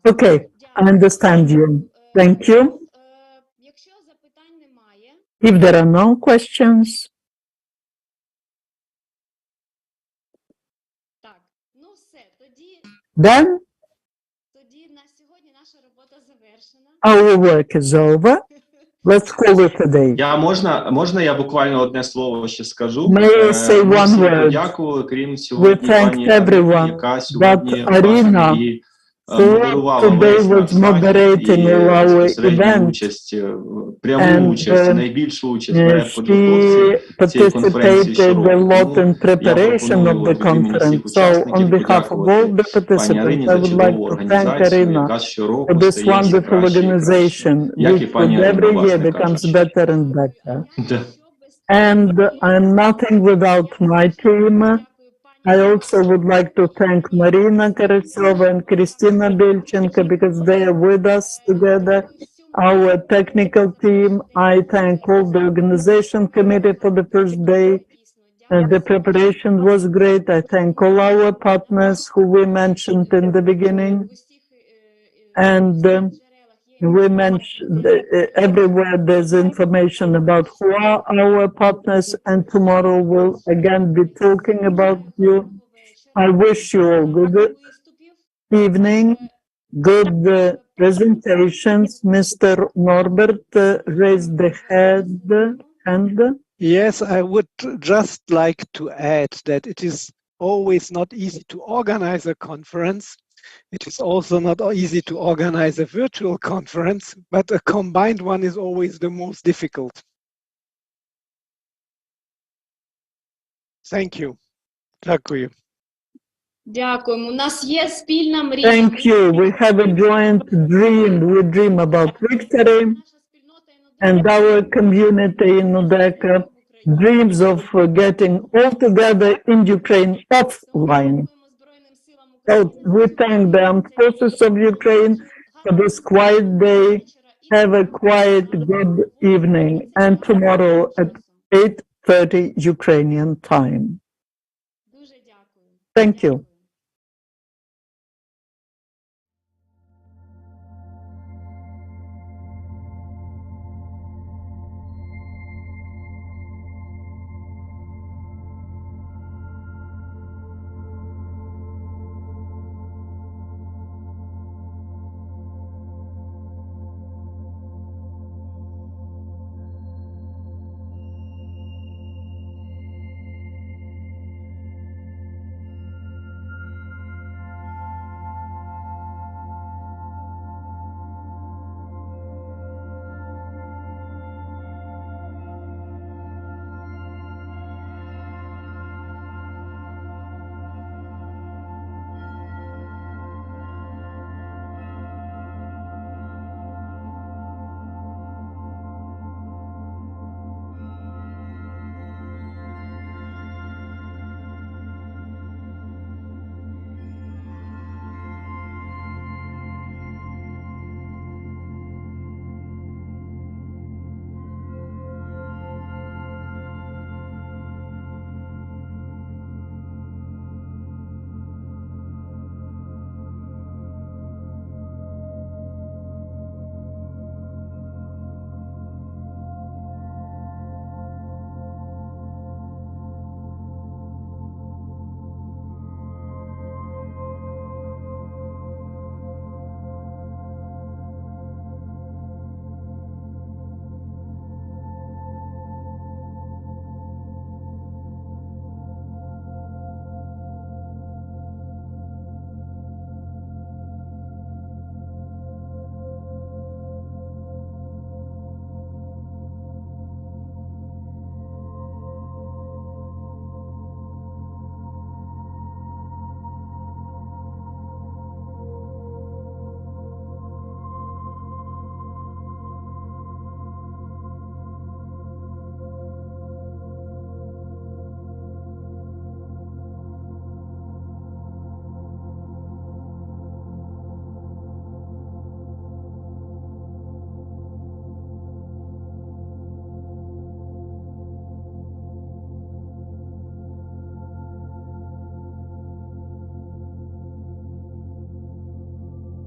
Okay, I understand you. Thank you. Якщо запитань немає, If there are no questions, так, ну все, тоді then на сьогодні наша робота завершена. our work is over. Let's call it a day. Можна я буквально одне слово ще скажу? May I say Ми one всім word? подякували, крім сьогодні We thanked пані Аріни, everyone, яка сьогодні but Arina, власне і who модерувала today весь was наш захід moderating і all our безпосередню event, участь, пряму участь, найбільшу участь бере в she підготовці цієї конференції participated a щороку. lot in Тому я preparation of пропоную the від імені всіх conference. So on учасників behalf of all подякувати the пані Арині participants, I за would like чудову to thank організацію, Arina яка for щороку this стає все wonderful краще і краще. organization, Як і which пані with Арина, every year власне becomes кажучи. better and better. And I'm nothing without my team. I also would like to thank Marina Karasova and Kristina Belchenko because they are with us together, our technical team. I thank all the organization committee for the first day. The preparation was great. I thank all our partners who we mentioned in the beginning. And we mentioned everywhere there's information about who are our partners, and tomorrow we'll again be talking about you. I wish you all good evening, good presentations. Mr. Norbert raised the hand. Yes, I would just like to add that it is always not easy to organize a conference. It is also not easy to organize a virtual conference, but a combined one is always the most difficult. Thank you. Дякую. Дякуємо. У нас є спільна мрія. Thank you. We have a joint dream. We dream about victory, and our community in INUDECO dreams of getting all together in Ukraine offline. So we thank the armed forces of Ukraine for this quiet day. Have a quiet, good evening, and tomorrow at 8:30 Ukrainian time. Thank you.